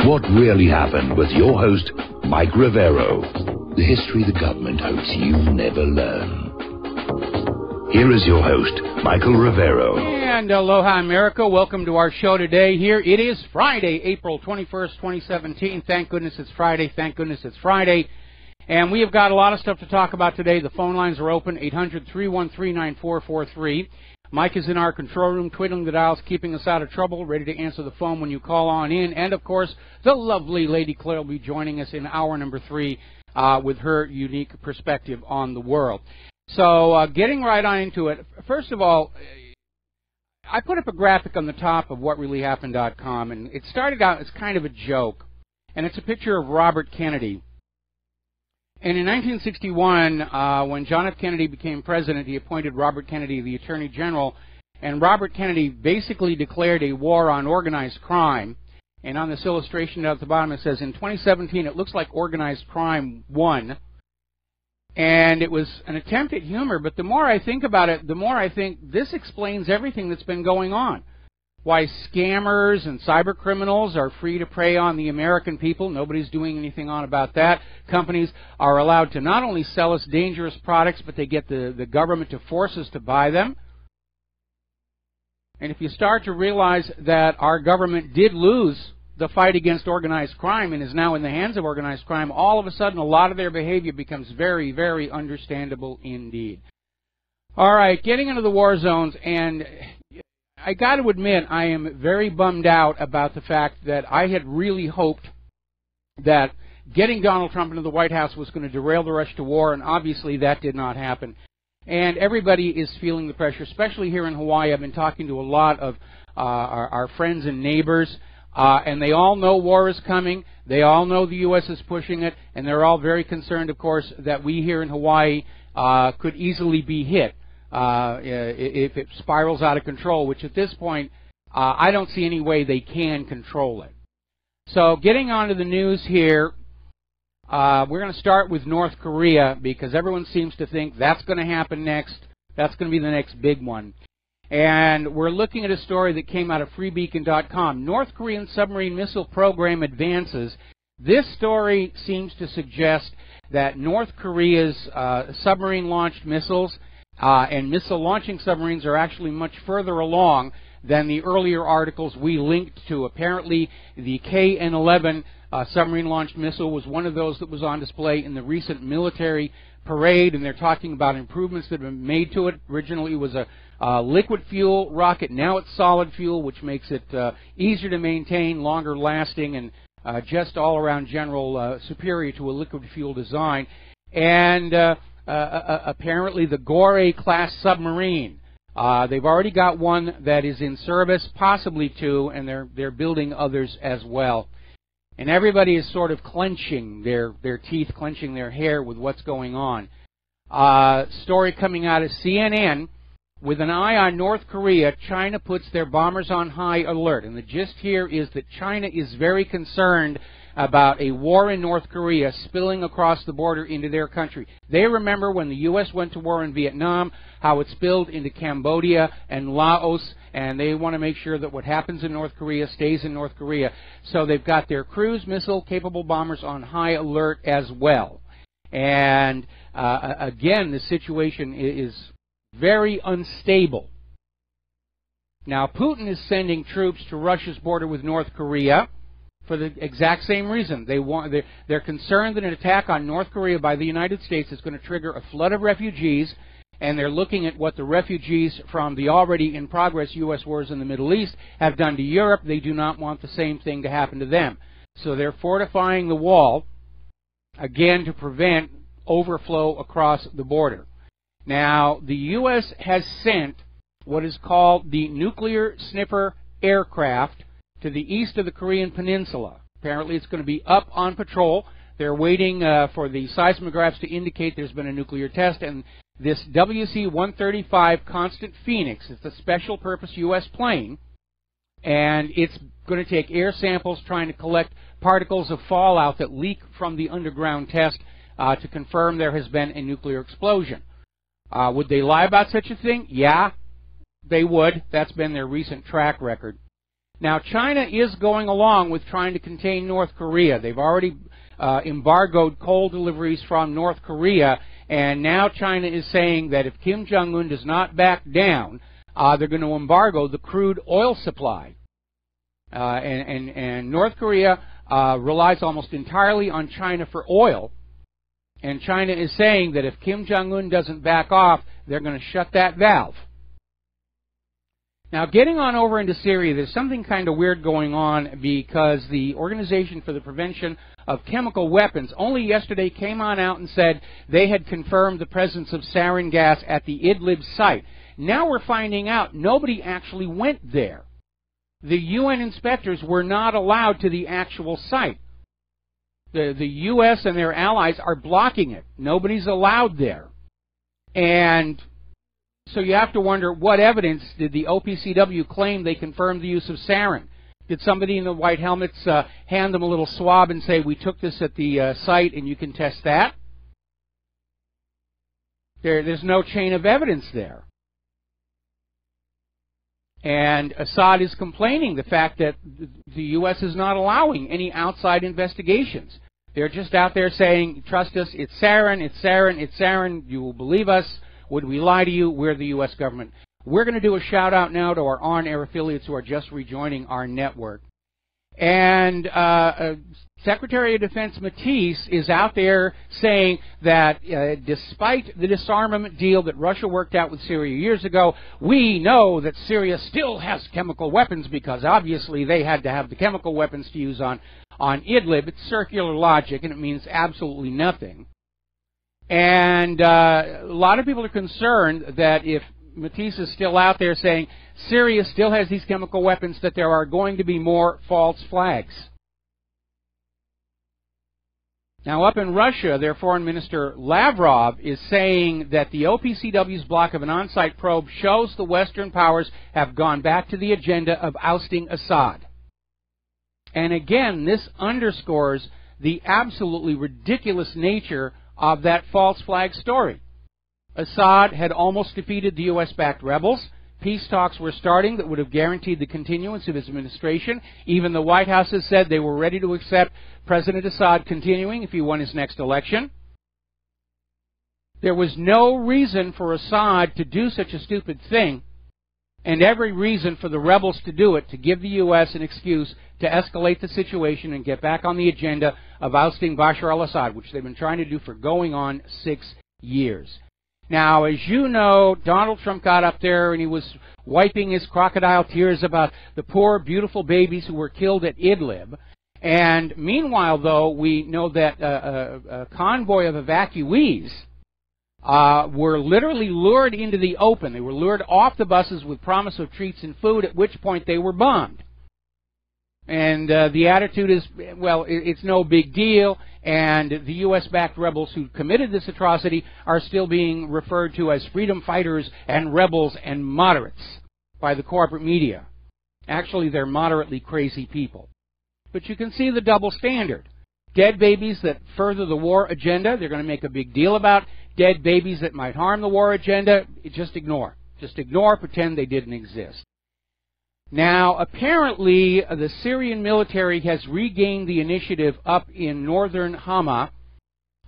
What really happened with your host, Mike Rivero. The history the government hopes you never learn. Here is your host, Michael Rivero. And aloha, America. Welcome to our show today. Here it is Friday, April 21st, 2017. Thank goodness it's Friday. Thank goodness it's Friday. And we have got a lot of stuff to talk about today. The phone lines are open, 800-313-9443. Mike is in our control room, twiddling the dials, keeping us out of trouble, ready to answer the phone when you call on in. And, of course, the lovely Lady Claire will be joining us in hour number 3 with her unique perspective on the world. So getting right on into it, first of all, I put up a graphic on the top of whatreallyhappened.com, and it started out as kind of a joke. And it's a picture of Robert Kennedy. And in 1961, when John F. Kennedy became president, he appointed Robert Kennedy the Attorney General, and Robert Kennedy basically declared a war on organized crime. And on this illustration at the bottom it says, in 2017, it looks like organized crime won. And it was an attempt at humor, but the more I think about it, the more I think this explains everything that's been going on. Why scammers and cyber criminals are free to prey on the American people. Nobody's doing anything about that. Companies are allowed to not only sell us dangerous products, but they get the government to force us to buy them. And if you start to realize that our government did lose the fight against organized crime and is now in the hands of organized crime, all of a sudden a lot of their behavior becomes very, very understandable indeed. All right, getting into the war zones, and I got to admit, I am very bummed out about the fact that I had really hoped that getting Donald Trump into the White House was going to derail the rush to war, and obviously that did not happen. And everybody is feeling the pressure, especially here in Hawaii. I've been talking to a lot of our friends and neighbors, and they all know war is coming. They all know the U.S. is pushing it, and they're all very concerned, of course, that we here in Hawaii could easily be hit. If it spirals out of control, which at this point, I don't see any way they can control it. So getting on to the news here, we're going to start with North Korea because everyone seems to think that's going to happen next. That's going to be the next big one. And we're looking at a story that came out of freebeacon.com. North Korean submarine missile program advances. This story seems to suggest that North Korea's submarine-launched missiles and missile-launching submarines are actually much further along than the earlier articles we linked to. Apparently, the KN-11 submarine-launched missile was one of those that was on display in the recent military parade, and they're talking about improvements that have been made to it. Originally, it was a liquid fuel rocket. Now it's solid fuel, which makes it easier to maintain, longer lasting, and just all-around general superior to a liquid fuel design. And apparently the Gore-class submarine. They've already got one that is in service, possibly two, and they're building others as well. And everybody is sort of clenching their teeth, clenching their hair with what's going on. Story coming out of CNN, with an eye on North Korea, China puts their bombers on high alert. And the gist here is that China is very concerned about a war in North Korea spilling across the border into their country. They remember when the U.S. went to war in Vietnam, how it spilled into Cambodia and Laos, and they want to make sure that what happens in North Korea stays in North Korea. So they've got their cruise missile-capable bombers on high alert as well. And again, the situation is very unstable. Now, Putin is sending troops to Russia's border with North Korea for the exact same reason. They're concerned that an attack on North Korea by the United States is going to trigger a flood of refugees, and they're looking at what the refugees from the already in progress U.S. wars in the Middle East have done to Europe. They do not want the same thing to happen to them. So they're fortifying the wall, again, to prevent overflow across the border. Now, the U.S. has sent what is called the nuclear sniffer aircraft to the east of the Korean Peninsula. Apparently it's going to be up on patrol. They're waiting for the seismographs to indicate there's been a nuclear test, and this WC-135 Constant Phoenix is a special purpose U.S. plane, and it's going to take air samples trying to collect particles of fallout that leak from the underground test to confirm there has been a nuclear explosion. Would they lie about such a thing? Yeah, they would. That's been their recent track record. Now, China is going along with trying to contain North Korea. They've already embargoed coal deliveries from North Korea, and now China is saying that if Kim Jong-un does not back down, they're going to embargo the crude oil supply. And North Korea relies almost entirely on China for oil, and China is saying that if Kim Jong-un doesn't back off, they're going to shut that valve. Now, getting on over into Syria, there's something kind of weird going on, because the Organization for the Prevention of Chemical Weapons only yesterday came on out and said they had confirmed the presence of sarin gas at the Idlib site. Now we're finding out nobody actually went there. The UN inspectors were not allowed to the actual site. The U.S. and their allies are blocking it. Nobody's allowed there. And so you have to wonder, what evidence did the OPCW claim they confirmed the use of sarin? Did somebody in the white helmets hand them a little swab and say, we took this at the site and you can test that? There's no chain of evidence there. And Assad is complaining the fact that the U.S. is not allowing any outside investigations. They're just out there saying, trust us, it's sarin, it's sarin, it's sarin, you will believe us. Would we lie to you? We're the U.S. government. We're going to do a shout-out now to our on-air affiliates who are just rejoining our network. And Secretary of Defense Mattis is out there saying that despite the disarmament deal that Russia worked out with Syria years ago, we know that Syria still has chemical weapons, because obviously they had to have the chemical weapons to use on Idlib. It's circular logic, and it means absolutely nothing. And a lot of people are concerned that if Mattis is still out there saying Syria still has these chemical weapons, that there are going to be more false flags. Now, up in Russia, their Foreign Minister Lavrov is saying that the OPCW's block of an on-site probe shows the Western powers have gone back to the agenda of ousting Assad. And again, this underscores the absolutely ridiculous nature of that false flag story. Assad had almost defeated the U.S.-backed rebels. Peace talks were starting that would have guaranteed the continuance of his administration. Even the White House has said they were ready to accept President Assad continuing if he won his next election. There was no reason for Assad to do such a stupid thing, and every reason for the rebels to do it, to give the U.S. an excuse to escalate the situation and get back on the agenda of ousting Bashar al-Assad, which they've been trying to do for going on 6 years. Now, as you know, Donald Trump got up there and he was wiping his crocodile tears about the poor, beautiful babies who were killed at Idlib. And meanwhile, though, we know that a convoy of evacuees were literally lured into the open. They were lured off the buses with promise of treats and food, at which point they were bombed. And the attitude is, well, it's no big deal, and the U.S.-backed rebels who committed this atrocity are still being referred to as freedom fighters and rebels and moderates by the corporate media. Actually, they're moderately crazy people. But you can see the double standard. Dead babies that further the war agenda, they're going to make a big deal about. Dead babies that might harm the war agenda, just ignore. Just ignore, pretend they didn't exist. Now, apparently, the Syrian military has regained the initiative up in northern Hama.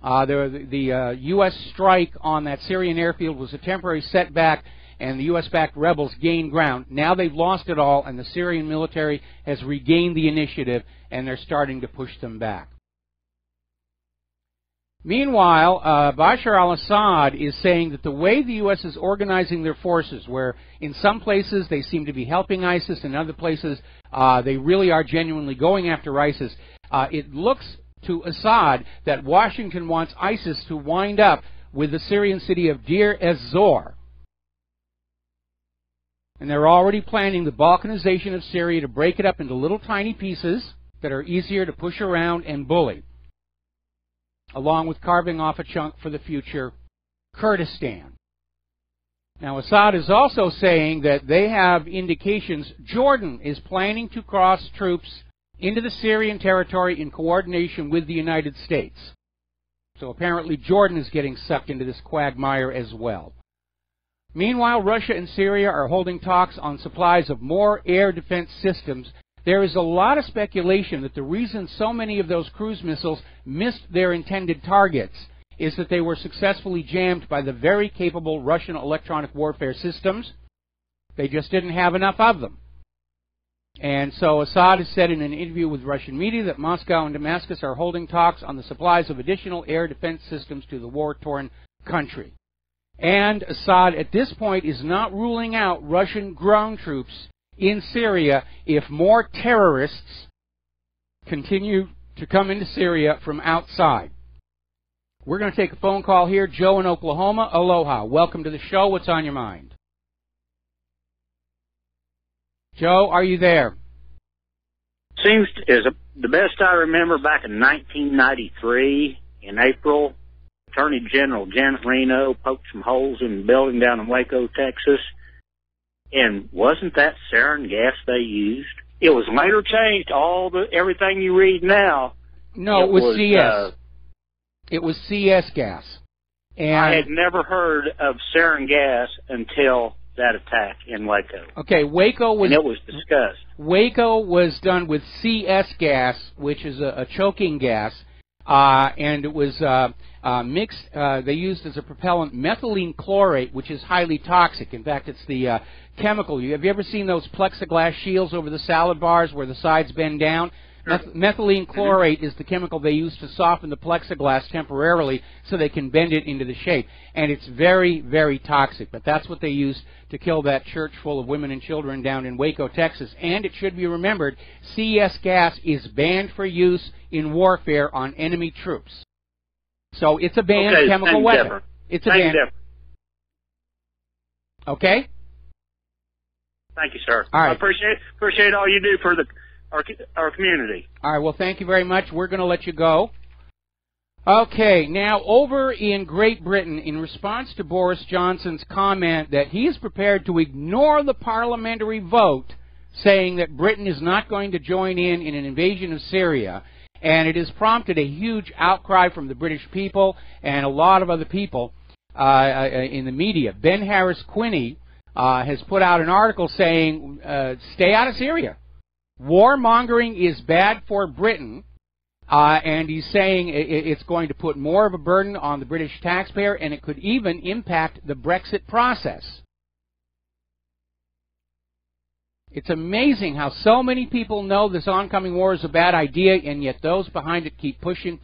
The U.S. strike on that Syrian airfield was a temporary setback, and the U.S.-backed rebels gained ground. Now they've lost it all, and the Syrian military has regained the initiative, and they're starting to push them back. Meanwhile, Bashar al-Assad is saying that the way the U.S. is organizing their forces, where in some places they seem to be helping ISIS, in other places they really are genuinely going after ISIS, it looks to Assad that Washington wants ISIS to wind up with the Syrian city of Deir ez-Zor. And they're already planning the balkanization of Syria to break it up into little tiny pieces that are easier to push around and bully, along with carving off a chunk for the future Kurdistan. Now, Assad is also saying that they have indications Jordan is planning to cross troops into the Syrian territory in coordination with the United States. So apparently Jordan is getting sucked into this quagmire as well. Meanwhile, Russia and Syria are holding talks on supplies of more air defense systems There is a lot of speculation that the reason so many of those cruise missiles missed their intended targets is that they were successfully jammed by the very capable Russian electronic warfare systems. They just didn't have enough of them. And so Assad has said in an interview with Russian media that Moscow and Damascus are holding talks on the supplies of additional air defense systems to the war-torn country. And Assad at this point is not ruling out Russian ground troops in Syria if more terrorists continue to come into Syria from outside. We're going to take a phone call here. Joe in Oklahoma. Aloha. Welcome to the show. What's on your mind? Joe, are you there? Seems the best I remember back in 1993 in April, Attorney General Janet Reno poked some holes in the building down in Waco, Texas. And wasn't that sarin gas they used? It was later changed. Everything you read now. No, it was CS. It was CS gas. And I had never heard of sarin gas until that attack in Waco. Okay, Waco was... And it was discussed. Waco was done with CS gas, which is a choking gas, and it was mixed, they used as a propellant methylene chlorate, which is highly toxic. In fact, it's the chemical. Have you ever seen those plexiglass shields over the salad bars where the sides bend down? Methylene chlorate is the chemical they use to soften the plexiglass temporarily so they can bend it into the shape. And it's very, very toxic. But that's what they used to kill that church full of women and children down in Waco, Texas. And it should be remembered, CS gas is banned for use in warfare on enemy troops. So it's a banned chemical weapon. Different. It's a banned. Okay? Thank you, sir. All right. I appreciate all you do for our community. All right, well, thank you very much. We're going to let you go. Okay, now over in Great Britain, in response to Boris Johnson's comment that he is prepared to ignore the parliamentary vote, saying that Britain is not going to join in an invasion of Syria, and it has prompted a huge outcry from the British people and a lot of other people in the media. Ben Harris-Quinney has put out an article saying, stay out of Syria. Warmongering is bad for Britain, and he's saying it's going to put more of a burden on the British taxpayer, and it could even impact the Brexit process. It's amazing how so many people know this oncoming war is a bad idea, and yet those behind it keep pushing.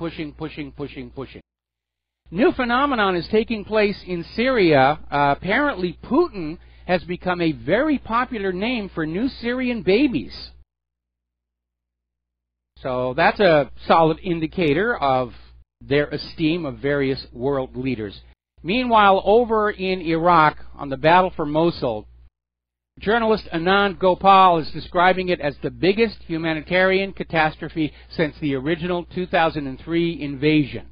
New phenomenon is taking place in Syria. Apparently Putin has become a very popular name for new Syrian babies. So that's a solid indicator of their esteem of various world leaders. Meanwhile, over in Iraq, on the battle for Mosul, journalist Anand Gopal is describing it as the biggest humanitarian catastrophe since the original 2003 invasion.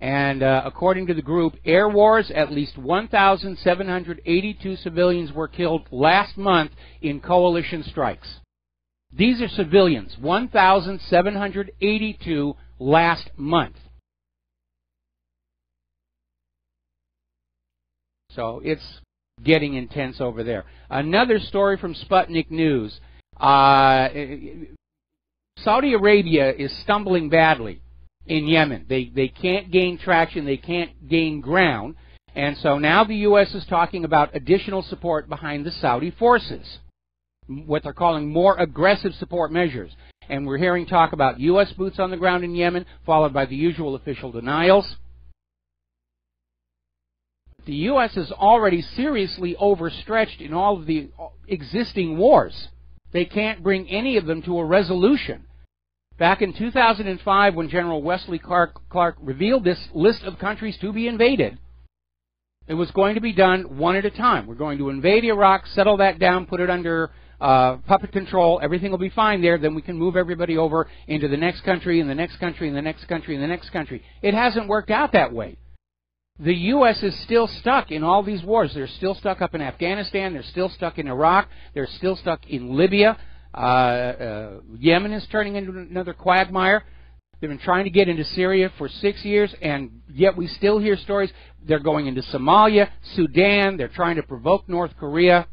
And according to the group Air Wars, at least 1,782 civilians were killed last month in coalition strikes. These are civilians, 1,782 last month. So it's getting intense over there. Another story from Sputnik News. Saudi Arabia is stumbling badly in Yemen. They can't gain traction. They can't gain ground. And so now the U.S. is talking about additional support behind the Saudi forces, what they're calling more aggressive support measures. And we're hearing talk about U.S. boots on the ground in Yemen, followed by the usual official denials. The U.S. is already seriously overstretched in all of the existing wars. They can't bring any of them to a resolution. Back in 2005, when General Wesley Clark revealed this list of countries to be invaded, it was going to be done one at a time. We're going to invade Iraq, settle that down, put it under puppet control. Everything will be fine there. Then we can move everybody over into the next country, and the next country, and the next country, and the next country. It hasn't worked out that way. The U.S. is still stuck in all these wars. They're still stuck up in Afghanistan. They're still stuck in Iraq. They're still stuck in Libya. Yemen is turning into another quagmire. They've been trying to get into Syria for 6 years, and yet we still hear stories. They're going into Somalia, Sudan. They're trying to provoke North Korea.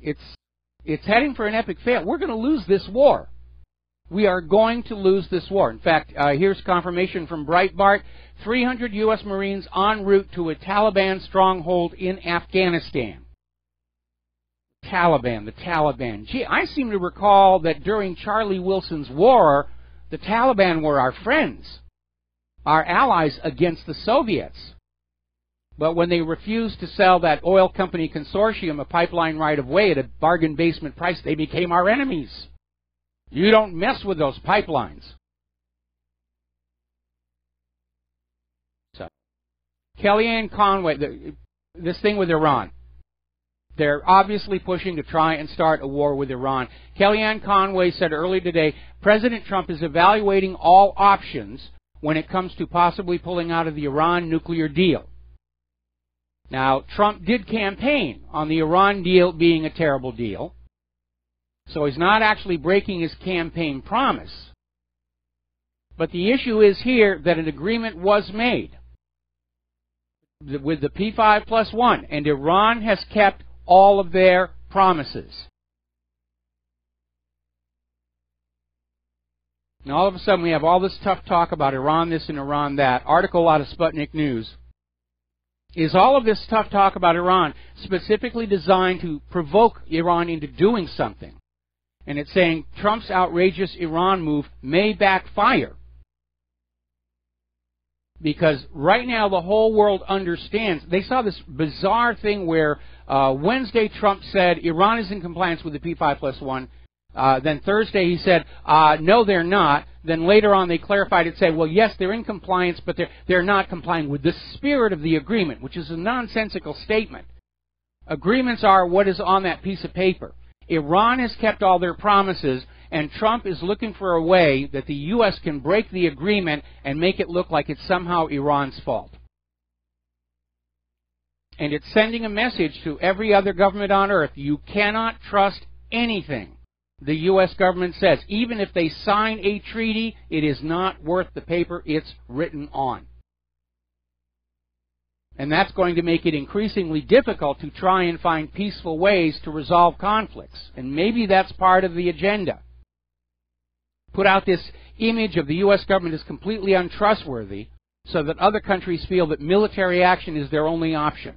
it's heading for an epic fail. We're going to lose this war. We are going to lose this war. In fact, here's confirmation from Breitbart. 300 U.S. Marines en route to a Taliban stronghold in Afghanistan. The Taliban. Gee, I seem to recall that during Charlie Wilson's war, the Taliban were our friends, our allies against the Soviets. But when they refused to sell that oil company consortium a pipeline right-of-way at a bargain basement price, they became our enemies. You don't mess with those pipelines. So, Kellyanne Conway, this thing with Iran. They're obviously pushing to try and start a war with Iran. Kellyanne Conway said earlier today, President Trump is evaluating all options when it comes to possibly pulling out of the Iran nuclear deal. Now, Trump did campaign on the Iran deal being a terrible deal, so he's not actually breaking his campaign promise. But the issue is here that an agreement was made with the P5+1, and Iran has kept all of their promises. Now, all of a sudden, we have all this tough talk about Iran this and Iran that. Article out of Sputnik News. Is all of this tough talk about Iran specifically designed to provoke Iran into doing something? And it's saying Trump's outrageous Iran move may backfire. Because right now the whole world understands. They saw this bizarre thing where Wednesday Trump said Iran is in compliance with the P5+1. Then Thursday he said, no, they're not. Then later on they clarified it, said, well, yes, they're in compliance, but they're not complying with the spirit of the agreement, which is a nonsensical statement. Agreements are what is on that piece of paper. Iran has kept all their promises, and Trump is looking for a way that the U.S. can break the agreement and make it look like it's somehow Iran's fault. And it's sending a message to every other government on earth. You cannot trust anything the U.S. government says. Even if they sign a treaty, it is not worth the paper it's written on. And that's going to make it increasingly difficult to try and find peaceful ways to resolve conflicts. And maybe that's part of the agenda. Put out this image of the U.S. government as completely untrustworthy so that other countries feel that military action is their only option.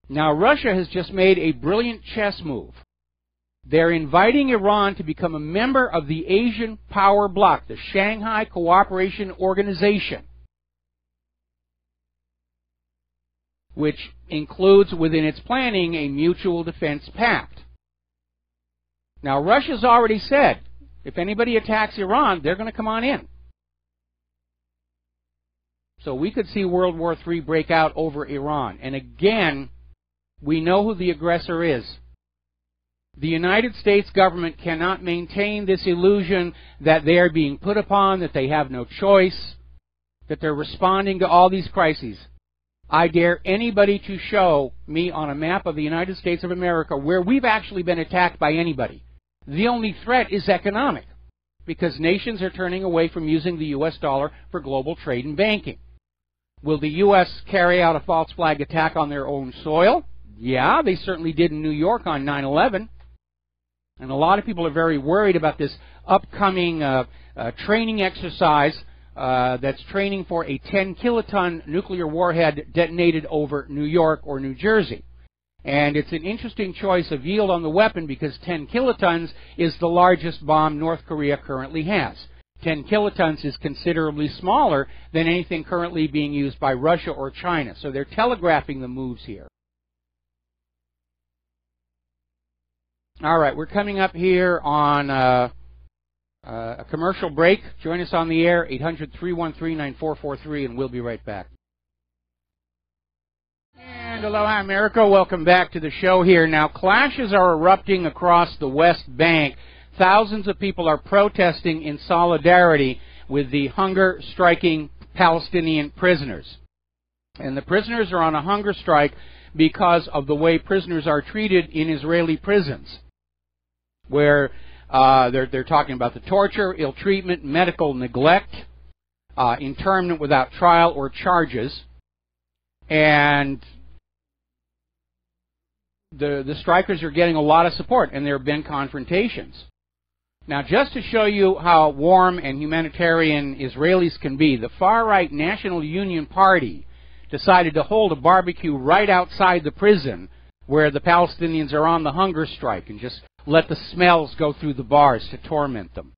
Now, Russia has just made a brilliant chess move. They're inviting Iran to become a member of the Asian Power Bloc, the Shanghai Cooperation Organization, which includes within its planning a mutual defense pact. Now, Russia's already said, if anybody attacks Iran, they're going to come on in. So we could see World War III break out over Iran. And again, we know who the aggressor is. The United States government cannot maintain this illusion that they are being put upon, that they have no choice, that they're responding to all these crises. I dare anybody to show me on a map of the United States of America where we've actually been attacked by anybody. The only threat is economic, because nations are turning away from using the U.S. dollar for global trade and banking. Will the U.S. carry out a false flag attack on their own soil? Yeah, they certainly did in New York on 9/11. And a lot of people are very worried about this upcoming training exercise that's training for a 10-kiloton nuclear warhead detonated over New York or New Jersey. And it's an interesting choice of yield on the weapon because 10 kilotons is the largest bomb North Korea currently has. 10 kilotons is considerably smaller than anything currently being used by Russia or China. So they're telegraphing the moves here. All right, we're coming up here on a commercial break. Join us on the air, 800-313-9443, and we'll be right back. And aloha, America. Welcome back to the show here. Now, clashes are erupting across the West Bank. Thousands of people are protesting in solidarity with the hunger-striking Palestinian prisoners. And the prisoners are on a hunger strike because of the way prisoners are treated in Israeli prisons, where they're talking about the torture, ill treatment, medical neglect, internment without trial or charges. And the strikers are getting a lot of support, and there have been confrontations. Now, just to show you how warm and humanitarian Israelis can be, the far-right National Union Party decided to hold a barbecue right outside the prison where the Palestinians are on the hunger strike and just let the smells go through the bars to torment them.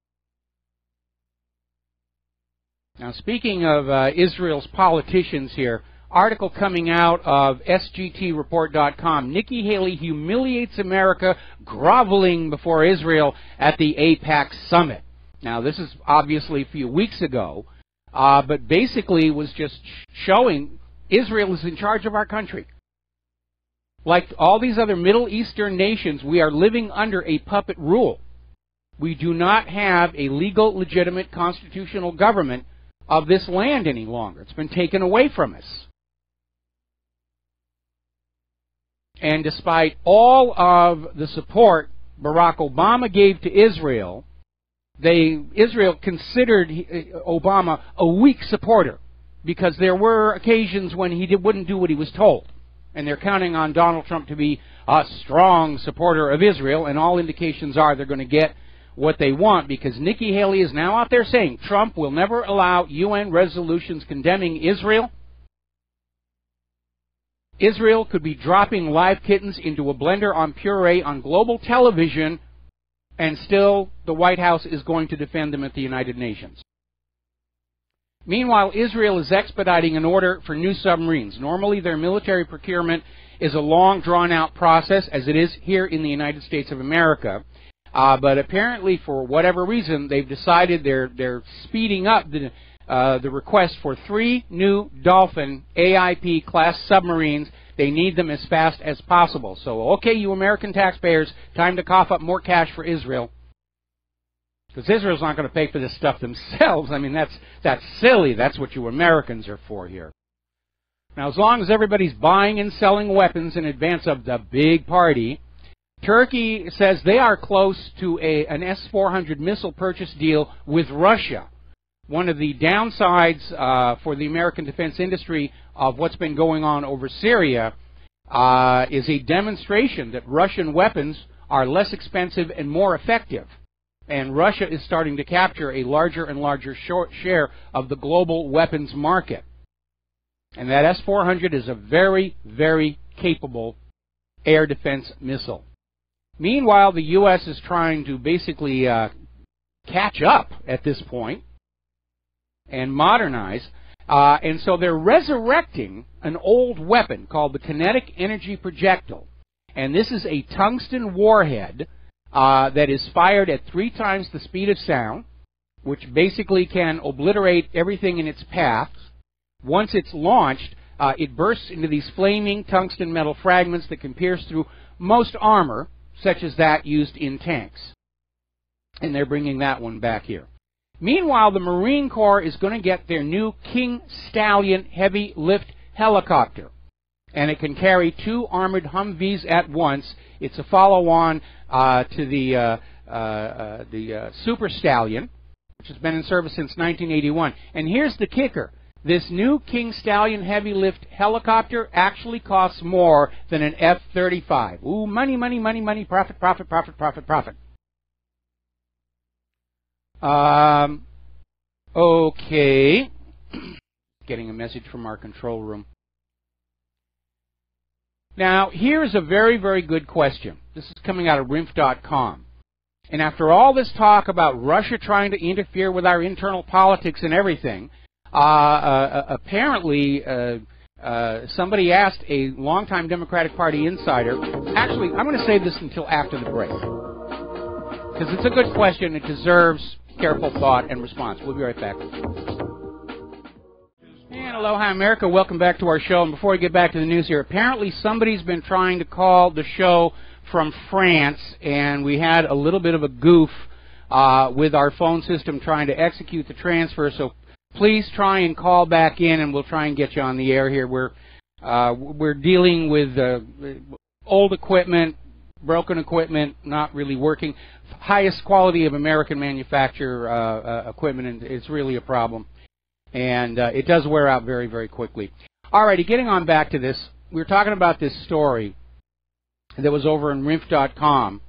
Now, speaking of Israel's politicians here, article coming out of sgtreport.com, Nikki Haley humiliates America, groveling before Israel at the AIPAC summit. Now, this is obviously a few weeks ago, but basically was just showing Israel is in charge of our country. Like all these other Middle Eastern nations, we are living under a puppet rule. We do not have a legal, legitimate, constitutional government of this land any longer. It's been taken away from us. And despite all of the support Barack Obama gave to Israel, Israel considered Obama a weak supporter because there were occasions when he wouldn't do what he was told. And they're counting on Donald Trump to be a strong supporter of Israel, and all indications are they're going to get what they want, because Nikki Haley is now out there saying Trump will never allow UN resolutions condemning Israel. Israel could be dropping live kittens into a blender on puree on global television, and still the White House is going to defend them at the United Nations. Meanwhile, Israel is expediting an order for new submarines. Normally, their military procurement is a long, drawn-out process, as it is here in the United States of America. But apparently, for whatever reason, they've decided they're speeding up the request for 3 new Dolphin AIP-class submarines. They need them as fast as possible. So, okay, you American taxpayers, time to cough up more cash for Israel. Because Israel's not going to pay for this stuff themselves. I mean, that's silly. That's what you Americans are for here. Now, as long as everybody's buying and selling weapons in advance of the big party, Turkey says they are close to an S-400 missile purchase deal with Russia. One of the downsides for the American defense industry of what's been going on over Syria is a demonstration that Russian weapons are less expensive and more effective. And Russia is starting to capture a larger and larger share of the global weapons market. And that S-400 is a very, very capable air defense missile. Meanwhile, the U.S. is trying to basically catch up at this point and modernize. And so they're resurrecting an old weapon called the kinetic energy projectile. And this is a tungsten warhead that is fired at 3 times the speed of sound, which basically can obliterate everything in its path. Once it's launched, it bursts into these flaming tungsten metal fragments that can pierce through most armor, such as that used in tanks. And they're bringing that one back here. Meanwhile, the Marine Corps is going to get their new King Stallion heavy lift helicopter. And it can carry 2 armored Humvees at once. It's a follow-on to the Super Stallion, which has been in service since 1981. And here's the kicker. This new King Stallion heavy lift helicopter actually costs more than an F-35. Ooh, money, money, money, money, profit, profit, profit, profit, profit. Okay. Getting a message from our control room. Now, here's a very, very good question. This is coming out of RINF.com. And after all this talk about Russia trying to interfere with our internal politics and everything, apparently somebody asked a longtime Democratic Party insider. Actually, I'm going to save this until after the break, because it's a good question. It deserves careful thought and response. We'll be right back. And aloha, America. Welcome back to our show. And before we get back to the news here, apparently somebody's been trying to call the show from France, and we had a little bit of a goof with our phone system trying to execute the transfer. So please try and call back in, and we'll try and get you on the air here. We're dealing with old equipment, broken equipment, not really working. Highest quality of American manufacturer equipment, and it's really a problem. And it does wear out very, very quickly. All righty, getting on back to this, we were talking about this story that was over in RINF.com.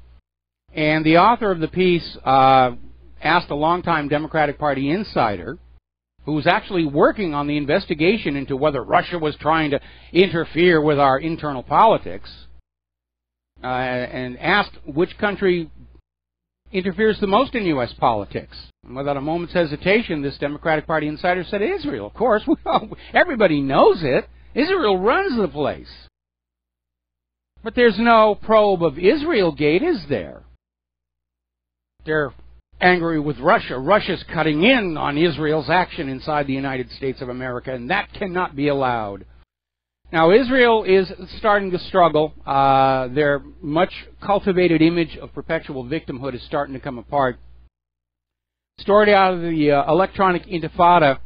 And the author of the piece asked a longtime Democratic Party insider, who was actually working on the investigation into whether Russia was trying to interfere with our internal politics, and asked which country interferes the most in U.S. politics. And without a moment's hesitation, this Democratic Party insider said Israel. Of course, everybody knows it. Israel runs the place. But there's no probe of Israel-gate, is there? They're angry with Russia. Russia's cutting in on Israel's action inside the United States of America, and that cannot be allowed. Now, Israel is starting to struggle. Their much cultivated image of perpetual victimhood is starting to come apart. Story out of the electronic intifada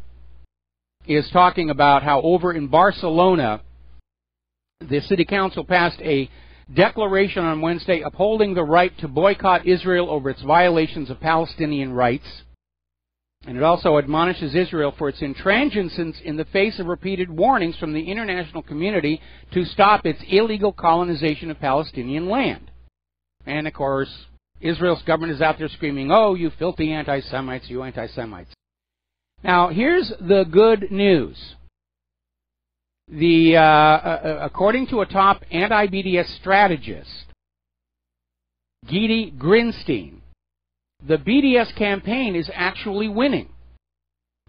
is talking about how over in Barcelona, the city council passed a declaration on Wednesday upholding the right to boycott Israel over its violations of Palestinian rights. And it also admonishes Israel for its intransigence in the face of repeated warnings from the international community to stop its illegal colonization of Palestinian land. And, of course, Israel's government is out there screaming, "Oh, you filthy anti-Semites, you anti-Semites." Now, here's the good news. According to a top anti-BDS strategist, Gidi Grinstein, the BDS campaign is actually winning.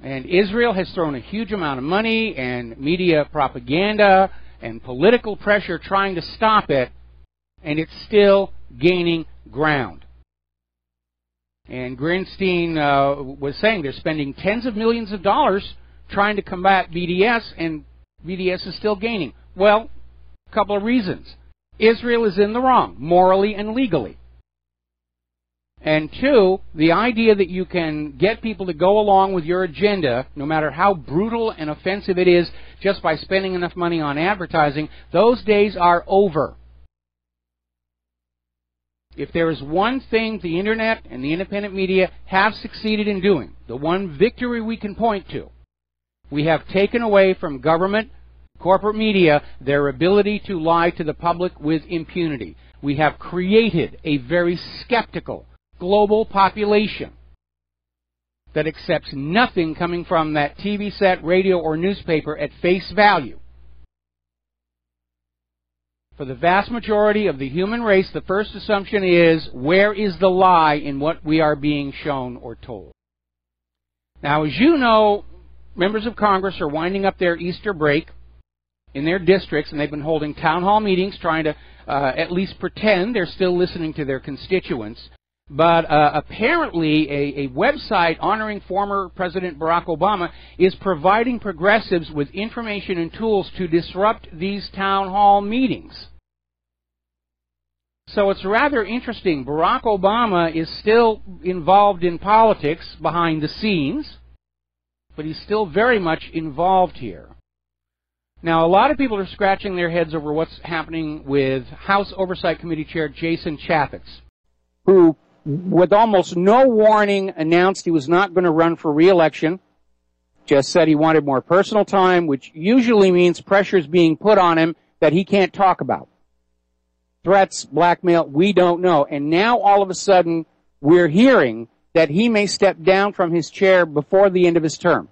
And Israel has thrown a huge amount of money and media propaganda and political pressure trying to stop it, and it's still gaining ground. And Grinstein was saying they're spending tens of millions of dollars trying to combat BDS, and BDS is still gaining. Well, a couple of reasons. Israel is in the wrong, morally and legally. And two, the idea that you can get people to go along with your agenda, no matter how brutal and offensive it is, just by spending enough money on advertising, those days are over. If there is one thing the Internet and the independent media have succeeded in doing, the one victory we can point to, we have taken away from government, corporate media, their ability to lie to the public with impunity. We have created a very skeptical global population that accepts nothing coming from that TV set, radio, or newspaper at face value. For the vast majority of the human race, the first assumption is, where is the lie in what we are being shown or told? Now, as you know, members of Congress are winding up their Easter break in their districts, and they've been holding town hall meetings trying to at least pretend they're still listening to their constituents. But apparently a website honoring former President Barack Obama is providing progressives with information and tools to disrupt these town hall meetings. So it's rather interesting. Barack Obama is still involved in politics behind the scenes, but he's still very much involved here. Now, a lot of people are scratching their heads over what's happening with House Oversight Committee Chair Jason Chaffetz, who, with almost no warning, announced he was not going to run for re-election, just said he wanted more personal time, which usually means pressure is being put on him that he can't talk about. Threats, blackmail, we don't know. And now, all of a sudden, we're hearing that he may step down from his chair before the end of his term.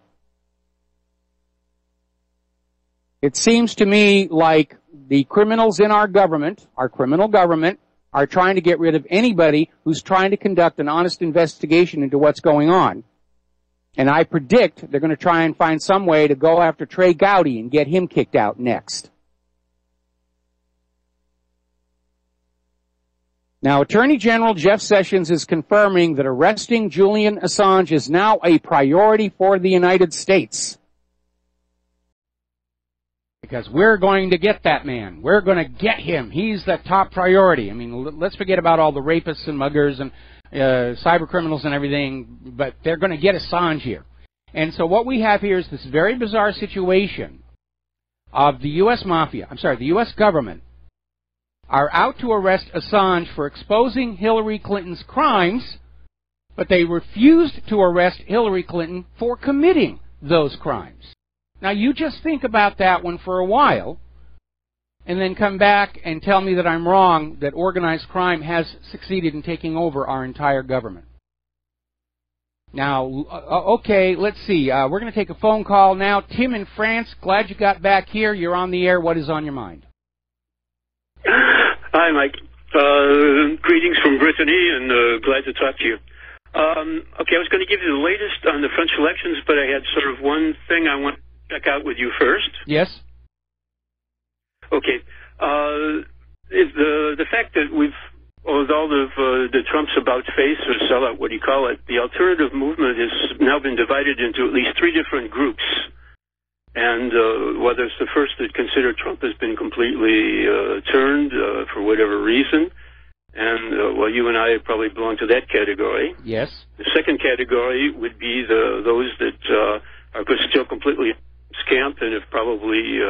It seems to me like the criminals in our government, our criminal government, are trying to get rid of anybody who's trying to conduct an honest investigation into what's going on. And I predict they're going to try and find some way to go after Trey Gowdy and get him kicked out next. Now, Attorney General Jeff Sessions is confirming that arresting Julian Assange is now a priority for the United States. Because we're going to get that man. We're going to get him. He's the top priority. I mean, let's forget about all the rapists and muggers and cyber criminals and everything, but they're going to get Assange here. And so what we have here is this very bizarre situation of the U.S. the U.S. government are out to arrest Assange for exposing Hillary Clinton's crimes, but they refused to arrest Hillary Clinton for committing those crimes. Now, you just think about that one for a while, and then come back and tell me that I'm wrong, that organized crime has succeeded in taking over our entire government. Now, okay, let's see. We're going to take a phone call now. Tim in France, glad you got back here. You're on the air. What is on your mind? Hi, Mike. Greetings from Brittany, and glad to talk to you. Okay, I was going to give you the latest on the French elections, but I had sort of one thing I want to check out with you first. Yes. Okay. Is the fact that with all of the Trump's about face or sellout, what do you call it, the alternative movement has now been divided into at least 3 different groups. And whether it's the first that consider Trump has been completely turned for whatever reason, and well, you and I probably belong to that category. Yes. The second category would be those that are still completely scammed and have probably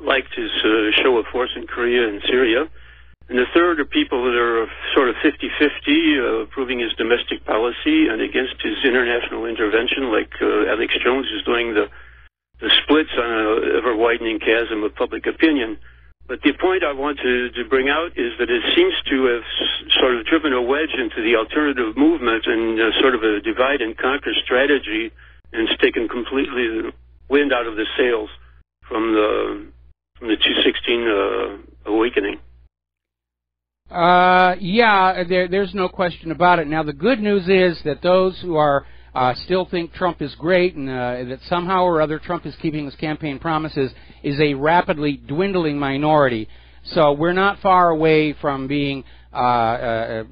liked his show of force in Korea and Syria. And the third are people that are sort of 50-50, approving his domestic policy and against his international intervention, like Alex Jones is doing the splits on an ever-widening chasm of public opinion. But the point I want to bring out is that it seems to have sort of driven a wedge into the alternative movement and sort of a divide-and-conquer strategy, and it's taken completely the wind out of the sails from the 2016 awakening. Yeah, there's no question about it. Now, the good news is that those who are still think Trump is great and that somehow or other Trump is keeping his campaign promises is a rapidly dwindling minority. So we're not far away from being an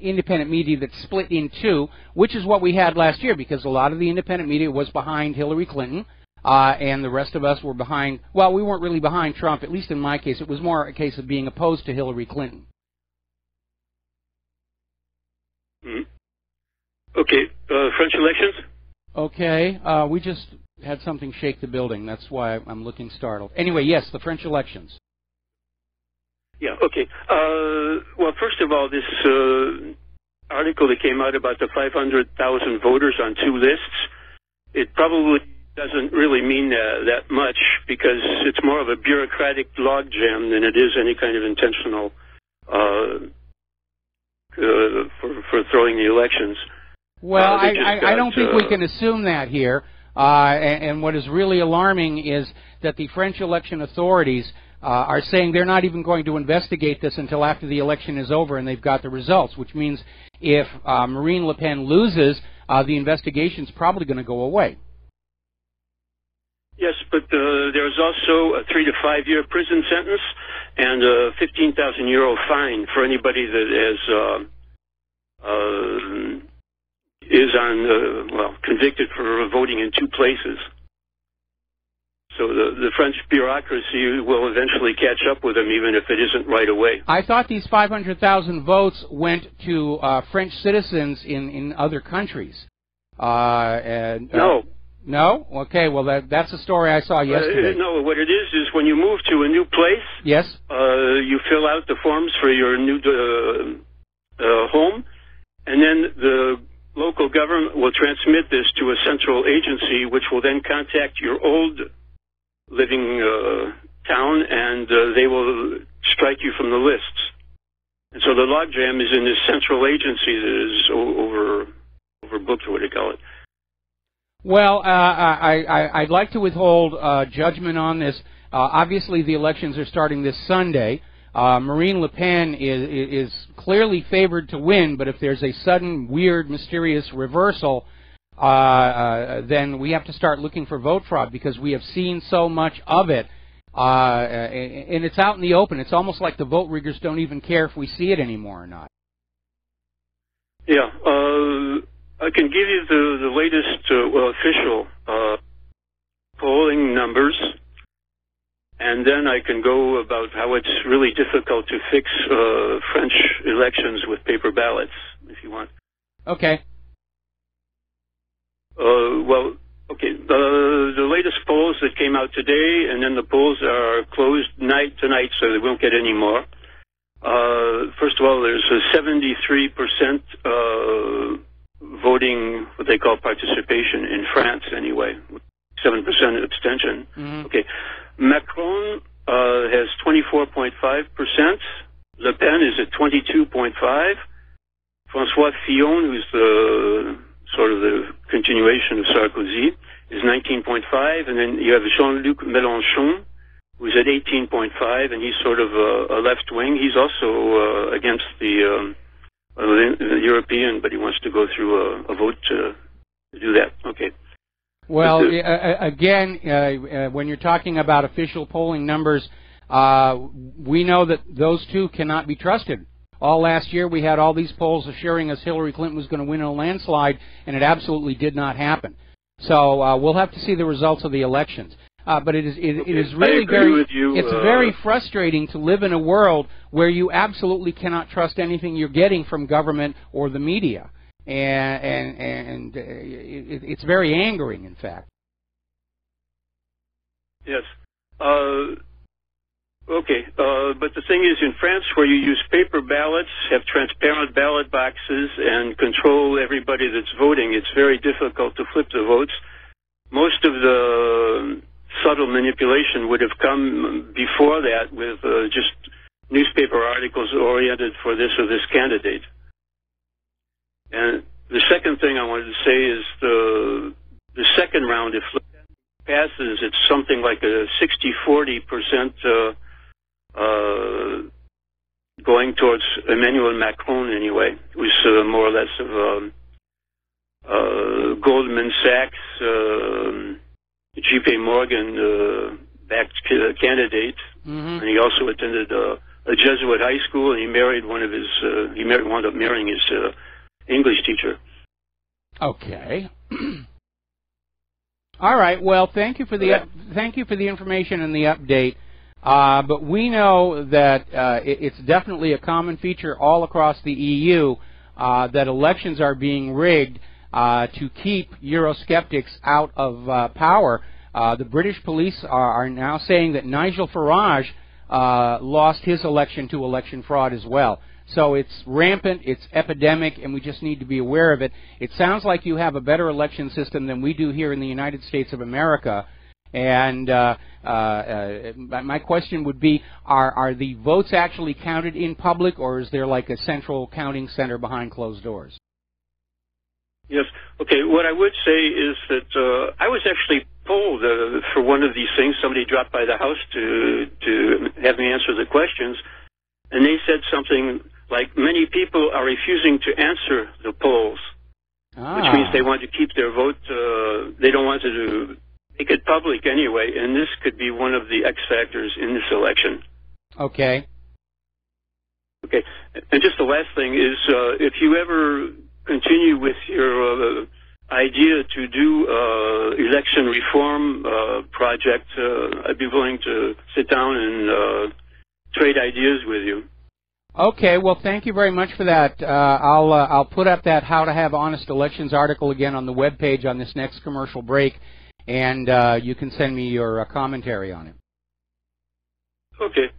independent media that's split in two, which is what we had last year, because a lot of the independent media was behind Hillary Clinton, and the rest of us were behind, well, we weren't really behind Trump, at least in my case. It was more a case of being opposed to Hillary Clinton. Mm-hmm. Okay, French elections? Okay, we just had something shake the building. That's why I'm looking startled. Anyway, yes, the French elections. Yeah, okay. Well, first of all, this article that came out about the 500,000 voters on 2 lists, it probably doesn't really mean that much, because it's more of a bureaucratic logjam than it is any kind of intentional for throwing the elections. Well, I don't think we can assume that here. And what is really alarming is that the French election authorities are saying they're not even going to investigate this until after the election is over and they've got the results, which means if Marine Le Pen loses, the investigation's probably going to go away. Yes, but there's also a 3 to 5 year prison sentence and a 15,000 euro fine for anybody that is convicted for voting in 2 places. So the French bureaucracy will eventually catch up with them, even if it isn't right away. I thought these 500,000 votes went to French citizens in other countries. No. No? Okay, well, that's a story I saw yesterday. No, what it is when you move to a new place, yes, you fill out the forms for your new home, and then the local government will transmit this to a central agency, which will then contact your old living town, and they will strike you from the lists. And so the logjam is in this central agency that is overbooked, or what do you call it? Well, I'd like to withhold judgment on this. Obviously, the elections are starting this Sunday. Marine Le Pen is clearly favored to win, but if there's a sudden, weird, mysterious reversal, then we have to start looking for vote fraud, because we have seen so much of it, and it's out in the open. It's almost like the vote riggers don't even care if we see it anymore or not. Yeah, I can give you the latest official polling numbers, and then I can go about how it's really difficult to fix French elections with paper ballots, if you want. Okay. The latest polls that came out today, and then the polls are closed tonight, so they won't get any more. First of all, there's a 73% voting, what they call participation in France, anyway, 7% abstention. Mm-hmm. Okay. Macron has 24.5%. Le Pen is at 22.5%. François Fillon, who's the sort of the continuation of Sarkozy, is 19.5%. And then you have Jean-Luc Mélenchon, who's at 18.5%, and he's sort of a left wing. He's also against the European, but he wants to go through a vote to do that. Okay. Well, again, when you're talking about official polling numbers, we know that those two cannot be trusted. All last year we had all these polls assuring us Hillary Clinton was going to win in a landslide, and it absolutely did not happen. So we'll have to see the results of the elections. But it is really very frustrating to live in a world where you absolutely cannot trust anything you're getting from government or the media. And it's very angering, in fact. Yes. Okay. But the thing is, in France, where you use paper ballots, have transparent ballot boxes, and control everybody that's voting, it's very difficult to flip the votes. Most of the subtle manipulation would have come before that with just newspaper articles oriented for this or this candidate. And the second thing I wanted to say is the second round, if Le Pen passes, it's something like a 60-40% going towards Emmanuel Macron anyway, who's more or less of Goldman Sachs, J.P. Morgan backed candidate, and he also attended a Jesuit high school, and he married one of his. He wound up marrying his English teacher. Okay. All right. Well, thank you for the information and the update. But we know that it's definitely a common feature all across the EU that elections are being rigged to keep Eurosceptics out of power. The British police are now saying that Nigel Farage lost his election to election fraud as well. So it's rampant, it's epidemic, and we just need to be aware of it. It sounds like you have a better election system than we do here in the United States of America. And my question would be, are the votes actually counted in public, or is there like a central counting center behind closed doors? Yes. Okay. What I would say is that I was actually polled for one of these things. Somebody dropped by the house to have me answer the questions, and they said something like, many people are refusing to answer the polls, which means they want to keep their vote. They don't want to make it public anyway, and this could be one of the X factors in this election. Okay. Okay. And just the last thing is, if you ever continue with your idea to do election reform project, I'd be willing to sit down and trade ideas with you. Okay, well, thank you very much for that. I'll put up that How to Have Honest Elections article again on the webpage on this next commercial break, and you can send me your commentary on it. Okay.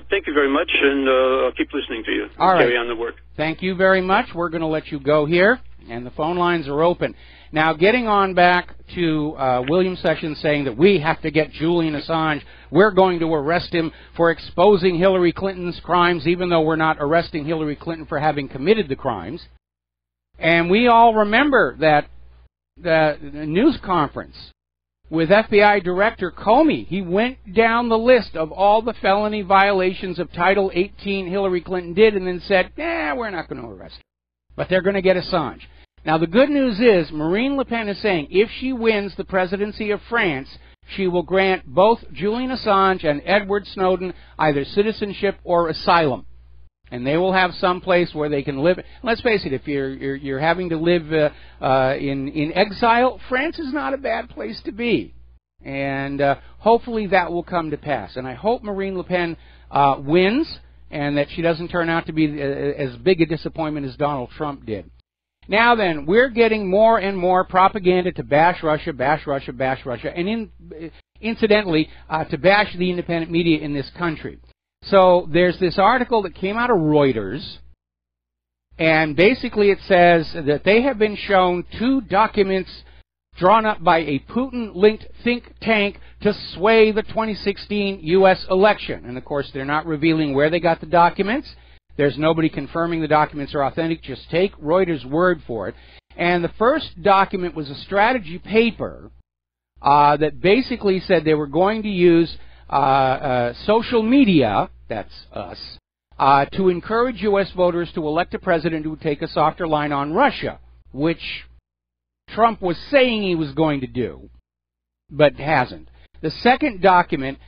Thank you very much, and I'll keep listening to you. All right. Carry on the work. Thank you very much. We're going to let you go here, and the phone lines are open. Now, getting on back to William Sessions saying that we have to get Julian Assange. We're going to arrest him for exposing Hillary Clinton's crimes, even though we're not arresting Hillary Clinton for having committed the crimes. And we all remember that the news conference with FBI Director Comey. He went down the list of all the felony violations of Title 18 Hillary Clinton did and then said, we're not going to arrest her. But they're going to get Assange. Now, the good news is Marine Le Pen is saying if she wins the presidency of France, she will grant both Julian Assange and Edward Snowden either citizenship or asylum. And they will have some place where they can live. Let's face it, if you're having to live in exile, France is not a bad place to be. And hopefully that will come to pass. And I hope Marine Le Pen wins and that she doesn't turn out to be as big a disappointment as Donald Trump did. Now then, we're getting more and more propaganda to bash Russia, bash Russia, bash Russia, and incidentally, to bash the independent media in this country. So there's this article that came out of Reuters, and basically it says that they have been shown 2 documents drawn up by a Putin-linked think tank to sway the 2016 U.S. election. And, of course, they're not revealing where they got the documents. There's nobody confirming the documents are authentic. Just take Reuters' word for it. And the first document was a strategy paper that basically said they were going to use social media, that's us, to encourage U.S. voters to elect a president who would take a softer line on Russia, which Trump was saying he was going to do, but hasn't. The second document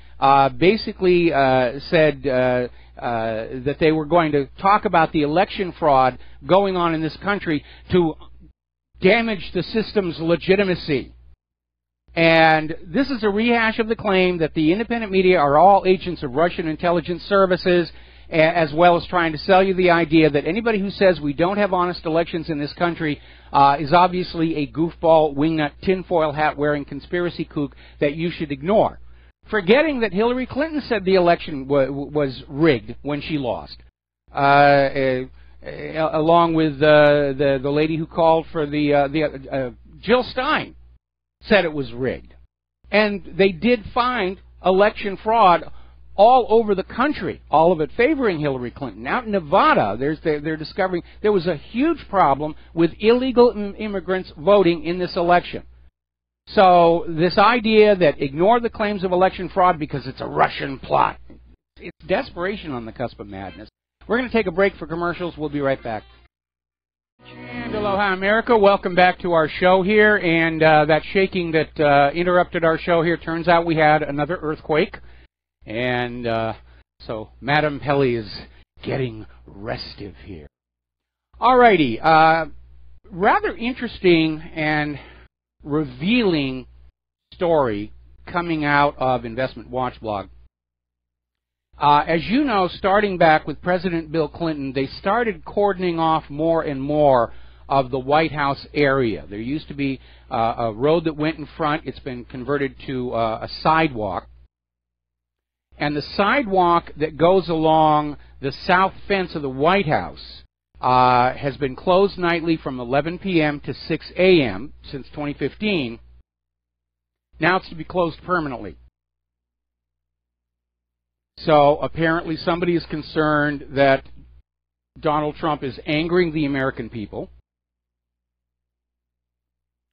basically said that they were going to talk about the election fraud going on in this country to damage the system's legitimacy. And this is a rehash of the claim that the independent media are all agents of Russian intelligence services, as well as trying to sell you the idea that anybody who says we don't have honest elections in this country is obviously a goofball, wingnut, tinfoil hat-wearing conspiracy kook that you should ignore. Forgetting that Hillary Clinton said the election was rigged when she lost, along with the lady who called for Jill Stein said it was rigged. And they did find election fraud all over the country, all of it favoring Hillary Clinton. Out in Nevada, they're discovering there was a huge problem with illegal immigrants voting in this election. So this idea that ignore the claims of election fraud because it's a Russian plot, it's desperation on the cusp of madness. We're going to take a break for commercials. We'll be right back. And aloha, America. Welcome back to our show here. And that shaking that interrupted our show here, turns out we had another earthquake. And so Madam Pelly is getting restive here. Alrighty. Rather interesting and revealing story coming out of Investment Watch blog. As you know, starting back with President Bill Clinton, they started cordoning off more and more of the White House area. There used to be a road that went in front. It's been converted to a sidewalk. And the sidewalk that goes along the south fence of the White House has been closed nightly from 11 p.m. to 6 a.m. since 2015. Now it's to be closed permanently. So apparently somebody is concerned that Donald Trump is angering the American people.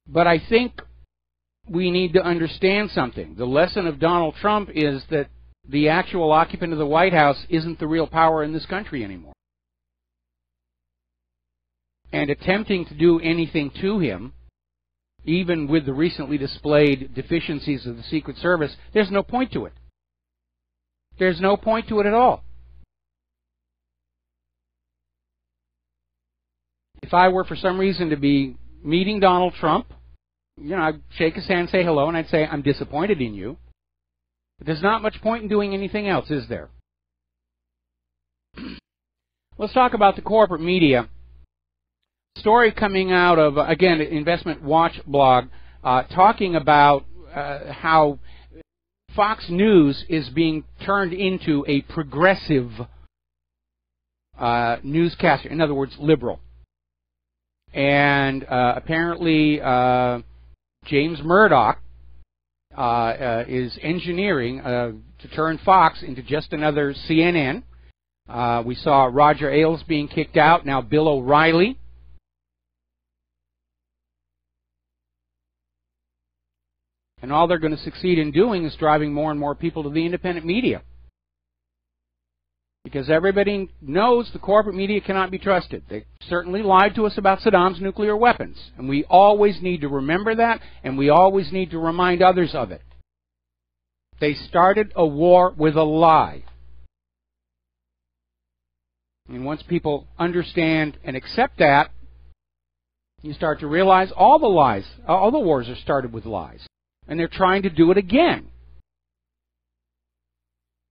But I think we need to understand something. The lesson of Donald Trump is that the actual occupant of the White House isn't the real power in this country anymore. And attempting to do anything to him, even with the recently displayed deficiencies of the Secret Service, there's no point to it. There's no point to it at all. If I were for some reason to be meeting Donald Trump, I'd shake his hand, say hello, and I'd say, I'm disappointed in you. But there's not much point in doing anything else, is there? Let's talk about the corporate media. Story coming out of, again, Investment Watch blog, talking about how Fox News is being turned into a progressive newscaster. In other words, liberal. And apparently James Murdoch is engineering to turn Fox into just another CNN. We saw Roger Ailes being kicked out, now Bill O'Reilly. And all they're going to succeed in doing is driving more and more people to the independent media. Because everybody knows the corporate media cannot be trusted. They certainly lied to us about Saddam's nuclear weapons. And we always need to remember that, and we always need to remind others of it. They started a war with a lie. And once people understand and accept that, you start to realize all the lies, all the wars are started with lies. And they're trying to do it again.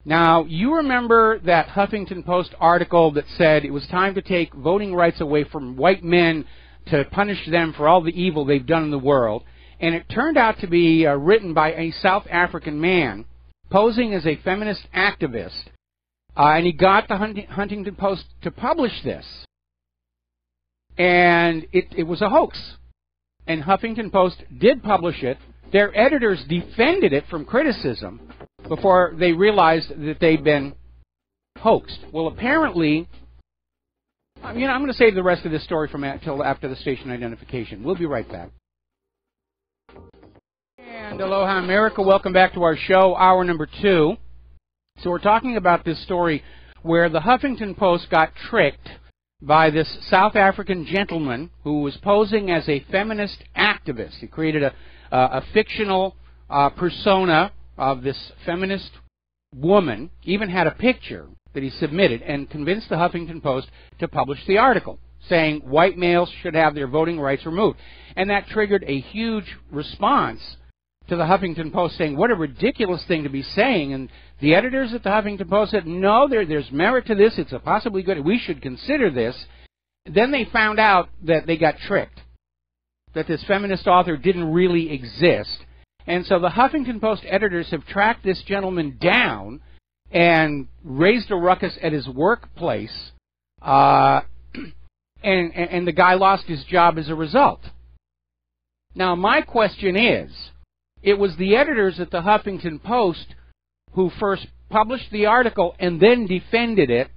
Now, you remember that Huffington Post article that said it was time to take voting rights away from white men to punish them for all the evil they've done in the world. And it turned out to be written by a South African man posing as a feminist activist. And he got the Huntington Post to publish this. And it was a hoax. and Huffington Post did publish it. Their editors defended it from criticism before they realized that they'd been hoaxed. Well, apparently, I'm going to save the rest of this story until after the station identification. We'll be right back. And aloha America, welcome back to our show, hour number 2. So we're talking about this story where the Huffington Post got tricked by this South African gentleman who was posing as a feminist activist. He created a fictional persona of this feminist woman, even had a picture that he submitted, and convinced the Huffington Post to publish the article, saying white males should have their voting rights removed. And that triggered a huge response to the Huffington Post saying, what a ridiculous thing to be saying. And the editors at the Huffington Post said, no, there's merit to this. It's a possibly good. We should consider this. Then they found out that they got tricked, that this feminist author didn't really exist. And so the Huffington Post editors have tracked this gentleman down and raised a ruckus at his workplace, and the guy lost his job as a result. Now, my question is, it was the editors at the Huffington Post who first published the article and then defended it.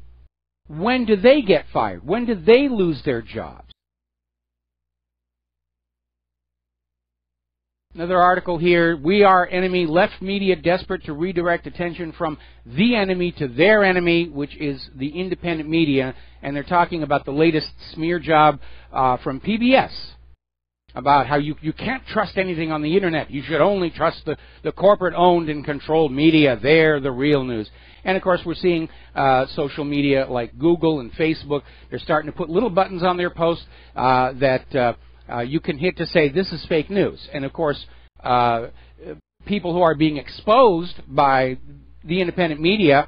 When do they get fired? When do they lose their jobs? Another article here, We Are Enemy, left media desperate to redirect attention from the enemy to their enemy, which is the independent media, and they're talking about the latest smear job from PBS, about how you can't trust anything on the internet. You should only trust the corporate-owned and controlled media. They're the real news. And, of course, we're seeing social media like Google and Facebook. They're starting to put little buttons on their posts that you can hit to say this is fake news. And, of course, people who are being exposed by the independent media,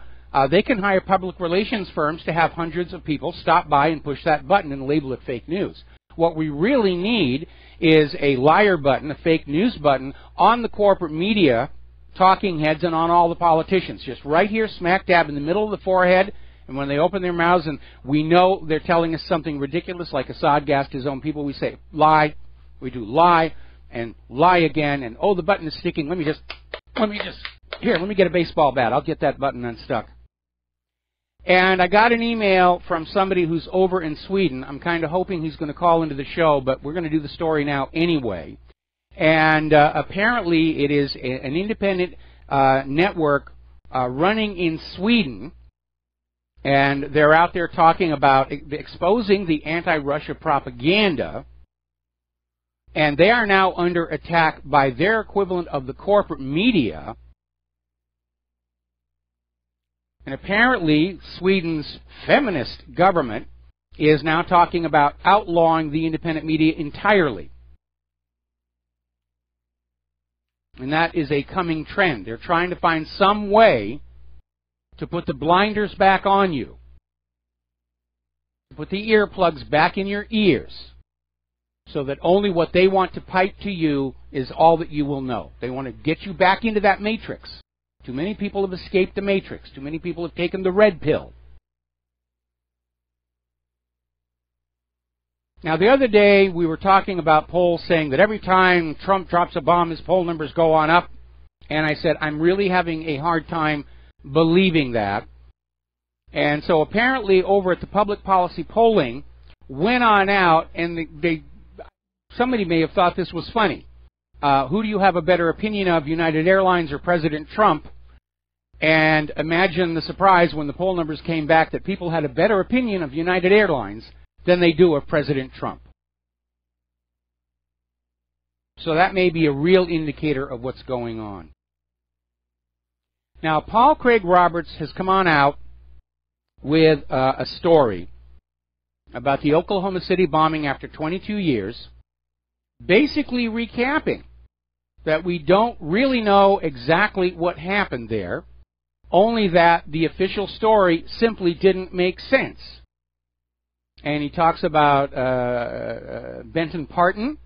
they can hire public relations firms to have hundreds of people stop by and push that button and label it fake news. What we really need is a liar button, a fake news button, on the corporate media talking heads and on all the politicians. Just right here, smack dab in the middle of the forehead. And when they open their mouths and we know they're telling us something ridiculous, like Assad gassed his own people, we say, lie. We do lie and lie again. And, oh, the button is sticking. Let me get a baseball bat. I'll get that button unstuck. And I got an email from somebody who's over in Sweden. I'm kind of hoping he's going to call into the show, but we're going to do the story now anyway. And apparently it is an independent network running in Sweden, and they're out there talking about exposing the anti-Russia propaganda, and they are now under attack by their equivalent of the corporate media. And apparently, Sweden's feminist government is now talking about outlawing the independent media entirely. And that is a coming trend. They're trying to find some way to put the blinders back on you, to put the earplugs back in your ears, so that only what they want to pipe to you is all that you will know. They want to get you back into that matrix. Too many people have escaped the matrix. Too many people have taken the red pill. Now, the other day, we were talking about polls saying that every time Trump drops a bomb, his poll numbers go on up. And I said, I'm really having a hard time believing that. And so apparently, over at the Public Policy Polling, went on out, and somebody may have thought this was funny. Who do you have a better opinion of, United Airlines or President Trump? And imagine the surprise when the poll numbers came back that people had a better opinion of United Airlines than they do of President Trump. So that may be a real indicator of what's going on. Now, Paul Craig Roberts has come on out with a story about the Oklahoma City bombing after 22 years, basically recapping that we don't really know exactly what happened there, only that the official story simply didn't make sense. And he talks about Benton Parton,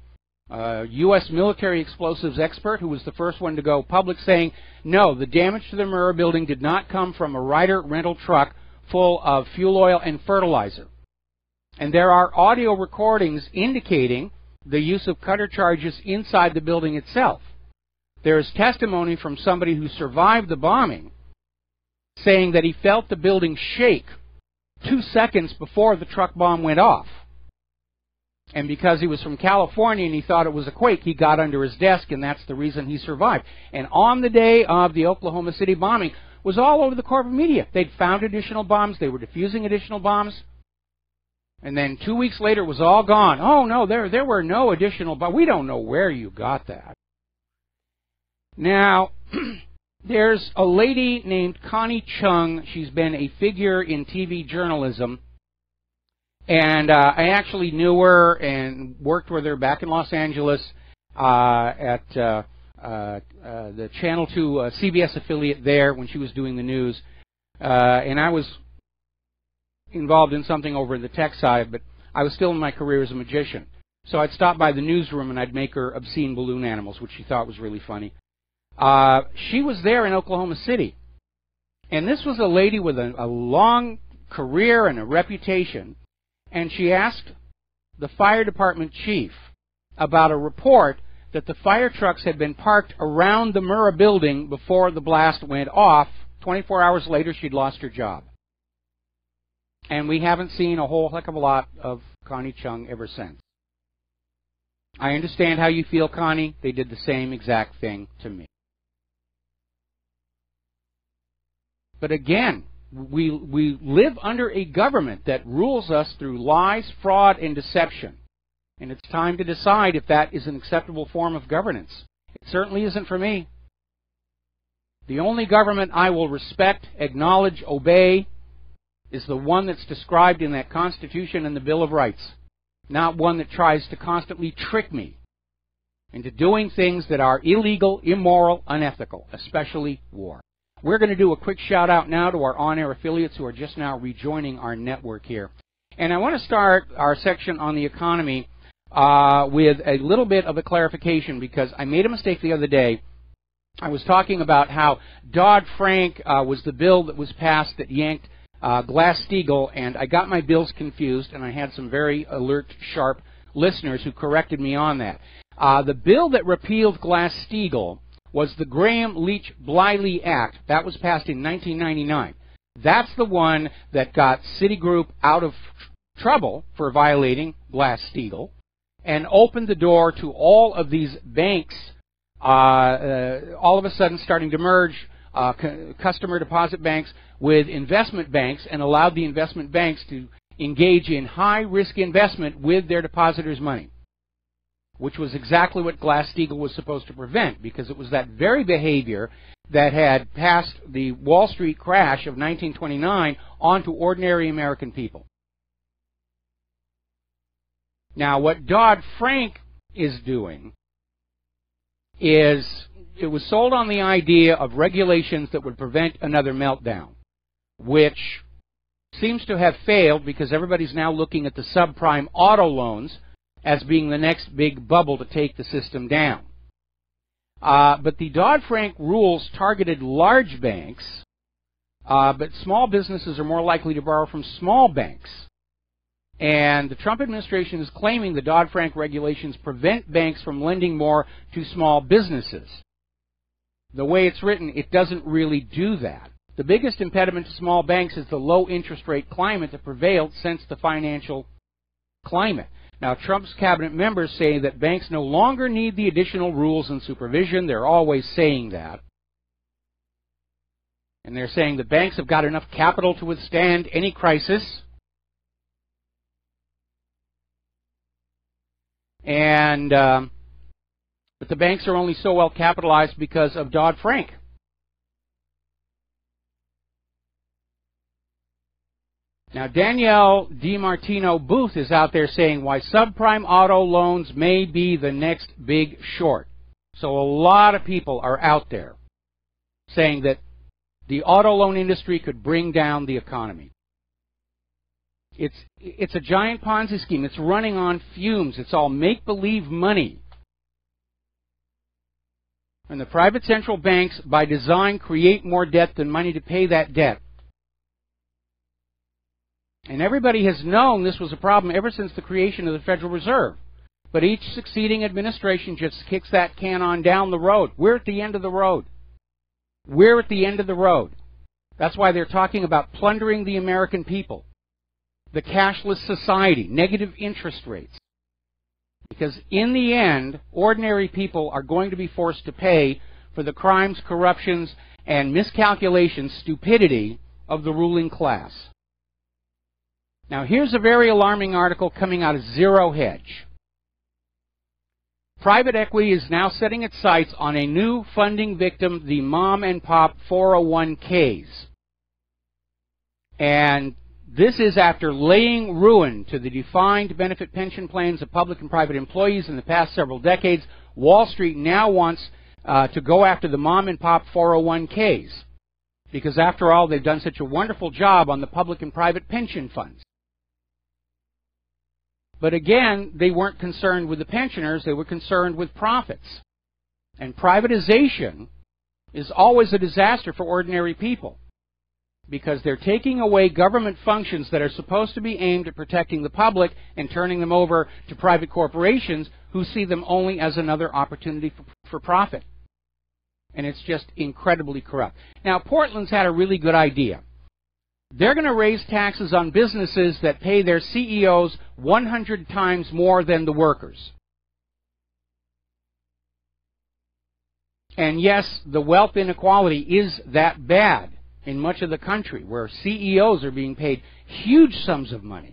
U.S. military explosives expert, who was the first one to go public, saying, no, the damage to the Murrah building did not come from a Ryder rental truck full of fuel oil and fertilizer. And there are audio recordings indicating the use of cutter charges inside the building itself. There is testimony from somebody who survived the bombing saying that he felt the building shake 2 seconds before the truck bomb went off. And because he was from California and he thought it was a quake, he got under his desk, and that's the reason he survived. And on the day of the Oklahoma City bombing, was all over the corporate media. They'd found additional bombs. They were defusing additional bombs. And then 2 weeks later, it was all gone. Oh, no, there were no additional bombs. We don't know where you got that. Now, there's a lady named Connie Chung. She's been a figure in TV journalism. And I actually knew her and worked with her back in Los Angeles at the Channel 2 CBS affiliate there when she was doing the news. And I was involved in something over in the tech side, but I was still in my career as a magician. So I'd stop by the newsroom and I'd make her obscene balloon animals, which she thought was really funny. She was there in Oklahoma City. And this was a lady with a long career and a reputation. And she asked the fire department chief about a report that the fire trucks had been parked around the Murrah building before the blast went off. 24 hours later, she'd lost her job. And we haven't seen a whole heck of a lot of Connie Chung ever since. I understand how you feel, Connie. They did the same exact thing to me. But again, we live under a government that rules us through lies, fraud, and deception. And it's time to decide if that is an acceptable form of governance. It certainly isn't for me. The only government I will respect, acknowledge, obey is the one that's described in that Constitution and the Bill of Rights, not one that tries to constantly trick me into doing things that are illegal, immoral, unethical, especially war. We're going to do a quick shout out now to our on-air affiliates who are just now rejoining our network here. And I want to start our section on the economy with a little bit of a clarification, because I made a mistake the other day. I was talking about how Dodd-Frank was the bill that was passed that yanked Glass-Steagall, and I got my bills confused, and I had some very alert, sharp listeners who corrected me on that. The bill that repealed Glass-Steagall was the Graham-Leach-Bliley Act. That was passed in 1999. That's the one that got Citigroup out of trouble for violating Glass-Steagall and opened the door to all of these banks all of a sudden starting to merge customer deposit banks with investment banks, and allowed the investment banks to engage in high-risk investment with their depositors' money, which was exactly what Glass-Steagall was supposed to prevent, because it was that very behavior that had passed the Wall Street crash of 1929 on to ordinary American people. Now, what Dodd-Frank is doing is, it was sold on the idea of regulations that would prevent another meltdown, which seems to have failed, because everybody's now looking at the subprime auto loans as being the next big bubble to take the system down. But the Dodd-Frank rules targeted large banks, but small businesses are more likely to borrow from small banks. And the Trump administration is claiming the Dodd-Frank regulations prevent banks from lending more to small businesses. The way it's written, it doesn't really do that. The biggest impediment to small banks is the low interest rate climate that prevailed since the financial climate. Now, Trump's cabinet members say that banks no longer need the additional rules and supervision. They're always saying that. And they're saying that banks have got enough capital to withstand any crisis. And but the banks are only so well capitalized because of Dodd-Frank. Now, Danielle DiMartino Booth is out there saying why subprime auto loans may be the next big short. So a lot of people are out there saying that the auto loan industry could bring down the economy. It's a giant Ponzi scheme. It's running on fumes. It's all make-believe money. And the private central banks, by design, create more debt than money to pay that debt. And everybody has known this was a problem ever since the creation of the Federal Reserve. But each succeeding administration just kicks that can on down the road. We're at the end of the road. We're at the end of the road. That's why they're talking about plundering the American people. The cashless society, negative interest rates. Because in the end, ordinary people are going to be forced to pay for the crimes, corruptions, and miscalculations, stupidity of the ruling class. Now here's a very alarming article coming out of Zero Hedge. Private equity is now setting its sights on a new funding victim, the mom and pop 401ks. And this is after laying ruin to the defined benefit pension plans of public and private employees in the past several decades. Wall Street now wants to go after the mom and pop 401ks. Because after all, they've done such a wonderful job on the public and private pension funds. But again, they weren't concerned with the pensioners, they were concerned with profits. And privatization is always a disaster for ordinary people, because they're taking away government functions that are supposed to be aimed at protecting the public and turning them over to private corporations who see them only as another opportunity for profit. And it's just incredibly corrupt. Now, Portland's had a really good idea. They're going to raise taxes on businesses that pay their CEOs 100 times more than the workers. And yes, the wealth inequality is that bad in much of the country, where CEOs are being paid huge sums of money,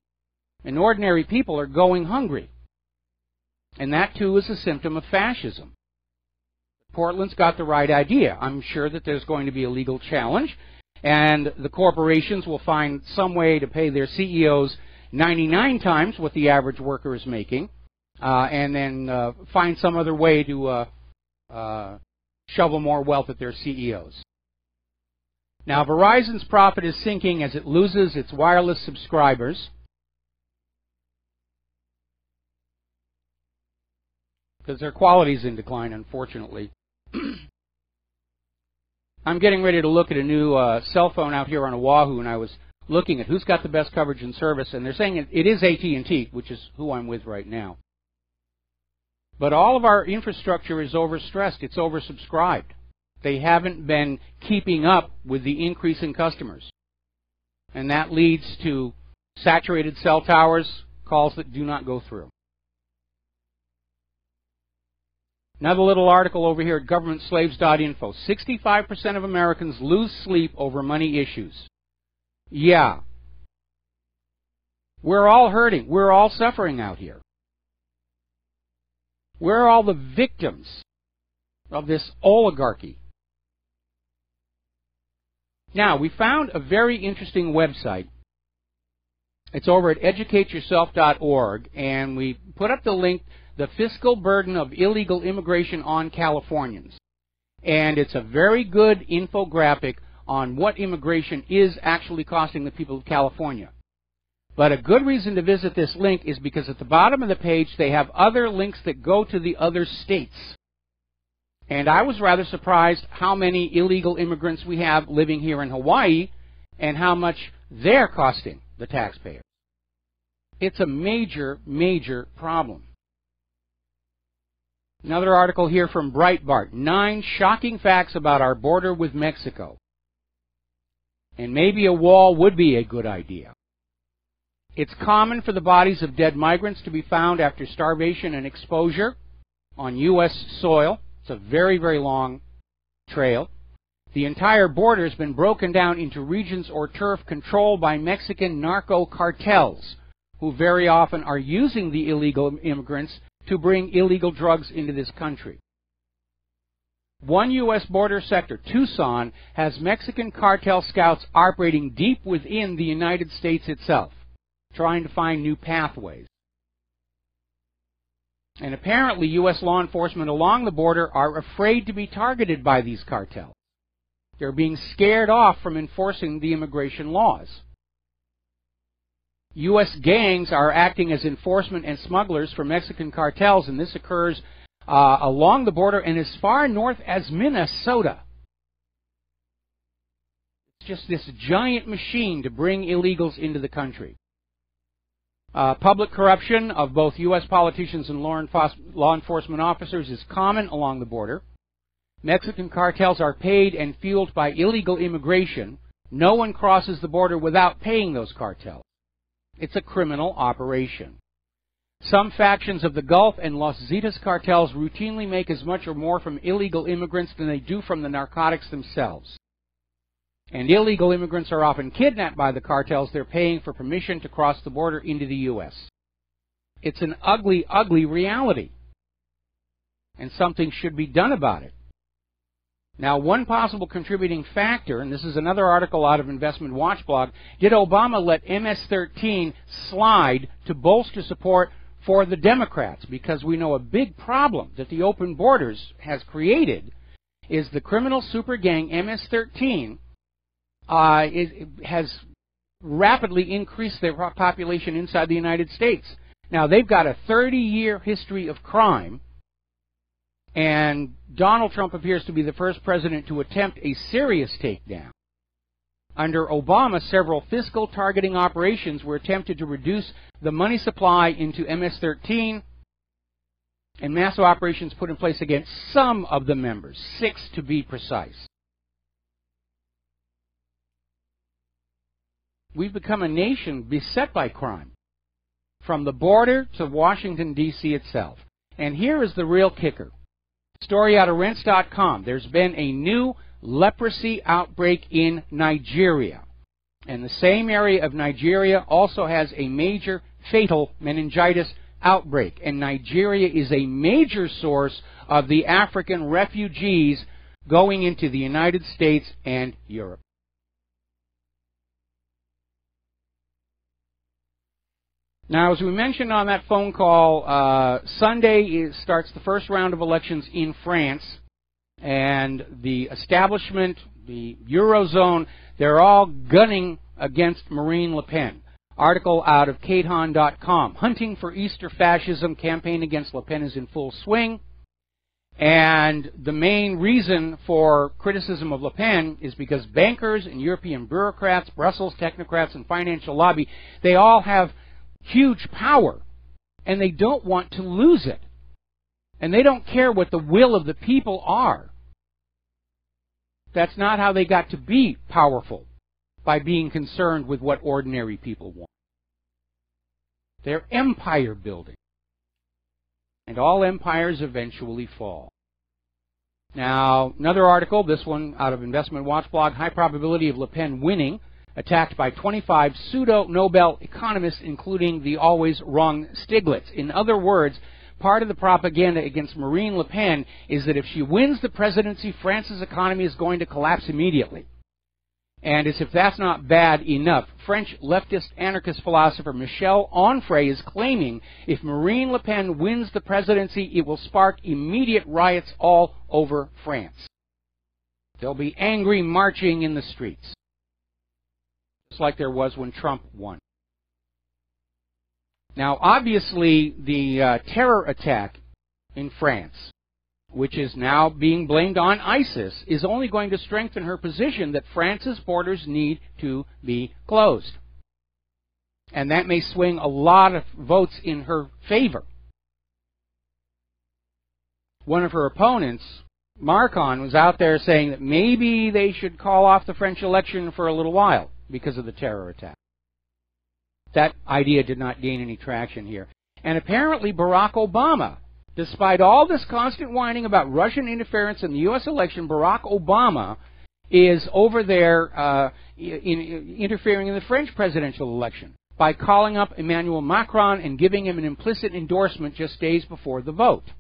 and ordinary people are going hungry. And that, too, is a symptom of fascism. Portland's got the right idea. I'm sure that there's going to be a legal challenge, and the corporations will find some way to pay their CEOs 99 times what the average worker is making, and then find some other way to shovel more wealth at their CEOs. Now, Verizon's profit is sinking as it loses its wireless subscribers, because their quality is in decline, unfortunately. I'm getting ready to look at a new cell phone out here on Oahu, and I was looking at who's got the best coverage and service, and they're saying it is AT&T, which is who I'm with right now. But all of our infrastructure is overstressed. It's oversubscribed. They haven't been keeping up with the increase in customers. And that leads to saturated cell towers, calls that do not go through. Another little article over here at governmentslaves.info. 65% of Americans lose sleep over money issues. Yeah. We're all hurting. We're all suffering out here. We're all the victims of this oligarchy. Now, we found a very interesting website. It's over at educateyourself.org, and we put up the link, The Fiscal Burden of Illegal Immigration on Californians. And it's a very good infographic on what immigration is actually costing the people of California. But a good reason to visit this link is because at the bottom of the page they have other links that go to the other states. And I was rather surprised how many illegal immigrants we have living here in Hawaii and how much they're costing the taxpayers. It's a major, major problem. Another article here from Breitbart. 9 shocking facts about our border with Mexico. And maybe a wall would be a good idea. It's common for the bodies of dead migrants to be found after starvation and exposure on U.S. soil. It's a very, very long trail. The entire border has been broken down into regions or turf controlled by Mexican narco cartels, who very often are using the illegal immigrants to bring illegal drugs into this country. One U.S. border sector, Tucson, has Mexican cartel scouts operating deep within the United States itself, trying to find new pathways. And apparently U.S. law enforcement along the border are afraid to be targeted by these cartels. They're being scared off from enforcing the immigration laws. U.S. gangs are acting as enforcement and smugglers for Mexican cartels, and this occurs along the border and as far north as Minnesota. It's just this giant machine to bring illegals into the country. Public corruption of both U.S. politicians and law enforcement officers is common along the border. Mexican cartels are paid and fueled by illegal immigration. No one crosses the border without paying those cartels. It's a criminal operation. Some factions of the Gulf and Los Zetas cartels routinely make as much or more from illegal immigrants than they do from the narcotics themselves. And illegal immigrants are often kidnapped by the cartels they're paying for permission to cross the border into the U.S. It's an ugly, ugly reality. And something should be done about it. Now, one possible contributing factor, and this is another article out of Investment Watch blog, did Obama let MS-13 slide to bolster support for the Democrats? Because we know a big problem that the open borders has created is the criminal super gang MS-13 has rapidly increased their population inside the United States. Now, they've got a 30-year history of crime, and Donald Trump appears to be the first president to attempt a serious takedown. Under Obama, several fiscal targeting operations were attempted to reduce the money supply into MS-13, and massive operations put in place against some of the members, 6 to be precise. We've become a nation beset by crime, from the border to Washington, D.C. itself. And here is the real kicker. Story out of Rents.com. There's been a new leprosy outbreak in Nigeria. And the same area of Nigeria also has a major fatal meningitis outbreak. And Nigeria is a major source of the African refugees going into the United States and Europe. Now, as we mentioned on that phone call, Sunday starts the first round of elections in France, and the establishment, the Eurozone, they're all gunning against Marine Le Pen. Article out of Kaonohi.com. Hunting for Easter fascism, campaign against Le Pen is in full swing. And the main reason for criticism of Le Pen is because bankers and European bureaucrats, Brussels technocrats, and financial lobby, they all have huge power, and they don't want to lose it. And they don't care what the will of the people are. That's not how they got to be powerful, by being concerned with what ordinary people want. They're empire building. And all empires eventually fall. Now, another article, this one out of Investment Watch blog, high probability of Le Pen winning, attacked by 25 pseudo-Nobel economists, including the always wrong Stiglitz. In other words, part of the propaganda against Marine Le Pen is that if she wins the presidency, France's economy is going to collapse immediately. And as if that's not bad enough, French leftist anarchist philosopher Michel Onfray is claiming if Marine Le Pen wins the presidency, it will spark immediate riots all over France. There'll be angry marching in the streets, just like there was when Trump won. Now, obviously, the terror attack in France, which is now being blamed on ISIS, is only going to strengthen her position that France's borders need to be closed. And that may swing a lot of votes in her favor. One of her opponents, Macron, was out there saying that maybe they should call off the French election for a little while because of the terror attack. That idea did not gain any traction here. And apparently Barack Obama, despite all this constant whining about Russian interference in the U.S. election, Barack Obama is over there interfering in the French presidential election by calling up Emmanuel Macron and giving him an implicit endorsement just days before the vote.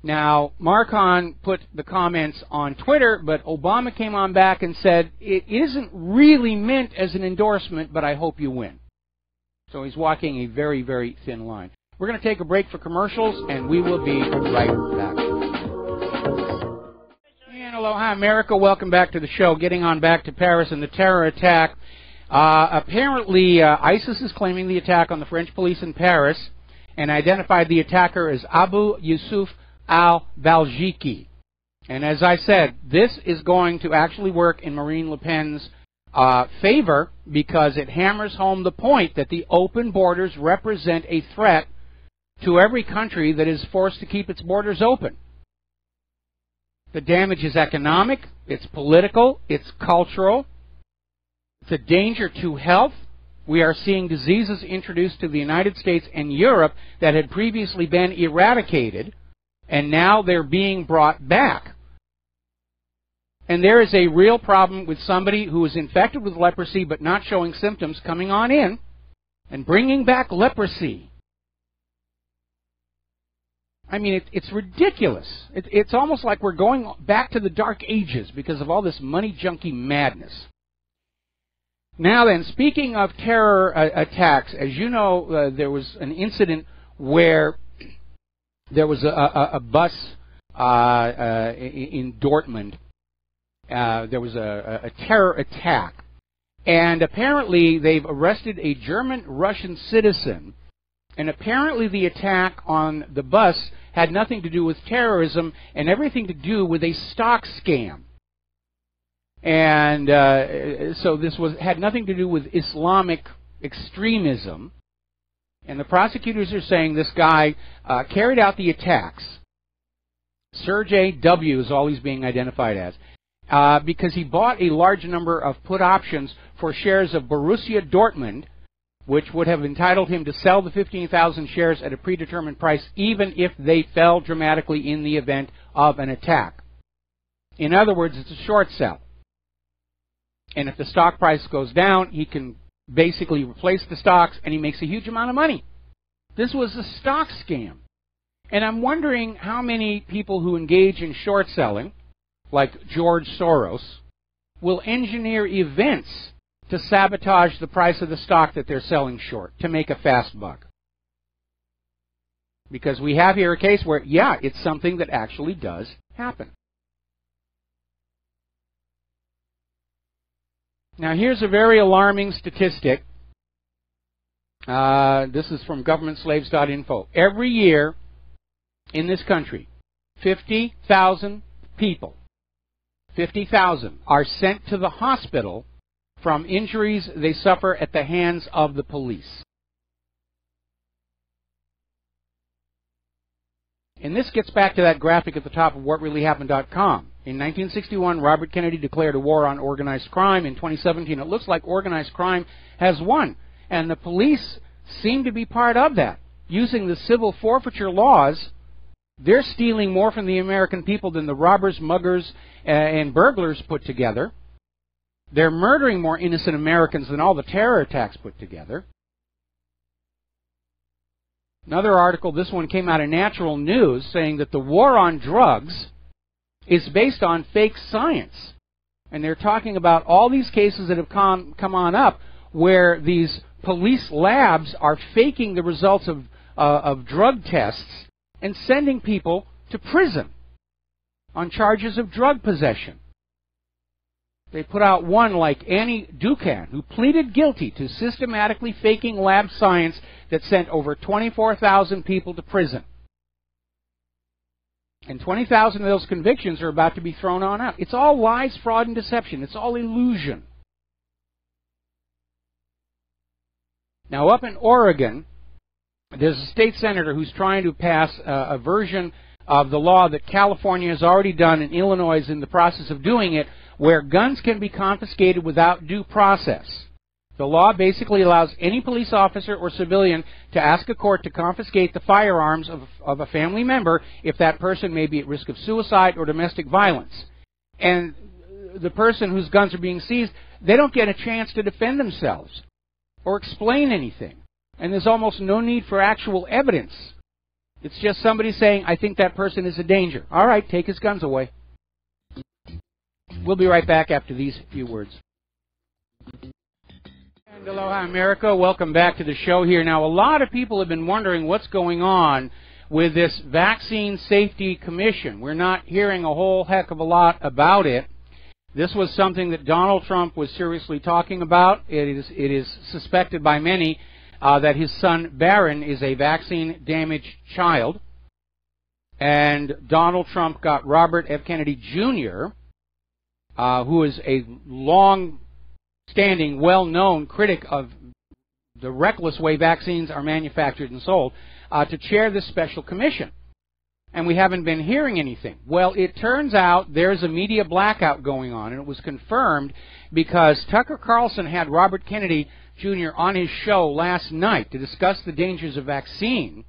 Now, Macron put the comments on Twitter, but Obama came on back and said, it isn't really meant as an endorsement, but I hope you win. So he's walking a very, very thin line. We're going to take a break for commercials, and we will be right back. And aloha, America. Welcome back to the show. Getting on back to Paris and the terror attack. Apparently, ISIS is claiming the attack on the French police in Paris and identified the attacker as Abu Yusuf al-Baljiqi. And as I said, this is going to actually work in Marine Le Pen's favor because it hammers home the point that the open borders represent a threat to every country that is forced to keep its borders open. The damage is economic, it's political, it's cultural, it's a danger to health. We are seeing diseases introduced to the United States and Europe that had previously been eradicated, and now they're being brought back. And there is a real problem with somebody who is infected with leprosy but not showing symptoms coming on in and bringing back leprosy. I mean, it's ridiculous. It's almost like we're going back to the Dark Ages because of all this money junkie madness. Now then, speaking of terror attacks, as you know, there was an incident where there was a bus in Dortmund. There was a terror attack. And apparently they've arrested a German-Russian citizen. And apparently the attack on the bus had nothing to do with terrorism and everything to do with a stock scam. And so this had nothing to do with Islamic extremism. And the prosecutors are saying this guy carried out the attacks. Sergey W. is all he's being identified as. Because he bought a large number of put options for shares of Borussia Dortmund, which would have entitled him to sell the 15,000 shares at a predetermined price, even if they fell dramatically in the event of an attack. In other words, it's a short sell. And if the stock price goes down, he can basically replace the stocks, and he makes a huge amount of money. This was a stock scam. And I'm wondering how many people who engage in short selling, like George Soros, will engineer events to sabotage the price of the stock that they're selling short to make a fast buck. Because we have here a case where, yeah, it's something that actually does happen. Now here's a very alarming statistic. This is from governmentslaves.info. Every year in this country, 50,000 people, 50,000 are sent to the hospital from injuries they suffer at the hands of the police. And this gets back to that graphic at the top of whatreallyhappened.com. In 1961, Robert Kennedy declared a war on organized crime. In 2017, it looks like organized crime has won. And the police seem to be part of that. Using the civil forfeiture laws, they're stealing more from the American people than the robbers, muggers, and burglars put together. They're murdering more innocent Americans than all the terror attacks put together. Another article, this one came out of Natural News, saying that the war on drugs is based on fake science. And they're talking about all these cases that have come on up where these police labs are faking the results of drug tests and sending people to prison on charges of drug possession. They put out one like Annie Ducan, who pleaded guilty to systematically faking lab science that sent over 24,000 people to prison. And 20,000 of those convictions are about to be thrown on out. It's all lies, fraud, and deception. It's all illusion. Now, up in Oregon, there's a state senator who's trying to pass a version of the law that California has already done and Illinois is in the process of doing it, where guns can be confiscated without due process. The law basically allows any police officer or civilian to ask a court to confiscate the firearms of a family member if that person may be at risk of suicide or domestic violence. And the person whose guns are being seized, they don't get a chance to defend themselves or explain anything. And there's almost no need for actual evidence. It's just somebody saying, I think that person is a danger. All right, take his guns away. We'll be right back after these few words. And aloha, America. Welcome back to the show here. Now, a lot of people have been wondering what's going on with this Vaccine Safety Commission. We're not hearing a whole heck of a lot about it. This was something that Donald Trump was seriously talking about. It is suspected by many that his son Barron is a vaccine-damaged child. And Donald Trump got Robert F. Kennedy Jr., who is a long standing, well-known critic of the reckless way vaccines are manufactured and sold, to chair this special commission. And we haven't been hearing anything. Well, it turns out there's a media blackout going on, and it was confirmed because Tucker Carlson had Robert Kennedy Jr. on his show last night to discuss the dangers of vaccine.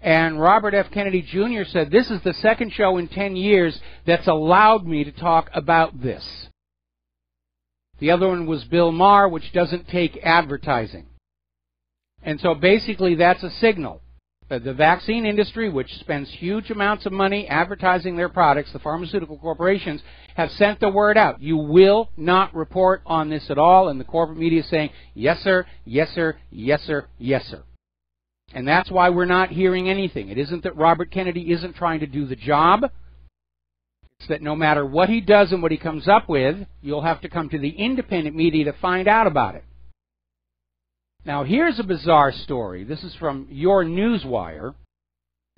And Robert F. Kennedy Jr. said, this is the second show in 10 years that's allowed me to talk about this. The other one was Bill Maher, which doesn't take advertising. And so basically that's a signal. The vaccine industry, which spends huge amounts of money advertising their products, the pharmaceutical corporations, have sent the word out. You will not report on this at all, and the corporate media is saying, yes, sir, yes, sir, yes, sir, yes, sir. And that's why we're not hearing anything. It isn't that Robert Kennedy isn't trying to do the job. It's that no matter what he does and what he comes up with, you'll have to come to the independent media to find out about it. Now, here's a bizarre story. This is from your Newswire.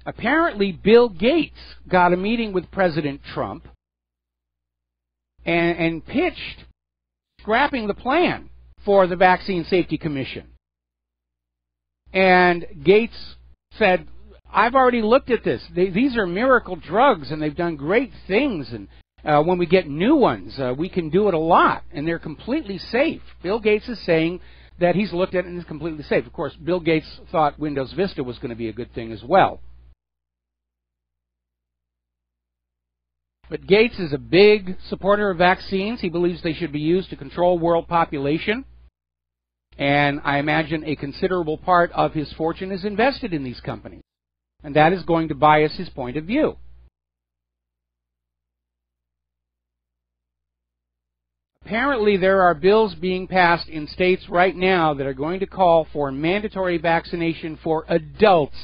Apparently, Bill Gates got a meeting with President Trump and pitched scrapping the plan for the Vaccine Safety Commission. And Gates said, I've already looked at this. These are miracle drugs, and they've done great things. And when we get new ones, we can do it a lot, and they're completely safe. Bill Gates is saying that he's looked at it and is completely safe. Of course, Bill Gates thought Windows Vista was going to be a good thing as well. But Gates is a big supporter of vaccines. He believes they should be used to control world population. And I imagine a considerable part of his fortune is invested in these companies. And that is going to bias his point of view. Apparently, there are bills being passed in states right now that are going to call for mandatory vaccination for adults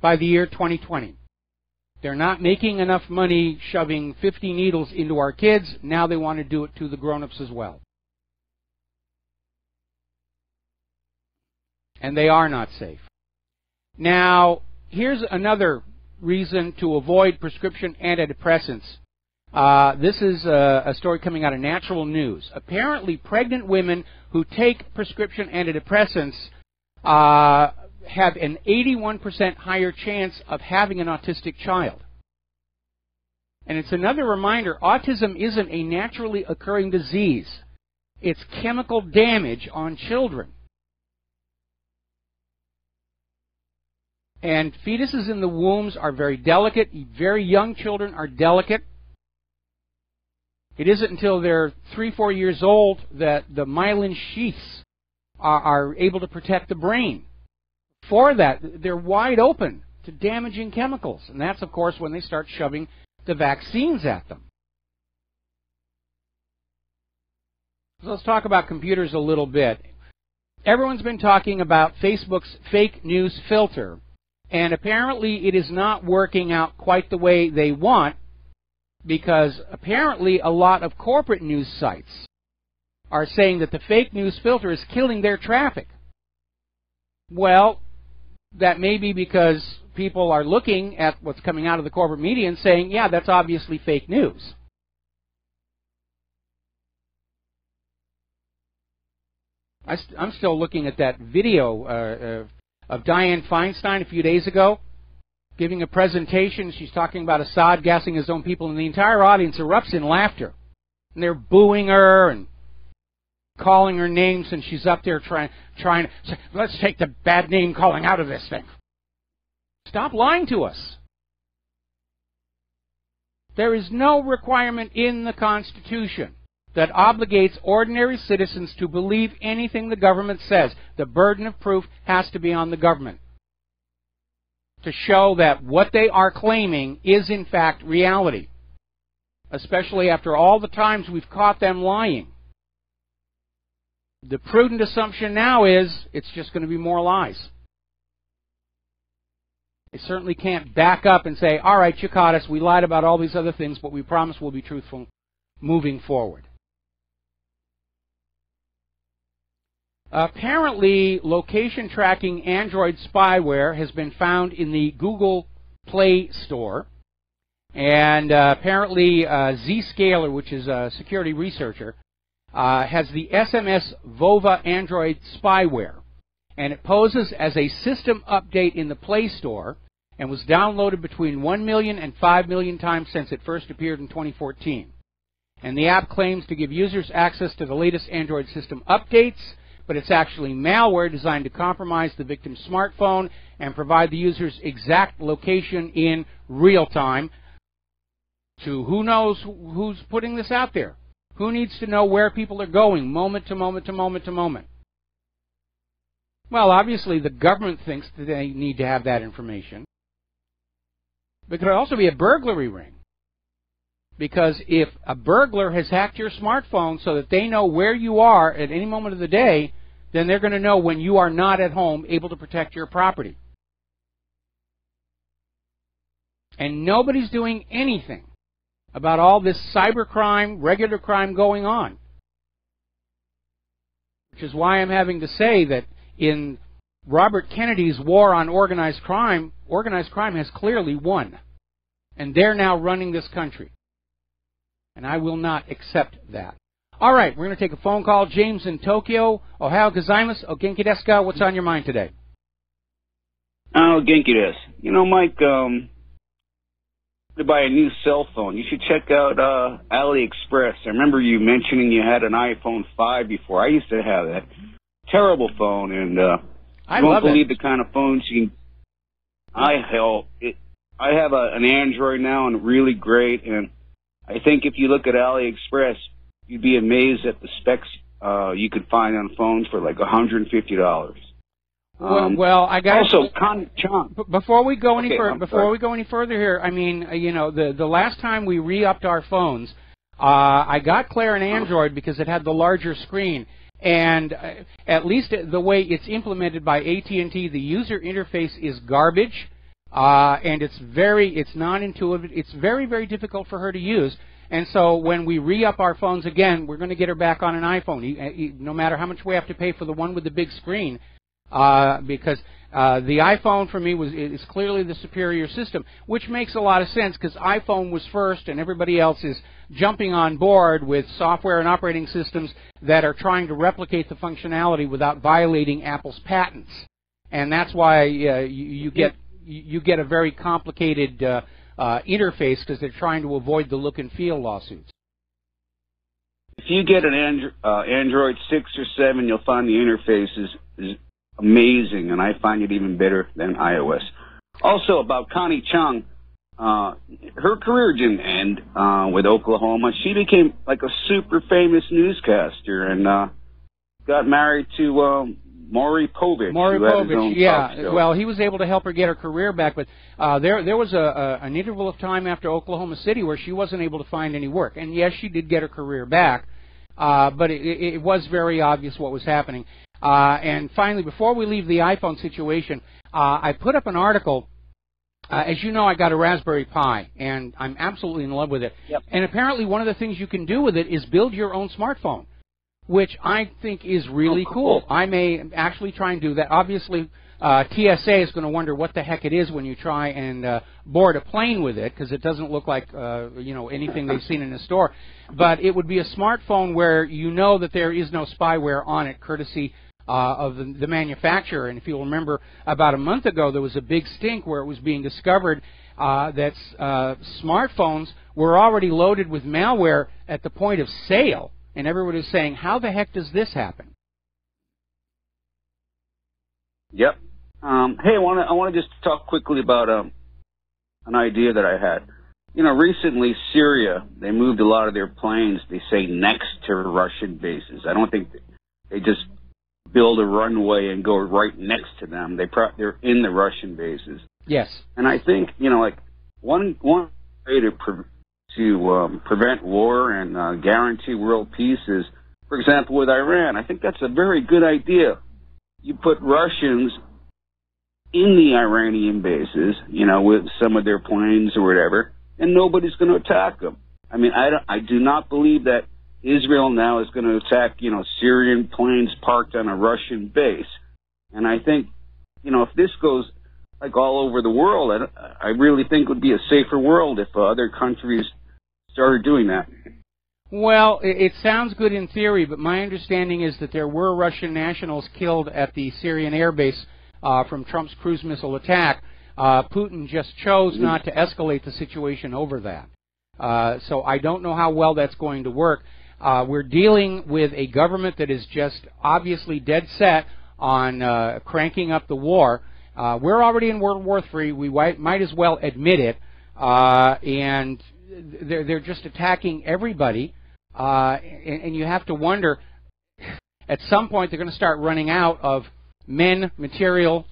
by the year 2020. They're not making enough money shoving 50 needles into our kids. Now they want to do it to the grown-ups as well. And they are not safe. Now, here's another reason to avoid prescription antidepressants. This is a story coming out of Natural News. Apparently, pregnant women who take prescription antidepressants have an 81% higher chance of having an autistic child. And it's another reminder, autism isn't a naturally occurring disease. It's chemical damage on children. And fetuses in the wombs are very delicate. Very young children are delicate. It isn't until they're 3-4 years old that the myelin sheaths are able to protect the brain. For that, they're wide open to damaging chemicals. And that's, of course, when they start shoving the vaccines at them. So let's talk about computers a little bit. Everyone's been talking about Facebook's fake news filter. And apparently it is not working out quite the way they want, because apparently a lot of corporate news sites are saying that the fake news filter is killing their traffic. Well, that may be because people are looking at what's coming out of the corporate media and saying, yeah, that's obviously fake news. I'm still looking at that video of Dianne Feinstein a few days ago, giving a presentation. She's talking about Assad gassing his own people, and the entire audience erupts in laughter. And they're booing her and calling her names, and she's up there trying to say, let's take the bad name calling out of this thing. Stop lying to us. There is no requirement in the Constitution that obligates ordinary citizens to believe anything the government says. The burden of proof has to be on the government to show that what they are claiming is in fact reality, especially after all the times we've caught them lying. The prudent assumption now is it's just going to be more lies. They certainly can't back up and say, all right, you caught us, we lied about all these other things, but we promise we'll be truthful moving forward. Apparently, location tracking Android spyware has been found in the Google Play Store. And apparently, Zscaler, which is a security researcher, has the SMS VOVA Android spyware. And it poses as a system update in the Play Store and was downloaded between 1 million and 5 million times since it first appeared in 2014. And the app claims to give users access to the latest Android system updates, but it's actually malware designed to compromise the victim's smartphone and provide the user's exact location in real time. To who knows who's putting this out there? Who needs to know where people are going moment to moment to moment to moment? Well, obviously the government thinks that they need to have that information. But it could also be a burglary ring. Because if a burglar has hacked your smartphone so that they know where you are at any moment of the day, then they're going to know when you are not at home able to protect your property. And nobody's doing anything about all this cybercrime, regular crime going on. Which is why I'm having to say that in Robert Kennedy's war on organized crime has clearly won. And they're now running this country. And I will not accept that. All right, we're going to take a phone call. James in Tokyo. Ohio gozaimasu. O genki desu ka? What's on your mind today? Oh, genki desu. You know, Mike, to buy a new cell phone, you should check out AliExpress. I remember you mentioning you had an iPhone 5 before. I used to have that. Terrible phone, and I won't believe the kind of phones you can... I have an Android now, and really great, and I think if you look at AliExpress, you'd be amazed at the specs you could find on phones for like $150. Well, I got also Chung. Before we go any further here, I mean, you know, the last time we re-upped our phones, I got Claire an Android because it had the larger screen, and at least the way it's implemented by AT&T, the user interface is garbage. And it's non-intuitive. It's very, very difficult for her to use. And so when we re-up our phones again, we're going to get her back on an iPhone, no matter how much we have to pay for the one with the big screen, because the iPhone for me is clearly the superior system, which makes a lot of sense because iPhone was first and everybody else is jumping on board with software and operating systems that are trying to replicate the functionality without violating Apple's patents. And that's why you get a very complicated interface because they're trying to avoid the look and feel lawsuits. If you get an Android 6 or 7, you'll find the interface is amazing, and I find it even better than iOS. Also, about Connie Chung, her career didn't end with Oklahoma. She became like a super famous newscaster and got married to Maury Povich. Maury Povich, yeah. Well, he was able to help her get her career back, but there was an interval of time after Oklahoma City where she wasn't able to find any work. And yes, she did get her career back, but it was very obvious what was happening. And finally, before we leave the iPhone situation, I put up an article. As you know, I got a Raspberry Pi, and I'm absolutely in love with it. Yep. And apparently one of the things you can do with it is build your own smartphone, which I think is really cool. I may actually try and do that. Obviously, TSA is going to wonder what the heck it is when you try and board a plane with it, because it doesn't look like anything they've seen in a store. But it would be a smartphone where you know that there is no spyware on it, courtesy of the manufacturer. And if you'll remember, about a month ago, there was a big stink where it was being discovered that smartphones were already loaded with malware at the point of sale. And everyone is saying, how the heck does this happen? Yep. Hey, I want to just talk quickly about an idea that I had. You know, recently Syria, they moved a lot of their planes, they say, next to Russian bases. I don't think they just build a runway and go right next to them. They're in the Russian bases. Yes. And I think, like one way to prevent war and guarantee world peace is, for example, with Iran. I think that's a very good idea. You put Russians in the Iranian bases, with some of their planes or whatever, and nobody's going to attack them. I mean, I do not believe that Israel now is going to attack, Syrian planes parked on a Russian base. And I think, if this goes like all over the world, I really think it would be a safer world if other countries started doing that. Well, it sounds good in theory, but my understanding is that there were Russian nationals killed at the Syrian air base from Trump's cruise missile attack. Putin just chose not to escalate the situation over that. So I don't know how well that's going to work. We're dealing with a government that is just obviously dead set on cranking up the war. We're already in World War III. We might as well admit it. And they're just attacking everybody. And you have to wonder, at some point they're going to start running out of men, material,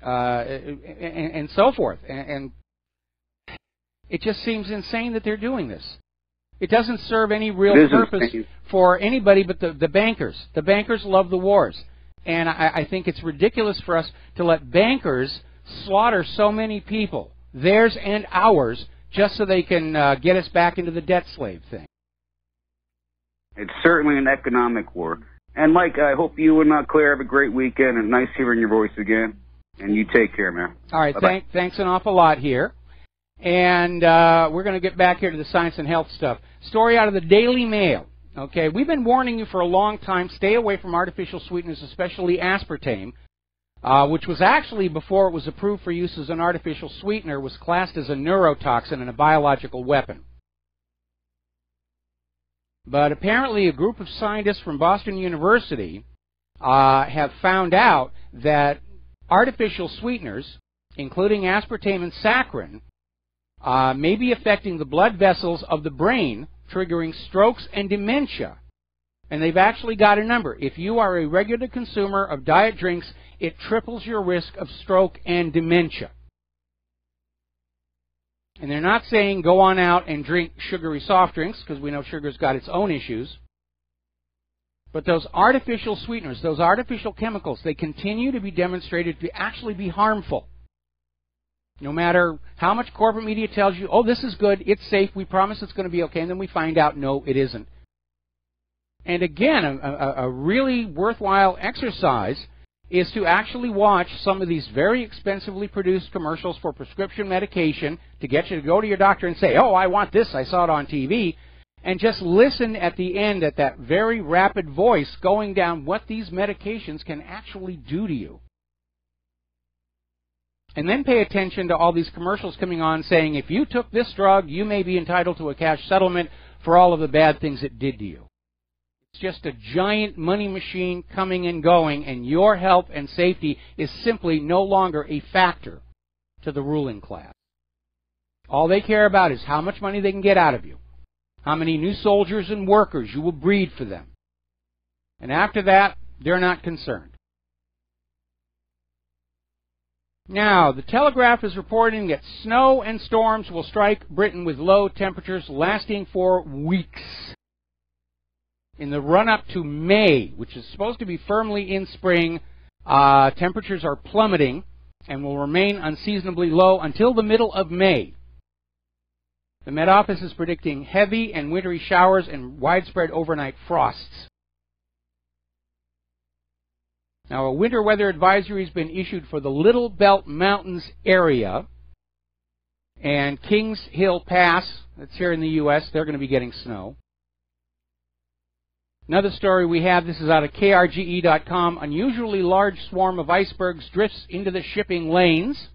and so forth. And it just seems insane that they're doing this. It doesn't serve any real purpose for anybody but the bankers. The bankers love the wars. And I think it's ridiculous for us to let bankers slaughter so many people, theirs and ours, just so they can get us back into the debt slave thing. It's certainly an economic war. And, Mike, I hope you and Claire have a great weekend, and nice hearing your voice again. And you take care, man. All right, thanks an awful lot here. And we're going to get back here to the science and health stuff. Story out of the Daily Mail. Okay, we've been warning you for a long time, stay away from artificial sweeteners, especially aspartame, which was actually, before it was approved for use as an artificial sweetener, was classed as a neurotoxin and a biological weapon. But apparently a group of scientists from Boston University have found out that artificial sweeteners, including aspartame and saccharin, may be affecting the blood vessels of the brain, triggering strokes and dementia. And they've actually got a number. If you are a regular consumer of diet drinks, it triples your risk of stroke and dementia. And they're not saying go on out and drink sugary soft drinks, because we know sugar's got its own issues. But those artificial sweeteners, those artificial chemicals, they continue to be demonstrated to actually be harmful. No matter how much corporate media tells you, oh, this is good, it's safe, we promise it's going to be okay, and then we find out, no, it isn't. And again, a really worthwhile exercise is to actually watch some of these very expensively produced commercials for prescription medication to get you to go to your doctor and say, oh, I want this, I saw it on TV, and just listen at the end at that very rapid voice going down what these medications can actually do to you. And then pay attention to all these commercials coming on saying, if you took this drug, you may be entitled to a cash settlement for all of the bad things it did to you. It's just a giant money machine coming and going, and your health and safety is simply no longer a factor to the ruling class. All they care about is how much money they can get out of you, how many new soldiers and workers you will breed for them. And after that, they're not concerned. Now, the Telegraph is reporting that snow and storms will strike Britain with low temperatures lasting for weeks. In the run-up to May, which is supposed to be firmly in spring, temperatures are plummeting and will remain unseasonably low until the middle of May. The Met Office is predicting heavy and wintry showers and widespread overnight frosts. Now, a winter weather advisory has been issued for the Little Belt Mountains area and Kings Hill Pass, that's here in the U.S., they're going to be getting snow. Another story we have, this is out of KRGE.com, unusually large swarm of icebergs drifts into the shipping lanes.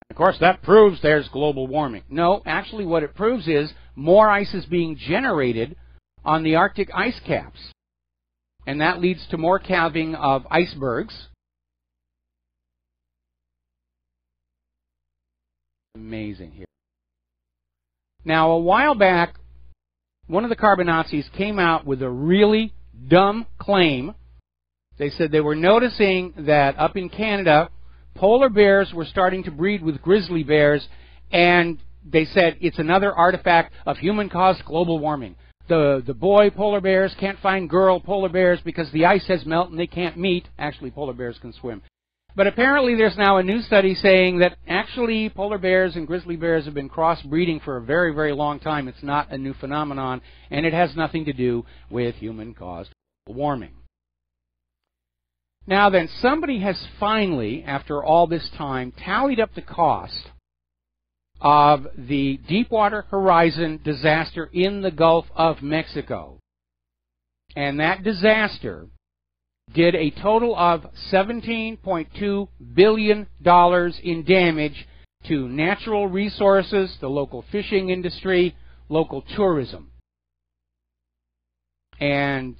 Of course, that proves there's global warming. No, actually what it proves is more ice is being generated on the Arctic ice caps. And that leads to more calving of icebergs. Amazing here. Now, a while back, one of the Carbonazis came out with a really dumb claim. They said they were noticing that up in Canada, polar bears were starting to breed with grizzly bears, and they said it's another artifact of human-caused global warming. The boy polar bears can't find girl polar bears because the ice has melted and they can't meet. Actually, polar bears can swim. But apparently there's now a new study saying that actually polar bears and grizzly bears have been crossbreeding for a very, very long time. It's not a new phenomenon, and it has nothing to do with human-caused global warming. Now then, somebody has finally, after all this time, tallied up the cost of the Deepwater Horizon disaster in the Gulf of Mexico. And that disaster did a total of $17.2 billion in damage to natural resources, the local fishing industry, local tourism. And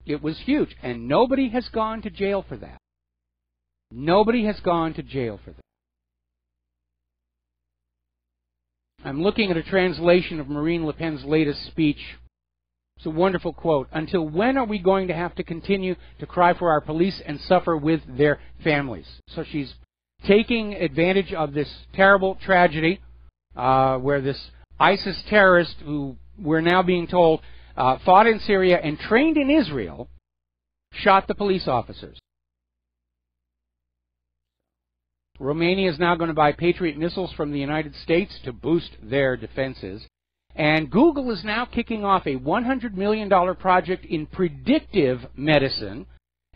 it was huge. And nobody has gone to jail for that. Nobody has gone to jail for that. I'm looking at a translation of Marine Le Pen's latest speech. It's a wonderful quote. Until when are we going to have to continue to cry for our police and suffer with their families? So she's taking advantage of this terrible tragedy where this ISIS terrorist, who we're now being told fought in Syria and trained in Israel, shot the police officers. Romania is now going to buy Patriot missiles from the United States to boost their defenses. And Google is now kicking off a $100 million project in predictive medicine.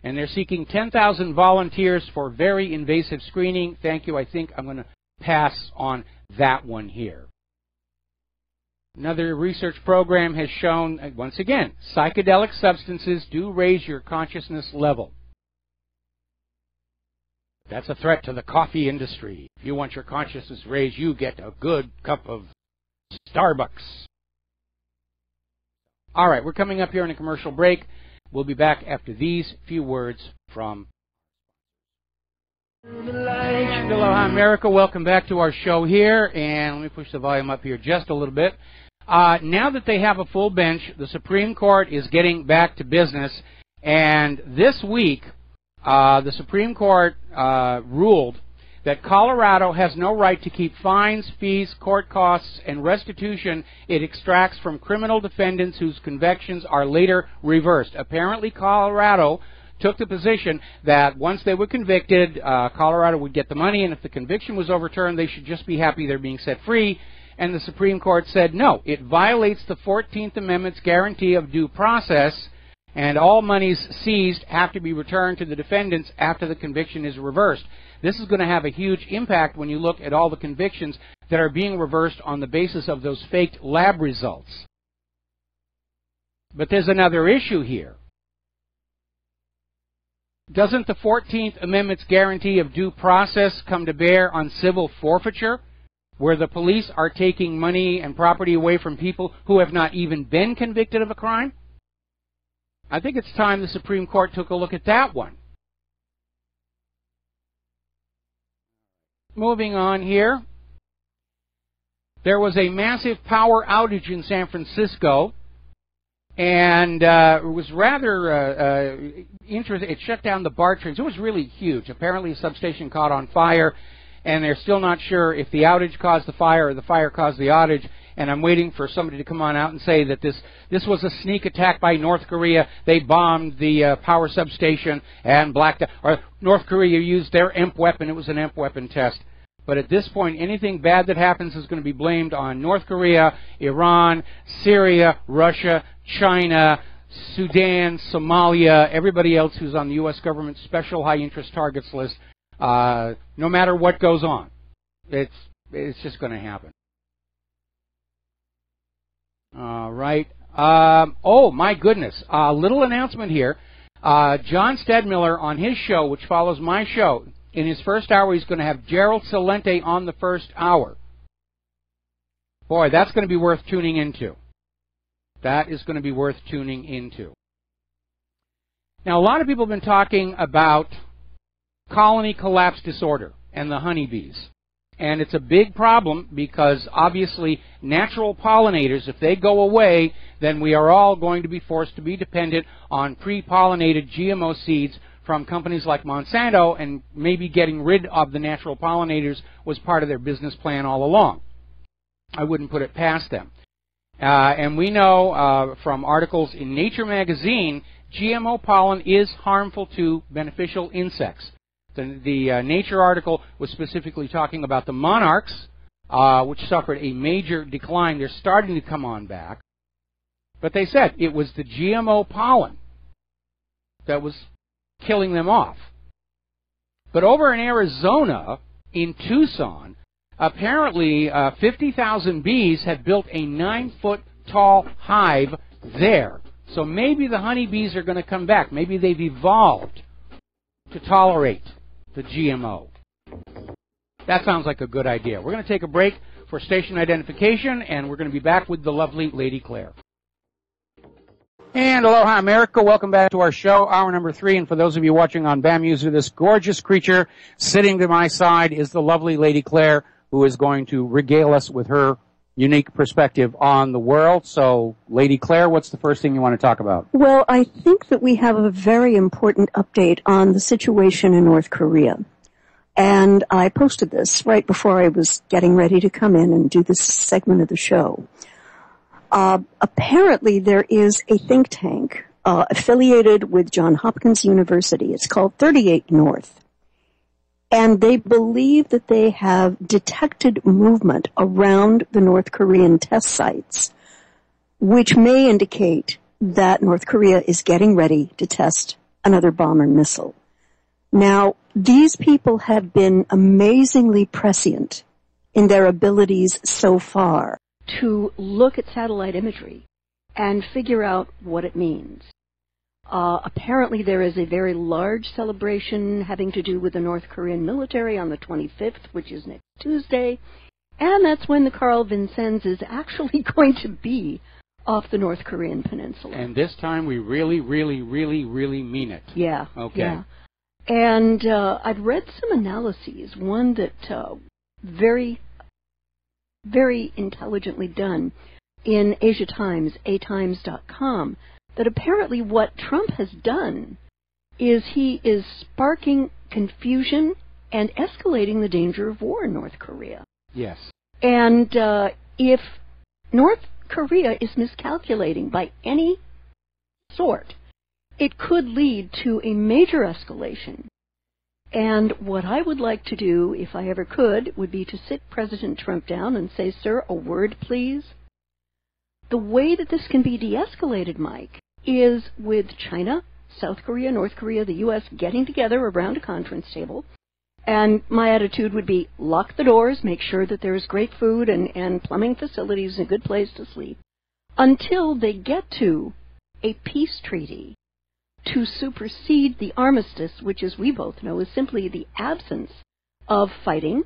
And they're seeking 10,000 volunteers for very invasive screening. Thank you. I think I'm going to pass on that one here. Another research program has shown, once again, psychedelic substances do raise your consciousness level. That's a threat to the coffee industry. If you want your consciousness raised, you get a good cup of Starbucks. All right, we're coming up here on a commercial break. We'll be back after these few words from Aloha America. Welcome back to our show here. And let me push the volume up here just a little bit. Now that they have a full bench, the Supreme Court is getting back to business. And this week, the Supreme Court ruled that Colorado has no right to keep fines, fees, court costs, and restitution it extracts from criminal defendants whose convictions are later reversed. Apparently, Colorado took the position that once they were convicted, Colorado would get the money, and if the conviction was overturned, they should just be happy they're being set free. And the Supreme Court said, no, it violates the 14th Amendment's guarantee of due process, and all monies seized have to be returned to the defendants after the conviction is reversed. This is going to have a huge impact when you look at all the convictions that are being reversed on the basis of those faked lab results. But there's another issue here. Doesn't the 14th Amendment's guarantee of due process come to bear on civil forfeiture, where the police are taking money and property away from people who have not even been convicted of a crime? I think it's time the Supreme Court took a look at that one. Moving on here. There was a massive power outage in San Francisco, and it was rather interesting. It shut down the BART trains. It was really huge. Apparently a substation caught on fire, and they're still not sure if the outage caused the fire or the fire caused the outage. And I'm waiting for somebody to come on out and say that this was a sneak attack by North Korea. They bombed the power substation and blacked out. Or North Korea used their EMP weapon. It was an EMP weapon test. But at this point, anything bad that happens is going to be blamed on North Korea, Iran, Syria, Russia, China, Sudan, Somalia, everybody else who's on the U.S. government's special high-interest targets list. No matter what goes on, it's just going to happen. All right. Oh, my goodness. Little announcement here. John Stedmiller on his show, which follows my show, in his first hour, he's going to have Gerald Celente on the first hour. Boy, that's going to be worth tuning into. That is going to be worth tuning into. Now, a lot of people have been talking about colony collapse disorder and the honeybees. And it's a big problem because, obviously, natural pollinators, if they go away, then we are all going to be forced to be dependent on pre-pollinated GMO seeds from companies like Monsanto, and maybe getting rid of the natural pollinators was part of their business plan all along. I wouldn't put it past them. And we know from articles in Nature magazine, GMO pollen is harmful to beneficial insects. The Nature article was specifically talking about the monarchs, which suffered a major decline. They're starting to come on back. But they said it was the GMO pollen that was killing them off. But over in Arizona, in Tucson, Apparently, 50,000 bees had built a 9-foot-tall hive there. So maybe the honeybees are going to come back. Maybe they've evolved to tolerate the GMO. That sounds like a good idea. We're going to take a break for station identification, and we're going to be back with the lovely Lady Claire. And aloha, America. Welcome back to our show, hour number 3. And for those of you watching on BAM User, this gorgeous creature sitting to my side is the lovely Lady Claire, who is going to regale us with her unique perspective on the world. So, Lady Claire, what's the first thing you want to talk about? Well, I think that we have a very important update on the situation in North Korea. And I posted this right before I was getting ready to come in and do this segment of the show. Apparently, there is a think tank affiliated with Johns Hopkins University. It's called 38 North. And they believe that they have detected movement around the North Korean test sites, which may indicate that North Korea is getting ready to test another bomber missile. Now, these people have been amazingly prescient in their abilities so far to look at satellite imagery and figure out what it means. Apparently there is a very large celebration having to do with the North Korean military on the 25th, which is next Tuesday, and that's when the Carl Vincennes is actually going to be off the North Korean peninsula. And this time we really, really, really, really mean it. Yeah. Okay. Yeah. And I've read some analyses, one that very, very intelligently done in Asia Times, atimes.com, that apparently what Trump has done is he is sparking confusion and escalating the danger of war in North Korea. Yes. And if North Korea is miscalculating by any sort, it could lead to a major escalation. And what I would like to do, if I ever could, would be to sit President Trump down and say, sir, a word, please. The way that this can be de-escalated, Mike, is with China, South Korea, North Korea, the U.S. getting together around a conference table. And my attitude would be lock the doors, make sure that there is great food and plumbing facilities and a good place to sleep, until they get to a peace treaty to supersede the armistice, which, as we both know, is simply the absence of fighting,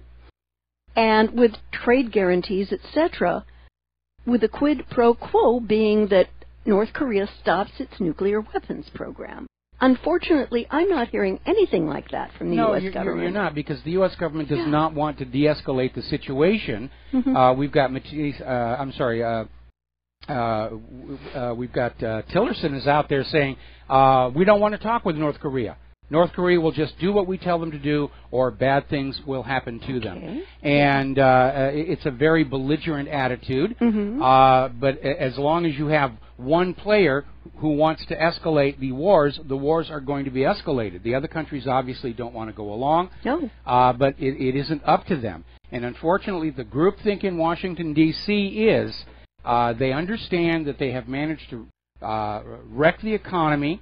and with trade guarantees, etc., with a quid pro quo being that North Korea stops its nuclear weapons program. Unfortunately, I'm not hearing anything like that from the U.S. government. No, you're not, because the U.S. government does not want to de-escalate the situation. Mm-hmm. We've got Tillerson is out there saying, we don't want to talk with North Korea. North Korea will just do what we tell them to do, or bad things will happen to them. And it's a very belligerent attitude. Mm-hmm. But as long as you have one player who wants to escalate the wars are going to be escalated. The other countries obviously don't want to go along. No. But it isn't up to them. And unfortunately, the groupthink in Washington, D.C. is they understand that they have managed to wreck the economy.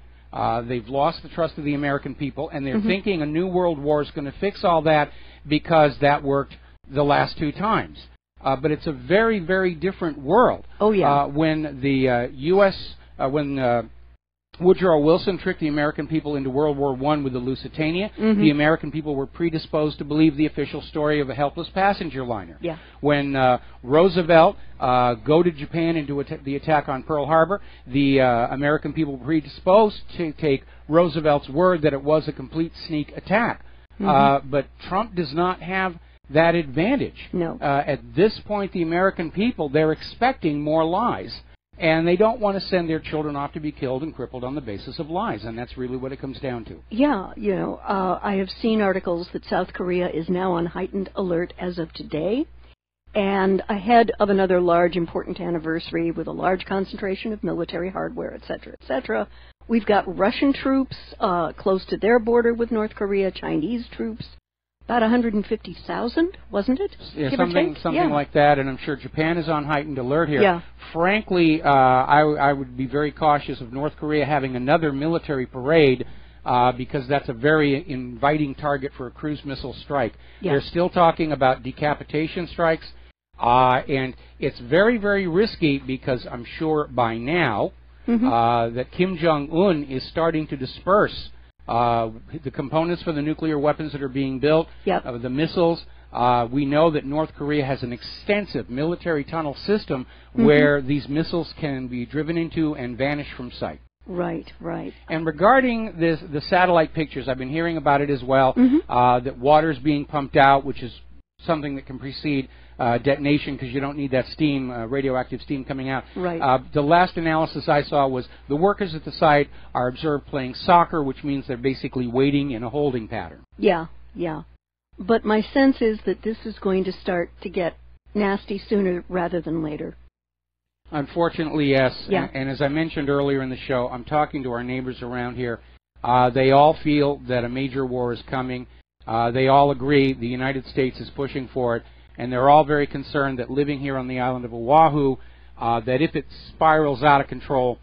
They've lost the trust of the American people, and they're thinking a new world war is going to fix all that because that worked the last 2 times. But it's a very, very different world. Oh, yeah. When the when Woodrow Wilson tricked the American people into World War I with the Lusitania, the American people were predisposed to believe the official story of a helpless passenger liner. Yeah. When Roosevelt goaded Japan into the attack on Pearl Harbor, the American people were predisposed to take Roosevelt's word that it was a complete sneak attack. But Trump does not have that advantage. No. At this point, the American people, they're expecting more lies. And they don't want to send their children off to be killed and crippled on the basis of lies, and that's really what it comes down to. Yeah, you know, I have seen articles that South Korea is now on heightened alert as of today, and ahead of another large important anniversary with a large concentration of military hardware, etc., etc. We've got Russian troops close to their border with North Korea, Chinese troops. About 150,000, wasn't it? Yeah, something like that, and I'm sure Japan is on heightened alert here. Yeah. Frankly, I would be very cautious of North Korea having another military parade because that's a very inviting target for a cruise missile strike. Yeah. They're still talking about decapitation strikes, and it's very, very risky because I'm sure by now that Kim Jong-un is starting to disperse the components for the nuclear weapons that are being built, the missiles. We know that North Korea has an extensive military tunnel system where these missiles can be driven into and vanish from sight. Right, right. And regarding the satellite pictures, I've been hearing about it as well, that water's being pumped out, which is something that can precede detonation because you don't need that steam, radioactive steam coming out. Right. The last analysis I saw was the workers at the site are observed playing soccer, which means they're basically waiting in a holding pattern. Yeah, yeah. But my sense is that this is going to start to get nasty sooner rather than later. Unfortunately, yes. Yeah. And as I mentioned earlier in the show, I'm talking to our neighbors around here. They all feel that a major war is coming. They all agree the United States is pushing for it. And they're all very concerned that living here on the island of Oahu, that if it spirals out of control,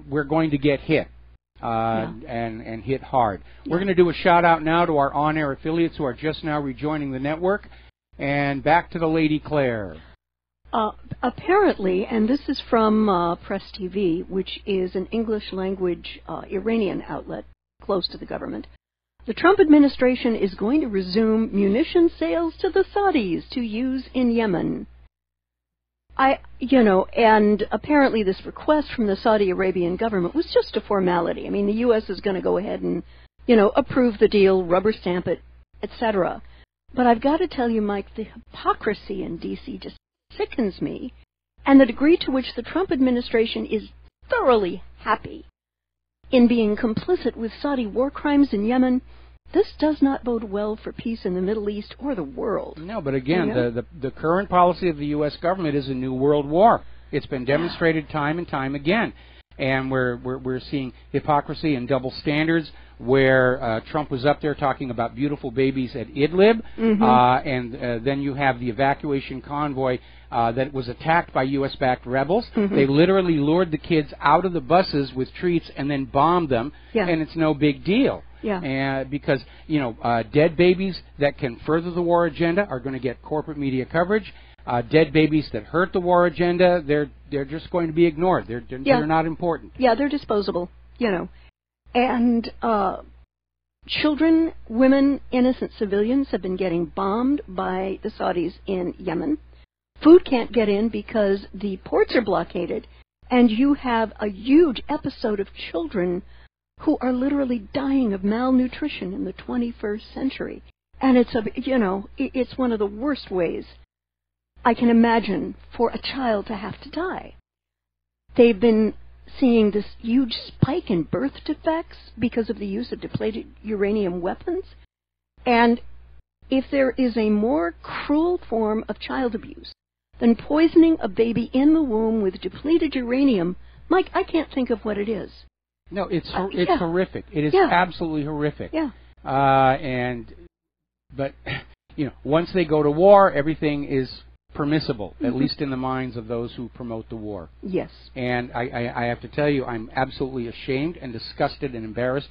we're going to get hit. And hit hard. We're going to do a shout out now to our on-air affiliates who are just now rejoining the network. And back to the Lady Claire. Apparently, and this is from Press TV, which is an English language Iranian outlet close to the government, the Trump administration is going to resume munition sales to the Saudis to use in Yemen. And apparently this request from the Saudi Arabian government was just a formality. I mean, the U.S. is going to go ahead and, approve the deal, rubber stamp it, etc. But I've got to tell you, Mike, the hypocrisy in D.C. just sickens me, and the degree to which the Trump administration is thoroughly happy in being complicit with Saudi war crimes in Yemen. This does not bode well for peace in the Middle East or the world. No, but again, the current policy of the U.S. government is a new world war. It's been demonstrated time and time again. And we're seeing hypocrisy and double standards where Trump was up there talking about beautiful babies at Idlib, and then you have the evacuation convoy that was attacked by U.S.-backed rebels. They literally lured the kids out of the buses with treats and then bombed them, and it's no big deal. Because, dead babies that can further the war agenda are going to get corporate media coverage. Dead babies that hurt the war agenda, they're just going to be ignored. They're not important. Yeah, they're disposable, And children, women, innocent civilians have been getting bombed by the Saudis in Yemen. Food can't get in because the ports are blockaded, and you have a huge episode of children who are literally dying of malnutrition in the 21st century. And it's one of the worst ways I can imagine for a child to have to die. They've been seeing this huge spike in birth defects because of the use of depleted uranium weapons. And if there is a more cruel form of child abuse than poisoning a baby in the womb with depleted uranium, Mike, I can't think of what it is. No, it's horrific. It is absolutely horrific. But once they go to war, everything is permissible, at least in the minds of those who promote the war. Yes. And I have to tell you, I'm absolutely ashamed and disgusted and embarrassed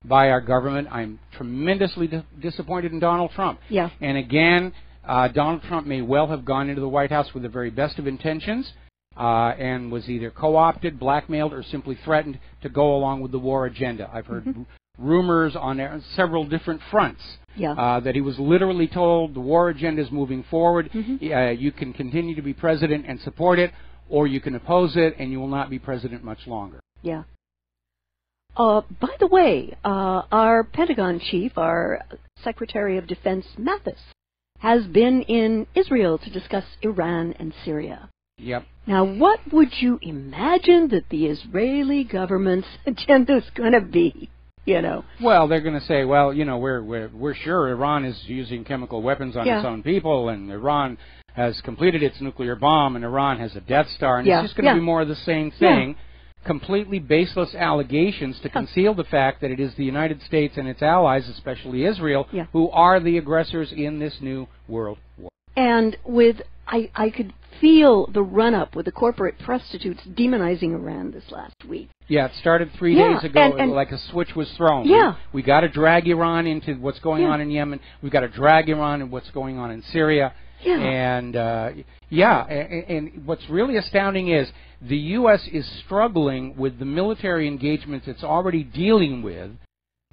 by our government. I'm tremendously disappointed in Donald Trump. Yeah. And again, Donald Trump may well have gone into the White House with the very best of intentions, and was either co-opted, blackmailed, or simply threatened to go along with the war agenda. I've heard rumors on several different fronts that he was literally told the war agenda is moving forward. You can continue to be president and support it, or you can oppose it, and you will not be president much longer. Yeah. By the way, our Pentagon chief, our Secretary of Defense Mathis, has been in Israel to discuss Iran and Syria. Yep. Now, what would you imagine that the Israeli government's agenda is going to be? Well, they're going to say, well, we're sure Iran is using chemical weapons on its own people, and Iran has completed its nuclear bomb, and Iran has a Death Star, and it's just going to be more of the same thing. Completely baseless allegations to conceal the fact that it is the United States and its allies, especially Israel, who are the aggressors in this new world war. And I could feel the run-up with the corporate prostitutes demonizing Iran this last week. Yeah, it started 3 days ago, and like a switch was thrown. Yeah. We got to drag Iran into what's going on in Yemen. We've got to drag Iran into what's going on in Syria. Yeah. And, and what's really astounding is the U.S. is struggling with the military engagements it's already dealing with,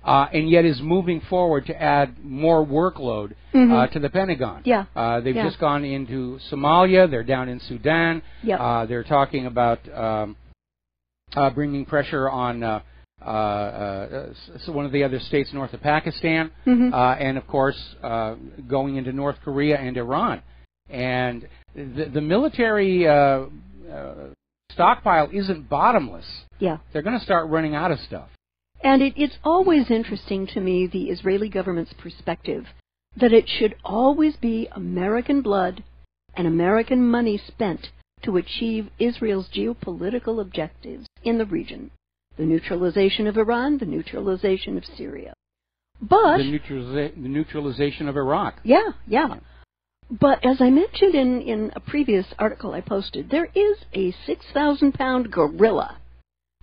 and yet is moving forward to add more workload to the Pentagon. Yeah. They've just gone into Somalia. They're down in Sudan. Yep. They're talking about bringing pressure on one of the other states north of Pakistan, and, of course, going into North Korea and Iran. And the military stockpile isn't bottomless. Yeah. They're going to start running out of stuff. And it's always interesting to me, the Israeli government's perspective, that it should always be American blood and American money spent to achieve Israel's geopolitical objectives in the region. The neutralization of Iran, the neutralization of Syria. But the neutralization of Iraq. Yeah. But as I mentioned in a previous article I posted, there is a 6,000-pound gorilla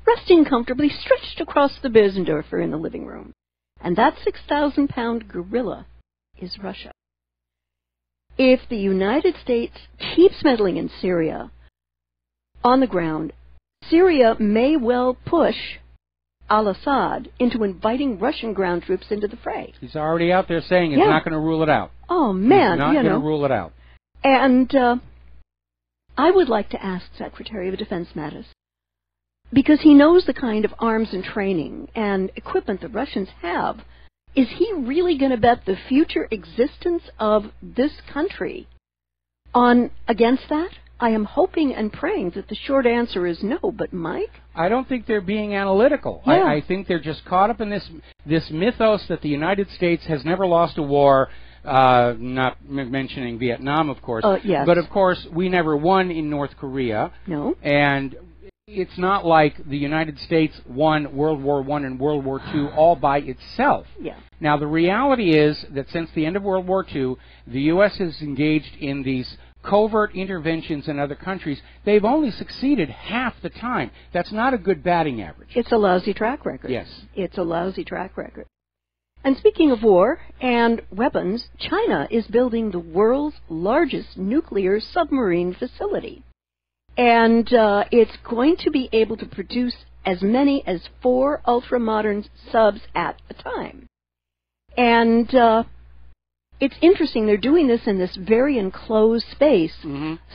resting comfortably stretched across the Bösendorfer in the living room. And that 6,000-pound gorilla is Russia. If the United States keeps meddling in Syria on the ground, Syria may well push al-Assad into inviting Russian ground troops into the fray. He's already out there saying he's not going to rule it out. Oh, man. He's not going to rule it out. And I would like to ask Secretary of Defense Mattis, because he knows the kind of arms and training and equipment the Russians have, is he really going to bet the future existence of this country on against that? I am hoping and praying that the short answer is no, but Mike? I don't think they're being analytical. Yeah. I think they're just caught up in this mythos that the United States has never lost a war, not mentioning Vietnam, of course. Yes. But, of course, we never won in North Korea. No. And it's not like the United States won World War I and World War II all by itself. Yeah. Now, the reality is that since the end of World War II, the U.S. has engaged in these covert interventions in other countries. They've only succeeded half the time. That's not a good batting average. It's a lousy track record. Yes. It's a lousy track record. And speaking of war and weapons, China is building the world's largest nuclear submarine facility. And it's going to be able to produce as many as 4 ultra-modern subs at a time. And it's interesting. They're doing this in this very enclosed space,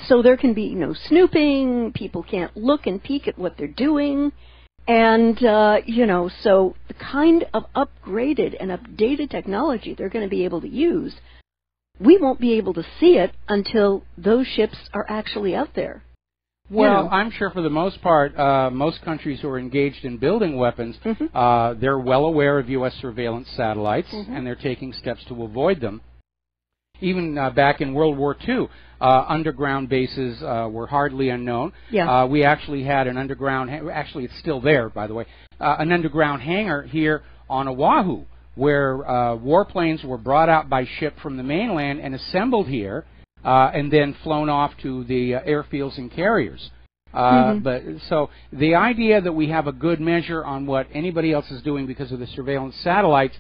so there can be no snooping. People can't look and peek at what they're doing. And, so the kind of upgraded and updated technology they're going to be able to use, we won't be able to see it until those ships are actually out there. Well, I'm sure for the most part, most countries who are engaged in building weapons, they're well aware of U.S. surveillance satellites, and they're taking steps to avoid them. Even back in World War II, underground bases were hardly unknown. Yeah. We actually had an underground, actually it's still there, by the way, an underground hangar here on Oahu, where warplanes were brought out by ship from the mainland and assembled here, and then flown off to the airfields and carriers. But so the idea that we have a good measure on what anybody else is doing because of the surveillance satellites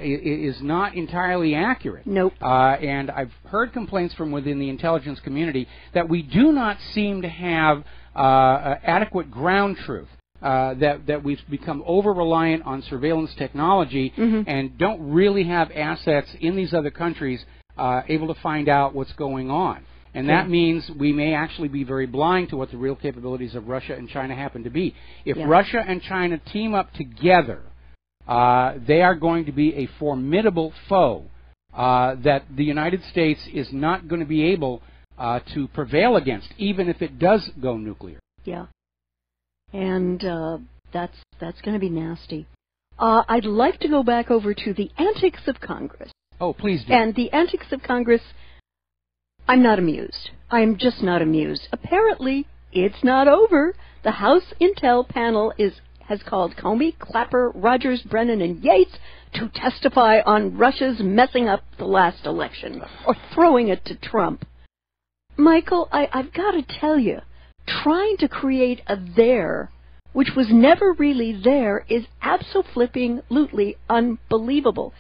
is not entirely accurate. Nope. And I've heard complaints from within the intelligence community that we do not seem to have adequate ground truth. That we've become over-reliant on surveillance technology and don't really have assets in these other countries able to find out what's going on. And that means we may actually be very blind to what the real capabilities of Russia and China happen to be. If Russia and China team up together, they are going to be a formidable foe that the United States is not going to be able to prevail against, even if it does go nuclear. Yeah. And that's going to be nasty. I'd like to go back over to the antics of Congress. Oh, please do. And the antics of Congress, I'm not amused. I'm just not amused. Apparently, it's not over. The House Intel panel has called Comey, Clapper, Rogers, Brennan, and Yates to testify on Russia's messing up the last election or throwing it to Trump. Michael, I've got to tell you, trying to create a there which was never really there is abso-flipping-lutely unbelievable.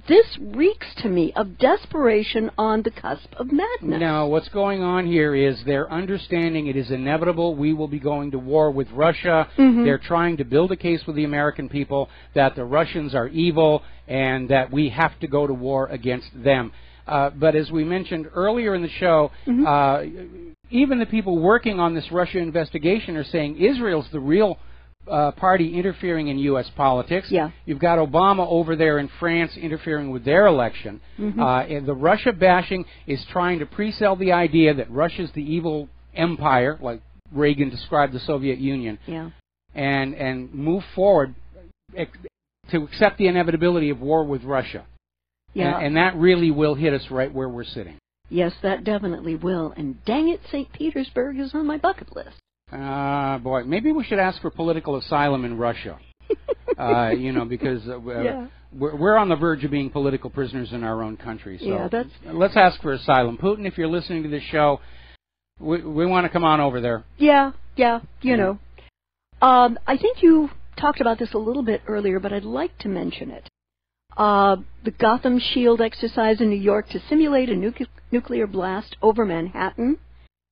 This reeks to me of desperation on the cusp of madness. No, what's going on here is they're understanding it is inevitable. We will be going to war with Russia. They're trying to build a case with the American people that the Russians are evil and that we have to go to war against them. But as we mentioned earlier in the show, even the people working on this Russia investigation are saying Israel's the real party interfering in U.S. politics. Yeah. You've got Obama over there in France interfering with their election. And the Russia bashing is trying to pre-sell the idea that Russia's the evil empire, like Reagan described the Soviet Union, and move forward to accept the inevitability of war with Russia. And that really will hit us right where we're sitting. Yes, that definitely will. And dang it, St. Petersburg is on my bucket list. Boy, maybe we should ask for political asylum in Russia. Because we're on the verge of being political prisoners in our own country. So let's ask for asylum. Putin, if you're listening to this show, we want to come on over there. Yeah, you know. I think you talked about this a little bit earlier, but I'd like to mention it. The Gotham Shield exercise in New York to simulate a nuclear blast over Manhattan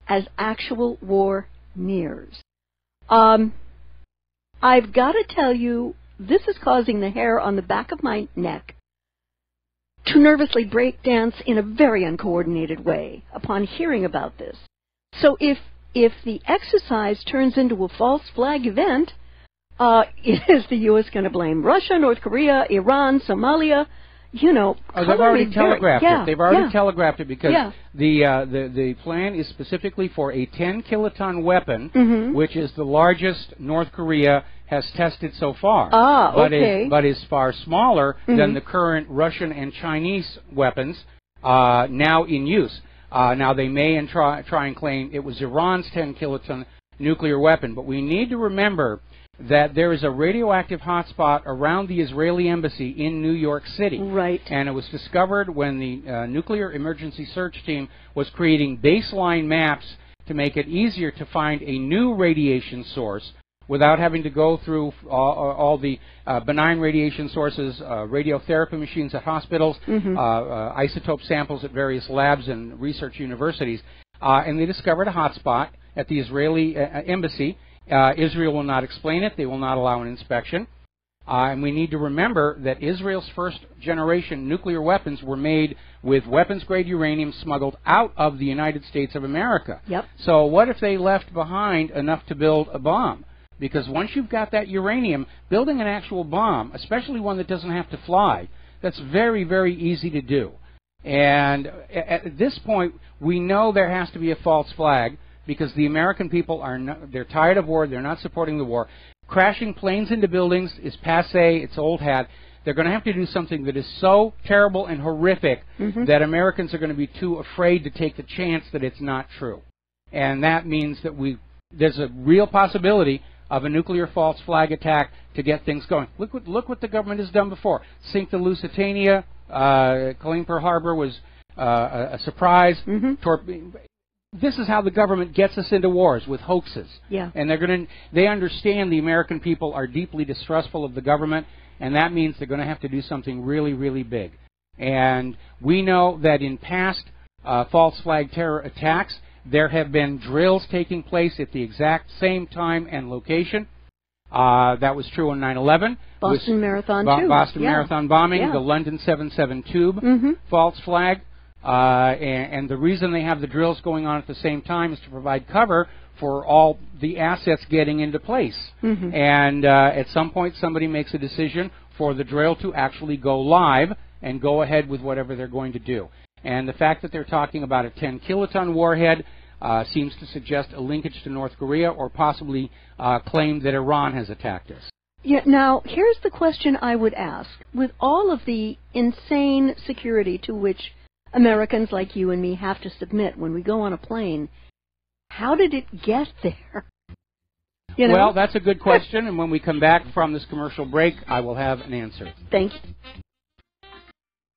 as actual war nears. I've got to tell you, this is causing the hair on the back of my neck to nervously break dance in a very uncoordinated way upon hearing about this. So if the exercise turns into a false flag event, is the U.S. going to blame Russia, North Korea, Iran, Somalia? You know, they've already telegraphed it. They've already telegraphed it because the plan is specifically for a 10-kiloton weapon, which is the largest North Korea has tested so far. But is far smaller than the current Russian and Chinese weapons now in use. Now, they may try and claim it was Iran's 10-kiloton nuclear weapon, but we need to remember that there is a radioactive hotspot around the Israeli embassy in New York City. Right. And it was discovered when the Nuclear Emergency Search Team was creating baseline maps to make it easier to find a new radiation source without having to go through all the benign radiation sources, radiotherapy machines at hospitals, isotope samples at various labs and research universities. And they discovered a hotspot at the Israeli embassy. Israel will not explain it. They will not allow an inspection. And we need to remember that Israel's first-generation nuclear weapons were made with weapons-grade uranium smuggled out of the United States of America. So what if they left behind enough to build a bomb? Because once you've got that uranium, building an actual bomb, especially one that doesn't have to fly, that's very, very easy to do. And at this point, we know there has to be a false flag, because the American people they're tired of war, they're not supporting the war. Crashing planes into buildings is passé, it's old hat. They're going to have to do something that is so terrible and horrific that Americans are going to be too afraid to take the chance that it's not true. And that means that there's a real possibility of a nuclear false flag attack to get things going. Look what the government has done before. Sink the Lusitania, claim Pearl Harbor was a surprise. This is how the government gets us into wars, with hoaxes. And they understand the American people are deeply distrustful of the government, and that means they're going to have to do something really, really big. And we know that in past false flag terror attacks, there have been drills taking place at the exact same time and location. That was true on 9/11. Boston Marathon, too. Boston Marathon bombing, the London 77 tube false flag. And the reason they have the drills going on at the same time is to provide cover for all the assets getting into place. And at some point, somebody makes a decision for the drill to actually go live and go ahead with whatever they're going to do. And the fact that they're talking about a 10-kiloton warhead seems to suggest a linkage to North Korea, or possibly claim that Iran has attacked us. Now, here's the question I would ask. With all of the insane security to which Americans like you and me have to submit when we go on a plane, how did it get there? You know? Well, that's a good question, and when we come back from this commercial break, I will have an answer. Thank you.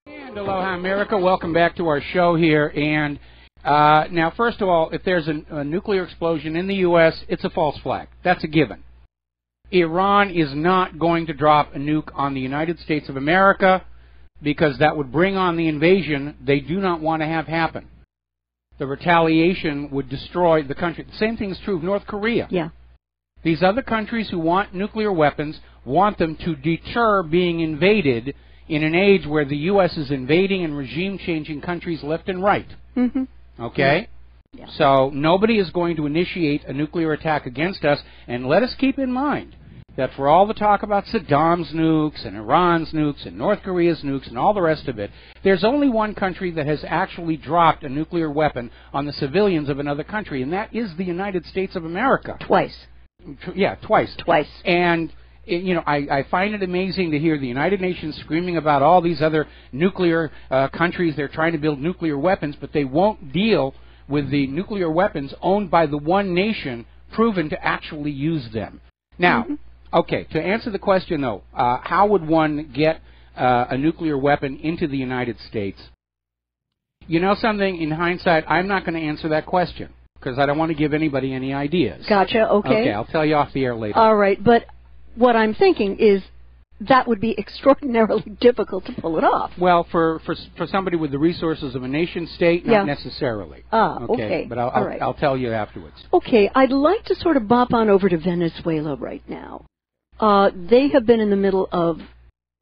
And aloha, America. Welcome back to our show here. And now, first of all, if there's a nuclear explosion in the U.S., it's a false flag. That's a given. Iran is not going to drop a nuke on the United States of America because that would bring on the invasion they do not want to have happen. The retaliation would destroy the country. The same thing is true of North Korea. Yeah. These other countries who want nuclear weapons want them to deter being invaded in an age where the U.S. is invading and regime-changing countries left and right. Mm-hmm. Okay? Yeah. So nobody is going to initiate a nuclear attack against us, and let us keep in mind that for all the talk about Saddam's nukes and Iran's nukes and North Korea's nukes and all the rest of it, there's only one country that has actually dropped a nuclear weapon on the civilians of another country, and that is the United States of America. Twice. Yeah, twice. Twice. And, you know, I find it amazing to hear the United Nations screaming about all these other nuclear countries. They're trying to build nuclear weapons, but they won't deal with the nuclear weapons owned by the one nation proven to actually use them. Now, okay, to answer the question, though, how would one get a nuclear weapon into the United States? You know something, in hindsight, I'm not going to answer that question because I don't want to give anybody any ideas. Gotcha, okay. Okay, I'll tell you off the air later. All right, but what I'm thinking is that would be extraordinarily difficult to pull it off. Well, for somebody with the resources of a nation state, not necessarily. Okay. But All right. I'll tell you afterwards. Okay, I'd like to sort of bop on over to Venezuela right now. They have been in the middle of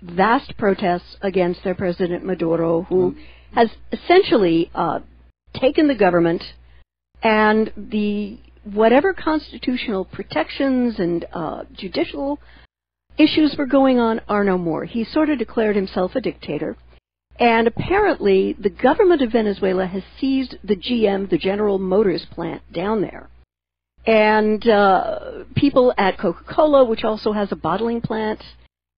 vast protests against their president Maduro, who has essentially taken the government and the whatever constitutional protections and judicial issues were going on are no more. He sort of declared himself a dictator. And apparently the government of Venezuela has seized the GM, the General Motors plant down there. And people at Coca-Cola, which also has a bottling plant,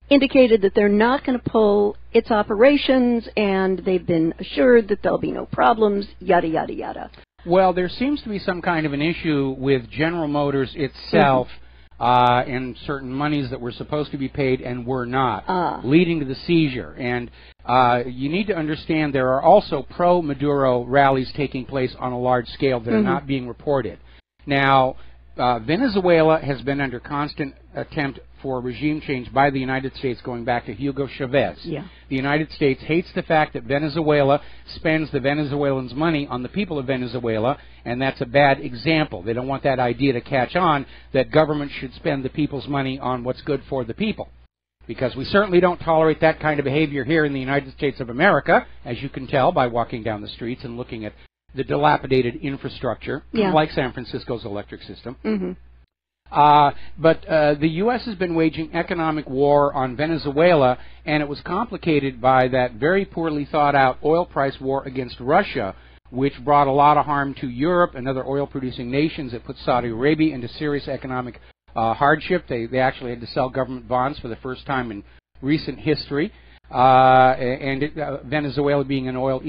indicated that they're not going to pull its operations, and they've been assured that there'll be no problems, yada, yada, yada. Well, there seems to be some kind of an issue with General Motors itself and certain monies that were supposed to be paid and were not, leading to the seizure. And you need to understand there are also pro-Maduro rallies taking place on a large scale that are not being reported. Now, Venezuela has been under constant attempt for regime change by the United States going back to Hugo Chavez. Yeah. The United States hates the fact that Venezuela spends the Venezuelans' money on the people of Venezuela, and that's a bad example. They don't want that idea to catch on that government should spend the people's money on what's good for the people. Because we certainly don't tolerate that kind of behavior here in the United States of America, as you can tell by walking down the streets and looking at the dilapidated infrastructure, like San Francisco's electric system. But the U.S. has been waging economic war on Venezuela, and it was complicated by that very poorly thought out oil price war against Russia, which brought a lot of harm to Europe and other oil-producing nations. It put Saudi Arabia into serious economic hardship. They actually had to sell government bonds for the first time in recent history. Venezuela being an oil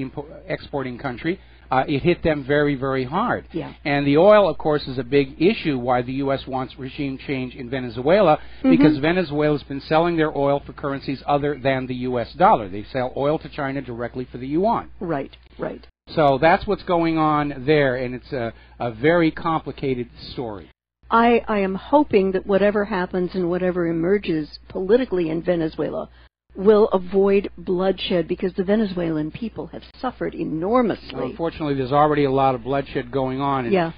exporting country, it hit them very, very hard. Yeah. And the oil, of course, is a big issue why the U.S. wants regime change in Venezuela, because Venezuela's been selling their oil for currencies other than the U.S. dollar. They sell oil to China directly for the yuan. Right, right. So that's what's going on there, and it's a very complicated story. I am hoping that whatever happens and whatever emerges politically in Venezuela will avoid bloodshed, because the Venezuelan people have suffered enormously. Unfortunately, there's already a lot of bloodshed going on. And,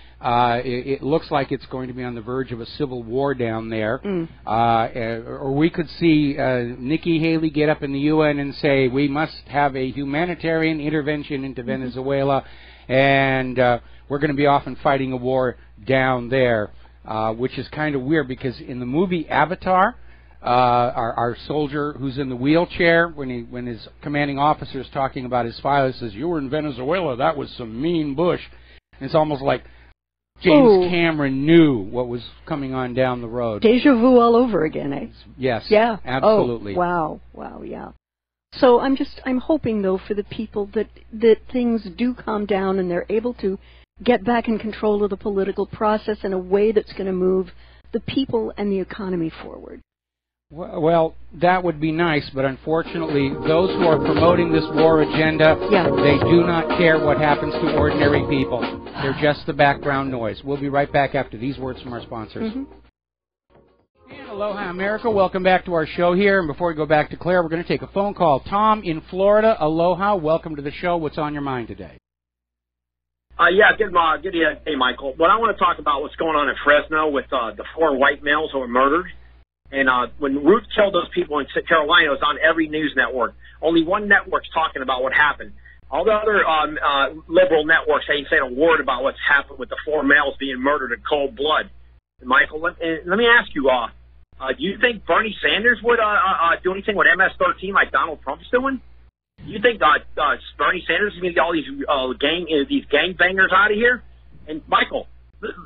it looks like it's going to be on the verge of a civil war down there. Or we could see Nikki Haley get up in the UN and say, we must have a humanitarian intervention into Venezuela, and we're going to be off and fighting a war down there, which is kind of weird, because in the movie Avatar, our soldier who's in the wheelchair, when his commanding officer is talking about his file, he says, "You were in Venezuela, that was some mean bush." And it's almost like James Cameron knew what was coming on down the road. Deja vu all over again, eh? Yes. Yeah. Absolutely. Oh, wow, yeah. So I'm hoping, though, for the people that things do calm down and they're able to get back in control of the political process in a way that's going to move the people and the economy forward. Well, that would be nice, but unfortunately, those who are promoting this war agenda, they do not care what happens to ordinary people. They're just the background noise. We'll be right back after these words from our sponsors. And aloha, America. Welcome back to our show here. And before we go back to Claire, we're going to take a phone call. Tom in Florida, aloha. Welcome to the show. What's on your mind today? Good day, Michael. What I want to talk about what's going on in Fresno with the 4 white males who were murdered. And when Ruth killed those people in Carolina, it was on every news network. Only one network's talking about what happened. All the other liberal networks ain't saying a word about what's happened with the 4 males being murdered in cold blood. And Michael, let me ask you, do you think Bernie Sanders would do anything with MS-13 like Donald Trump's doing? Do you think Bernie Sanders is going to get all these gangbangers out of here? And Michael,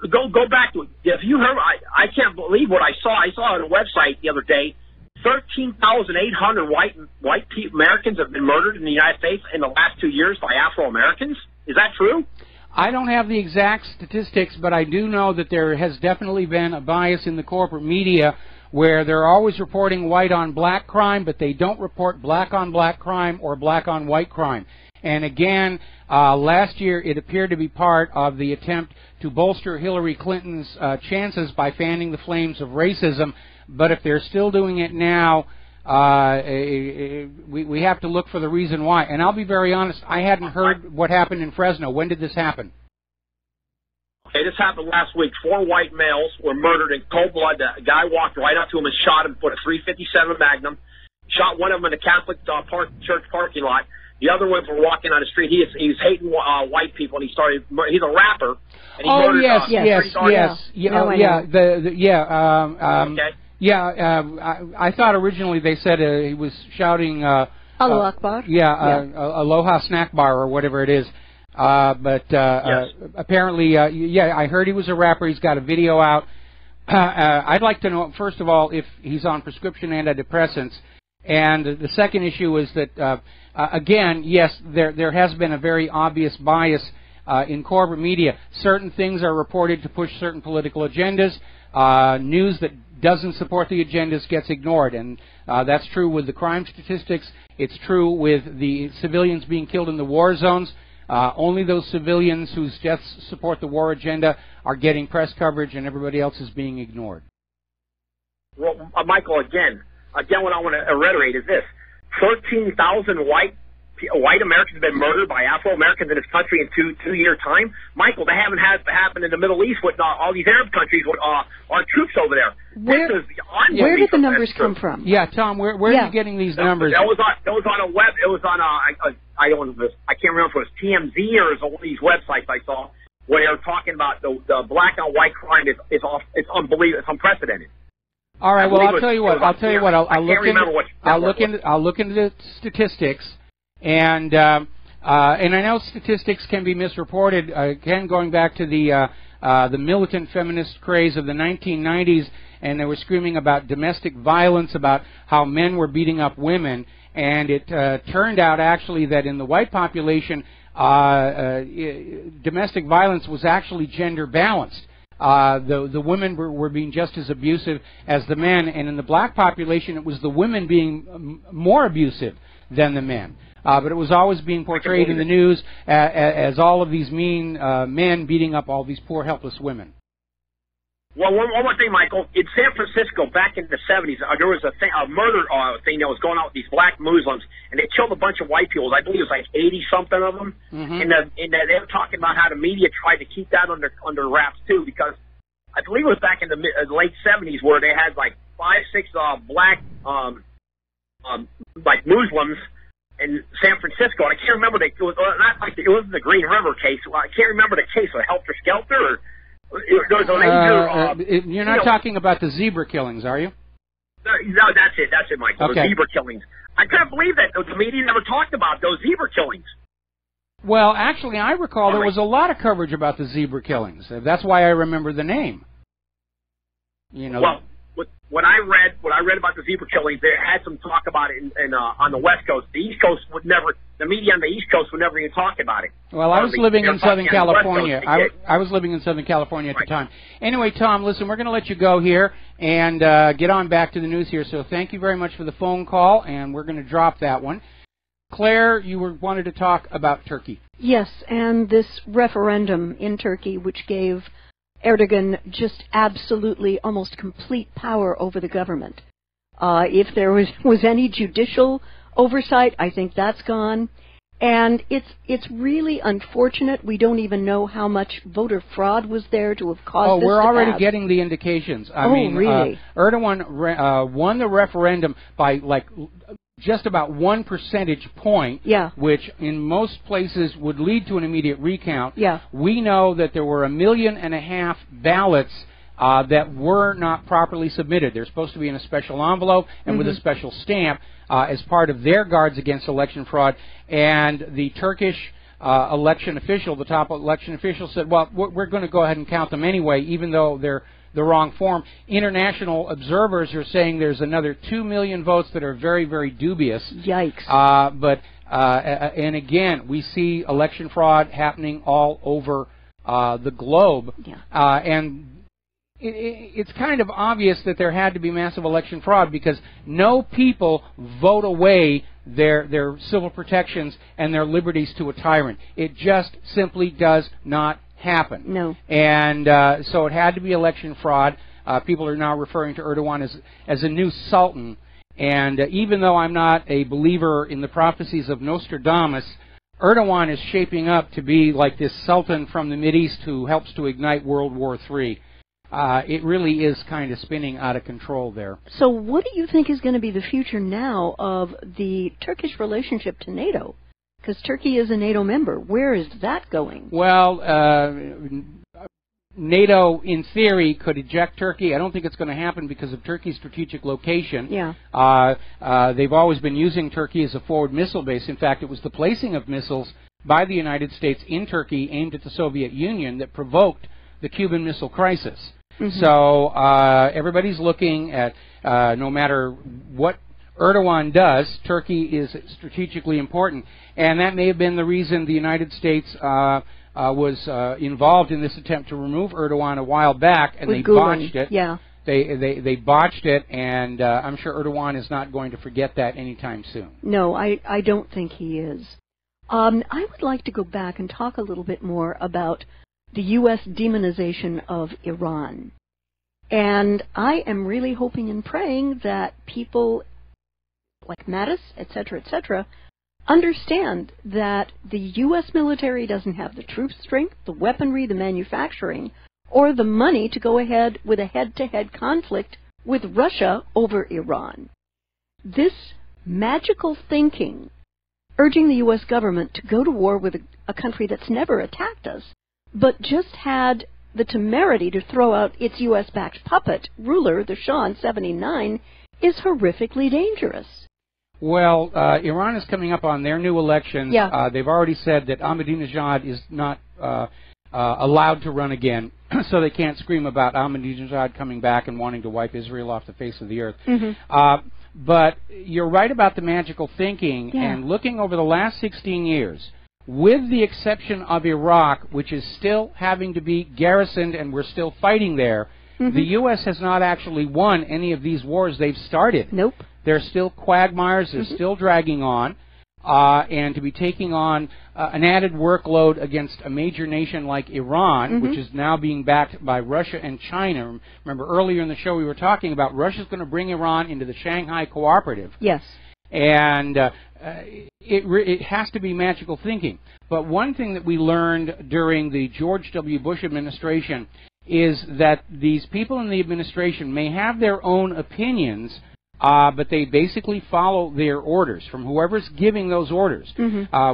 go back to it. If you heard, I can't believe what I saw. I saw on a website the other day, 13,800 white Americans have been murdered in the United States in the last 2 years by Afro-Americans. Is that true? I don't have the exact statistics, but I do know that there has definitely been a bias in the corporate media where they're always reporting white on black crime, but they don't report black on black crime or black on white crime. And again, last year it appeared to be part of the attempt to bolster Hillary Clinton's chances by fanning the flames of racism. But if they're still doing it now, we have to look for the reason why. And I'll be very honest, I hadn't heard what happened in Fresno. When did this happen? Okay, this happened last week. 4 white males were murdered in cold blood. The guy walked right up to him and shot him, put a .357 Magnum, shot one of them in the Catholic church parking lot. The other ones were walking on the street. He's hating white people, and he's a rapper. And he murdered, I thought originally they said he was shouting Allahu Akbar. Aloha Snack Bar or whatever it is. Apparently, I heard he was a rapper. He's got a video out. I'd like to know, first of all, if he's on prescription antidepressants. And the second issue is that, again, yes, there has been a very obvious bias in corporate media. Certain things are reported to push certain political agendas. News that doesn't support the agendas gets ignored. And that's true with the crime statistics. It's true with the civilians being killed in the war zones. Only those civilians whose deaths support the war agenda are getting press coverage, and everybody else is being ignored. Well, Michael, again, what I want to reiterate is this. 13,000 white Americans have been murdered by Afro-Americans in this country in two-year time. Michael, they haven't happened in the Middle East with all these Arab countries with our troops over there. Where did the numbers come from? Yeah, Tom, where are you getting these numbers? That was on a web. It was on I can't remember if it was TMZ or it was one of these websites I saw where they were talking about the black on white crime is unbelievable. It's unprecedented. All right. Well, I'll tell you what. I'll look into the statistics, and I know statistics can be misreported. Again, going back to the militant feminist craze of the 1990s, and they were screaming about domestic violence, about how men were beating up women, and it turned out actually that in the white population, domestic violence was actually gender balanced. The women were being just as abusive as the men, and in the black population, it was the women being more abusive than the men. But it was always being portrayed in the news as all of these mean men beating up all these poor, helpless women. Well, one more thing, Michael. In San Francisco, back in the 70s, there was a murder thing that was going on with these black Muslims, and they killed a bunch of white people. I believe it was like 80-something of them. Mm-hmm. And they were talking about how the media tried to keep that under wraps, too, because I believe it was back in the late 70s where they had like 5-6 black like Muslims in San Francisco. And I can't remember, it wasn't the Green River case. I can't remember the case of Helter Skelter or... You're not talking about the zebra killings, are you? No, that's it, Michael. Okay. The zebra killings. I couldn't believe that the media never talked about those zebra killings. Well, actually, I recall there was a lot of coverage about the zebra killings. That's why I remember the name. You know. Well, what I read about the zebra killings, they had some talk about it on the West Coast. The East Coast would never. The media on the East Coast would never even talk about it. Well, I was living in Southern California. I was living in Southern California at the time. Anyway, Tom, listen, we're going to let you go here and get on back to the news here. So thank you very much for the phone call, and we're going to drop that one. Claire, you wanted to talk about Turkey. Yes, and this referendum in Turkey, which gave Erdogan just absolutely almost complete power over the government. If there was any judicial oversight, I think that's gone. And it's really unfortunate. We don't even know how much voter fraud was there to have caused this we're to already pass. Getting the indications. I mean, really? Erdogan won the referendum by just about 1 percentage point, which in most places would lead to an immediate recount. We know that there were 1.5 million ballots that were not properly submitted. They're supposed to be in a special envelope and with a special stamp as part of their guards against election fraud. And the Turkish election official, the top election official, said, well, we're going to go ahead and count them anyway, even though they're the wrong form. International observers are saying there's another 2 million votes that are very, very dubious. Yikes. And again, we see election fraud happening all over the globe. And it's kind of obvious that there had to be massive election fraud because no people vote away their civil protections and their liberties to a tyrant. It just simply does not happen. No. And so it had to be election fraud. People are now referring to Erdogan as a new sultan. And even though I'm not a believer in the prophecies of Nostradamus, Erdogan is shaping up to be like this sultan from the Mideast who helps to ignite World War III. It really is kind of spinning out of control there. So what do you think is going to be the future now of the Turkish relationship to NATO? Because Turkey is a NATO member. Where is that going? Well, NATO, in theory, could eject Turkey. I don't think it's going to happen because of Turkey's strategic location. They've always been using Turkey as a forward missile base. In fact, it was the placing of missiles by the United States in Turkey aimed at the Soviet Union that provoked the Cuban Missile Crisis. So everybody's looking at, no matter what Erdogan does, Turkey is strategically important. And that may have been the reason the United States was involved in this attempt to remove Erdogan a while back, and they botched it. They botched it, and I'm sure Erdogan is not going to forget that anytime soon. No, I don't think he is. I would like to go back and talk a little bit more about the U.S. demonization of Iran. And I am really hoping and praying that people like Mattis, etc., understand that the U.S. military doesn't have the troop strength, the weaponry, the manufacturing, or the money to go ahead with a head-to-head conflict with Russia over Iran. This magical thinking, urging the U.S. government to go to war with a country that's never attacked us, but just had the temerity to throw out its U.S.-backed puppet ruler, the Shah in 79, is horrifically dangerous. Well, Iran is coming up on their new elections. They've already said that Ahmadinejad is not allowed to run again, so they can't scream about Ahmadinejad coming back and wanting to wipe Israel off the face of the earth. But you're right about the magical thinking, and looking over the last 16 years, with the exception of Iraq, which is still having to be garrisoned and we're still fighting there, the U.S. has not actually won any of these wars they've started. Nope. They're still quagmires, they're still dragging on, and to be taking on an added workload against a major nation like Iran, which is now being backed by Russia and China. Remember, earlier in the show we were talking about Russia's going to bring Iran into the Shanghai Cooperative. Yes. And it has to be magical thinking. But one thing that we learned during the George W. Bush administration is that these people in the administration may have their own opinions, but they basically follow their orders from whoever's giving those orders.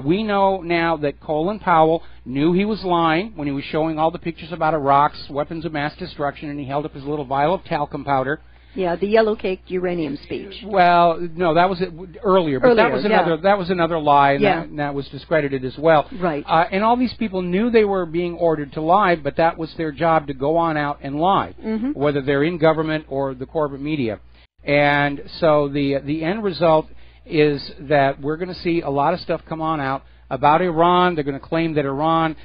We know now that Colin Powell knew he was lying when he was showing all the pictures about Iraq's weapons of mass destruction, and he held up his little vial of talcum powder. Yeah, the yellow-caked uranium speech. Well, no, that was earlier, but that was another lie, and that was discredited as well. Right. And all these people knew they were being ordered to lie, but that was their job to go on out and lie, whether they're in government or the corporate media. And so the end result is that we're going to see a lot of stuff come on out about Iran. They're going to claim that Iran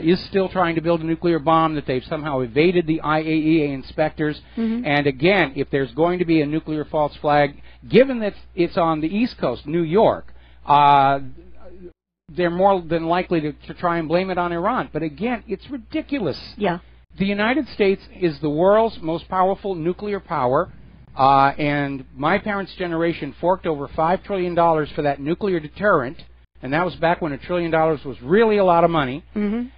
is still trying to build a nuclear bomb, that they've somehow evaded the IAEA inspectors. And again, if there's going to be a nuclear false flag, given that it's on the East Coast, New York, they're more than likely to try and blame it on Iran. But again, it's ridiculous. Yeah. The United States is the world's most powerful nuclear power. And my parents' generation forked over $5 trillion for that nuclear deterrent. And that was back when $1 trillion was really a lot of money,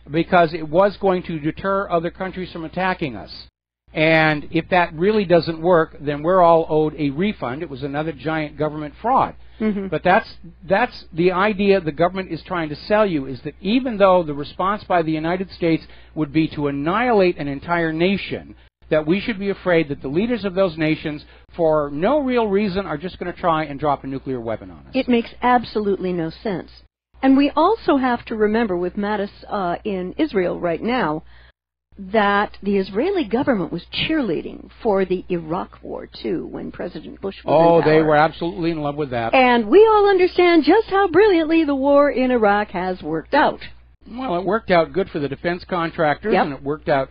because it was going to deter other countries from attacking us. And if that really doesn't work, then we're all owed a refund. It was another giant government fraud. But that's the idea the government is trying to sell you, is that even though the response by the United States would be to annihilate an entire nation, that we should be afraid that the leaders of those nations, for no real reason, are just going to try and drop a nuclear weapon on us. It makes absolutely no sense. And we also have to remember, with Mattis in Israel right now, that the Israeli government was cheerleading for the Iraq War, too, when President Bush was in power. They were absolutely in love with that. And we all understand just how brilliantly the war in Iraq has worked out. Well, it worked out good for the defense contractors, and it worked out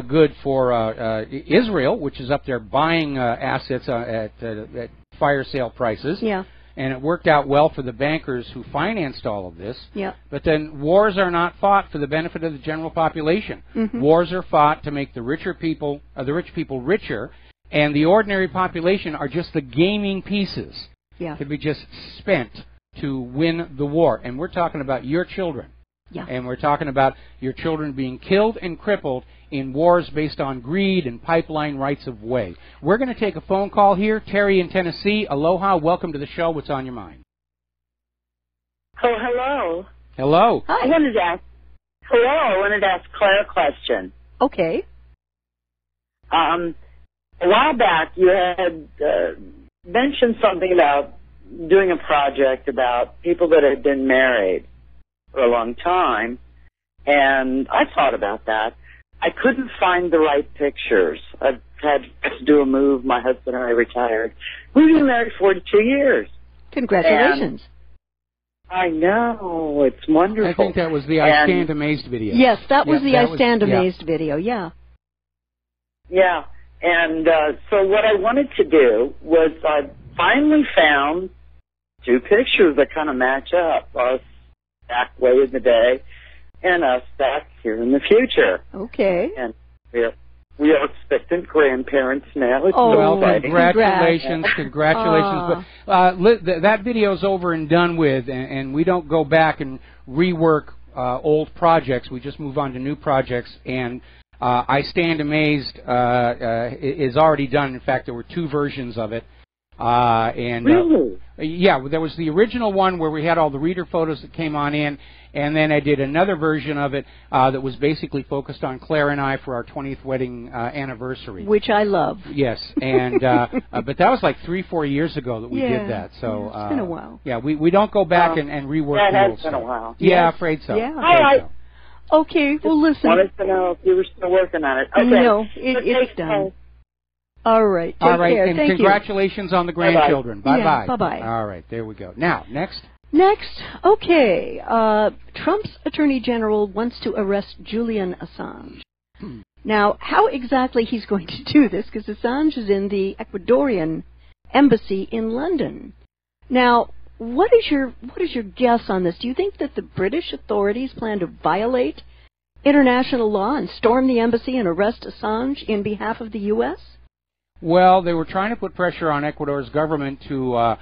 good for Israel, which is up there buying assets at fire sale prices. Yeah. And it worked out well for the bankers who financed all of this. Yeah. But then wars are not fought for the benefit of the general population. Wars are fought to make the rich people richer, and the ordinary population are just the gaming pieces to be just spent to win the war. And we're talking about your children. Yeah. And we're talking about your children being killed and crippled in wars based on greed and pipeline rights of way. We're going to take a phone call here. Terry in Tennessee. Aloha. Welcome to the show. What's on your mind? Oh, hello. Hello. Hi. I wanted to ask Claire a question. Okay. A while back, you had mentioned something about doing a project about people that had been married for a long time, and I thought about that. I couldn't find the right pictures. I've had to do a move. My husband and I retired. We've been married 42 years. Congratulations. And I know. It's wonderful. I think that was the I Stand Amazed video. Yes, that was the I Stand Amazed video, Yeah. And so what I wanted to do was I finally found two pictures that kind of match up, us back way in the day and us back here in the future. Okay. And we are expectant grandparents now. It's well, so exciting. Congratulations. But that video's over and done with, and we don't go back and rework old projects. We just move on to new projects, and I Stand Amazed is already done. In fact, there were two versions of it. Really? There was the original one where we had all the reader photos that came on in, and then I did another version of it that was basically focused on Claire and I for our 20th wedding anniversary. Which I love. Yes, and but that was like 3-4 years ago that we did that. So it's been a while. Yeah, we don't go back and rework the old stuff. Been a while. Yeah, afraid so. Yeah. All right. Okay, well listen. Wanted to know if you were still working on it. Okay. No, it's done. All right. Take care. And Thank congratulations on the grandchildren. Bye-bye. Yeah, bye-bye. All right, there we go. Now, next. Okay. Trump's Attorney General wants to arrest Julian Assange. Now, how exactly he's going to do this, because Assange is in the Ecuadorian embassy in London. Now, what is your guess on this? Do you think that the British authorities plan to violate international law and storm the embassy and arrest Assange in behalf of the U.S.? Well, they were trying to put pressure on Ecuador's government to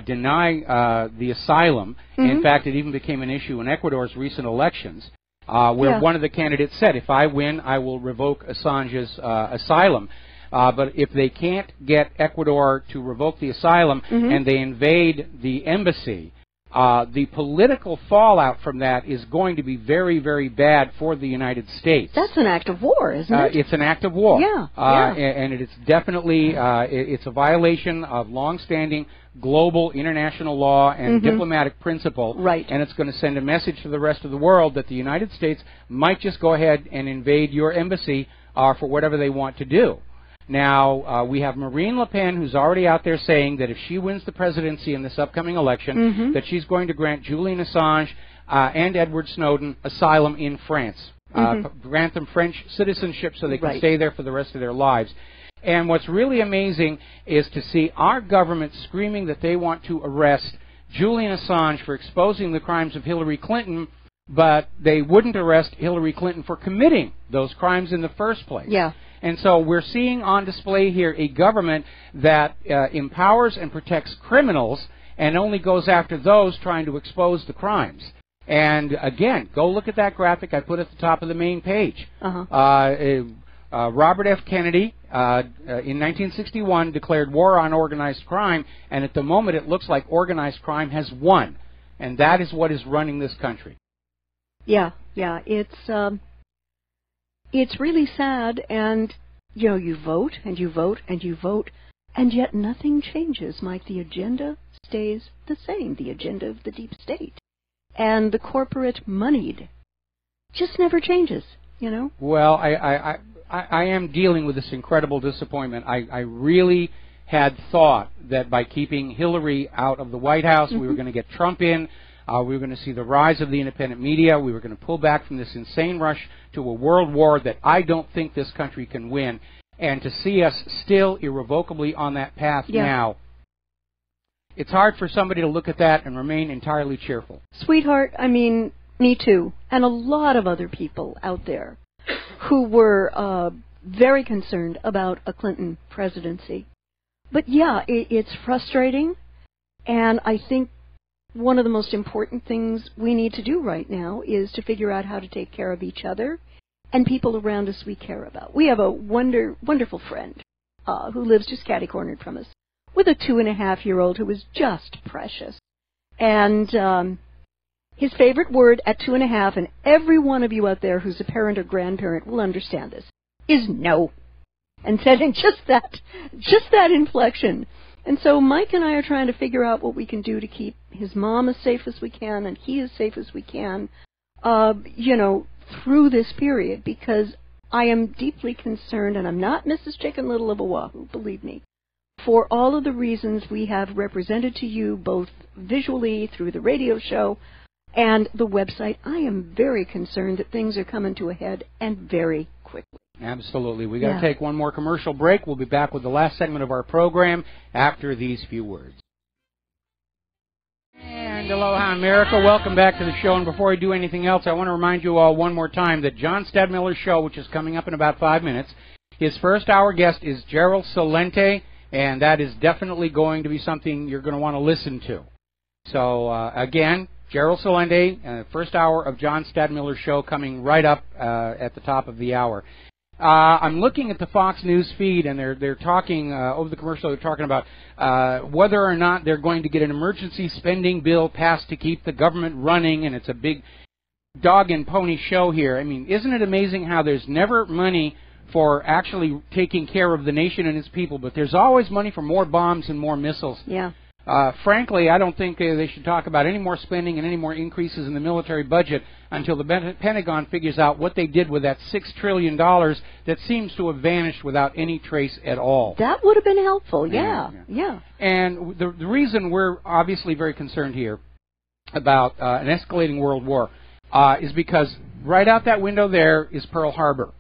deny the asylum. In fact, it even became an issue in Ecuador's recent elections, where one of the candidates said, if I win, I will revoke Assange's asylum. But if they can't get Ecuador to revoke the asylum and they invade the embassy, the political fallout from that is going to be very, very bad for the United States. That's an act of war, isn't it? It's an act of war. Yeah, and it's definitely it's a violation of long-standing global international law and diplomatic principle. Right. And it's going to send a message to the rest of the world that the United States might just go ahead and invade your embassy for whatever they want to do. Now, we have Marine Le Pen, who's already out there saying that if she wins the presidency in this upcoming election, that she's going to grant Julian Assange and Edward Snowden asylum in France, grant them French citizenship so they can stay there for the rest of their lives. And what's really amazing is to see our government screaming that they want to arrest Julian Assange for exposing the crimes of Hillary Clinton, but they wouldn't arrest Hillary Clinton for committing those crimes in the first place. Yeah. And so we're seeing on display here a government that empowers and protects criminals and only goes after those trying to expose the crimes. And again, go look at that graphic I put at the top of the main page. Robert F. Kennedy, in 1961, declared war on organized crime, and at the moment it looks like organized crime has won. And that is what is running this country. Yeah, it's really sad, and, you know, you vote, and you vote, and you vote, and yet nothing changes, Mike. The agenda stays the same, the agenda of the deep state. And the corporate moneyed just never changes, you know? Well, I am dealing with this incredible disappointment. I really had thought that by keeping Hillary out of the White House, we were going to get Trump in. We were going to see the rise of the independent media. We were going to pull back from this insane rush to a world war that I don't think this country can win. And to see us still irrevocably on that path now, it's hard for somebody to look at that and remain entirely cheerful. Sweetheart, I mean, me too. And a lot of other people out there who were very concerned about a Clinton presidency. But yeah, it's frustrating. And I think one of the most important things we need to do right now is to figure out how to take care of each other and people around us we care about. We have a wonderful friend who lives just catty-cornered from us with a 2.5-year-old who is just precious. And his favorite word at 2.5, and every one of you out there who's a parent or grandparent will understand this, is no. And said in just that inflection. And so Mike and I are trying to figure out what we can do to keep his mom as safe as we can and he as safe as we can, you know, through this period, because I am deeply concerned, and I'm not Mrs. Chicken Little of Oahu, believe me, for all of the reasons we have represented to you, both visually through the radio show and the website. I am very concerned that things are coming to a head, and very quickly. Absolutely. We've got to take one more commercial break. We'll be back with the last segment of our program after these few words. And aloha, America. Welcome back to the show. And before I do anything else, I want to remind you all one more time that John Stadmiller's show, which is coming up in about 5 minutes, his first hour guest is Gerald Celente, and that is definitely going to be something you're going to want to listen to. So, again, Gerald Celente, first hour of John Stadmiller's show coming right up at the top of the hour. I'm looking at the Fox News feed, and they're talking over the commercial. They're talking about whether or not they're going to get an emergency spending bill passed to keep the government running, and it's a big dog and pony show here. I mean, isn't it amazing how there's never money for actually taking care of the nation and its people, but there's always money for more bombs and more missiles? Yeah. Frankly, I don't think they should talk about any more spending and any more increases in the military budget until the Pentagon figures out what they did with that $6 trillion that seems to have vanished without any trace at all. That would have been helpful, yeah. And the reason we're obviously very concerned here about an escalating world war is because right out that window there is Pearl Harbor.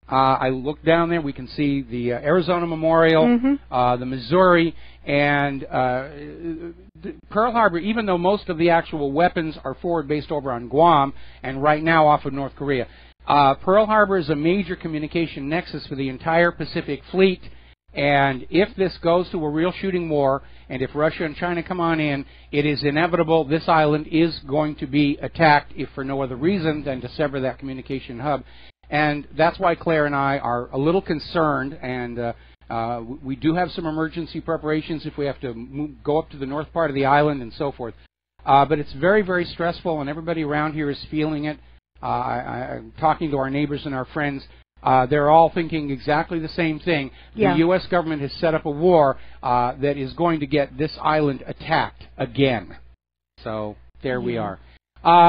I look down there, we can see the Arizona Memorial, the Missouri, and Pearl Harbor, even though most of the actual weapons are forward-based over on Guam and right now off of North Korea, Pearl Harbor is a major communication nexus for the entire Pacific Fleet, and if this goes to a real shooting war, and if Russia and China come on in, it is inevitable this island is going to be attacked, if for no other reason than to sever that communication hub. And that's why Claire and I are a little concerned, and we do have some emergency preparations if we have to go up to the north part of the island and so forth. But it's very, very stressful, and everybody around here is feeling it. I'm talking to our neighbors and our friends. They're all thinking exactly the same thing. Yeah. The U.S. government has set up a war that is going to get this island attacked again. So there we are.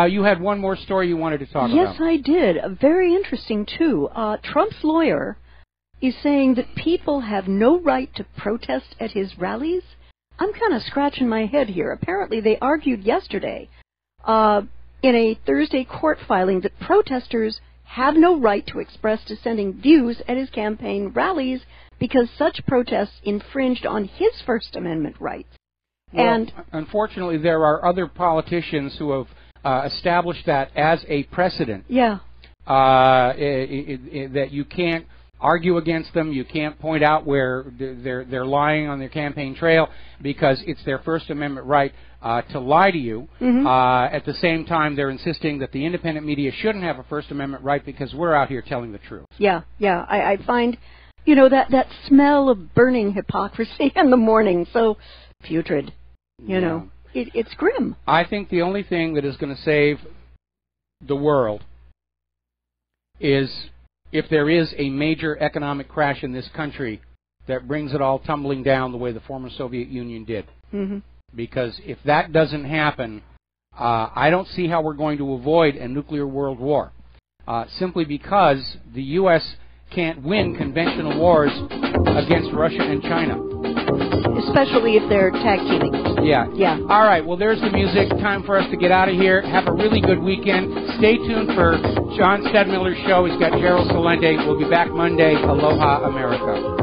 You had one more story you wanted to talk about. Yes, I did. Very interesting, too. Trump's lawyer is saying that people have no right to protest at his rallies. I'm kind of scratching my head here. Apparently, they argued yesterday in a Thursday court filing that protesters have no right to express dissenting views at his campaign rallies because such protests infringed on his First Amendment rights. Well, and unfortunately, there are other politicians who have established that as a precedent. Yeah. That you can't argue against them, you can't point out where they're lying on their campaign trail because it's their First Amendment right to lie to you. Mm-hmm. At the same time, they're insisting that the independent media shouldn't have a First Amendment right because we're out here telling the truth. Yeah. I find, that smell of burning hypocrisy in the morning so putrid. It's grim. I think the only thing that is going to save the world is if there is a major economic crash in this country that brings it all tumbling down the way the former Soviet Union did. Mm-hmm. Because if that doesn't happen, I don't see how we're going to avoid a nuclear world war. Simply because the U.S. can't win conventional wars against Russia and China. Especially if they're tag teaming. Yeah. All right, well, there's the music. Time for us to get out of here. Have a really good weekend. Stay tuned for John Stedmiller's show. He's got Gerald Salente. We'll be back Monday. Aloha, America.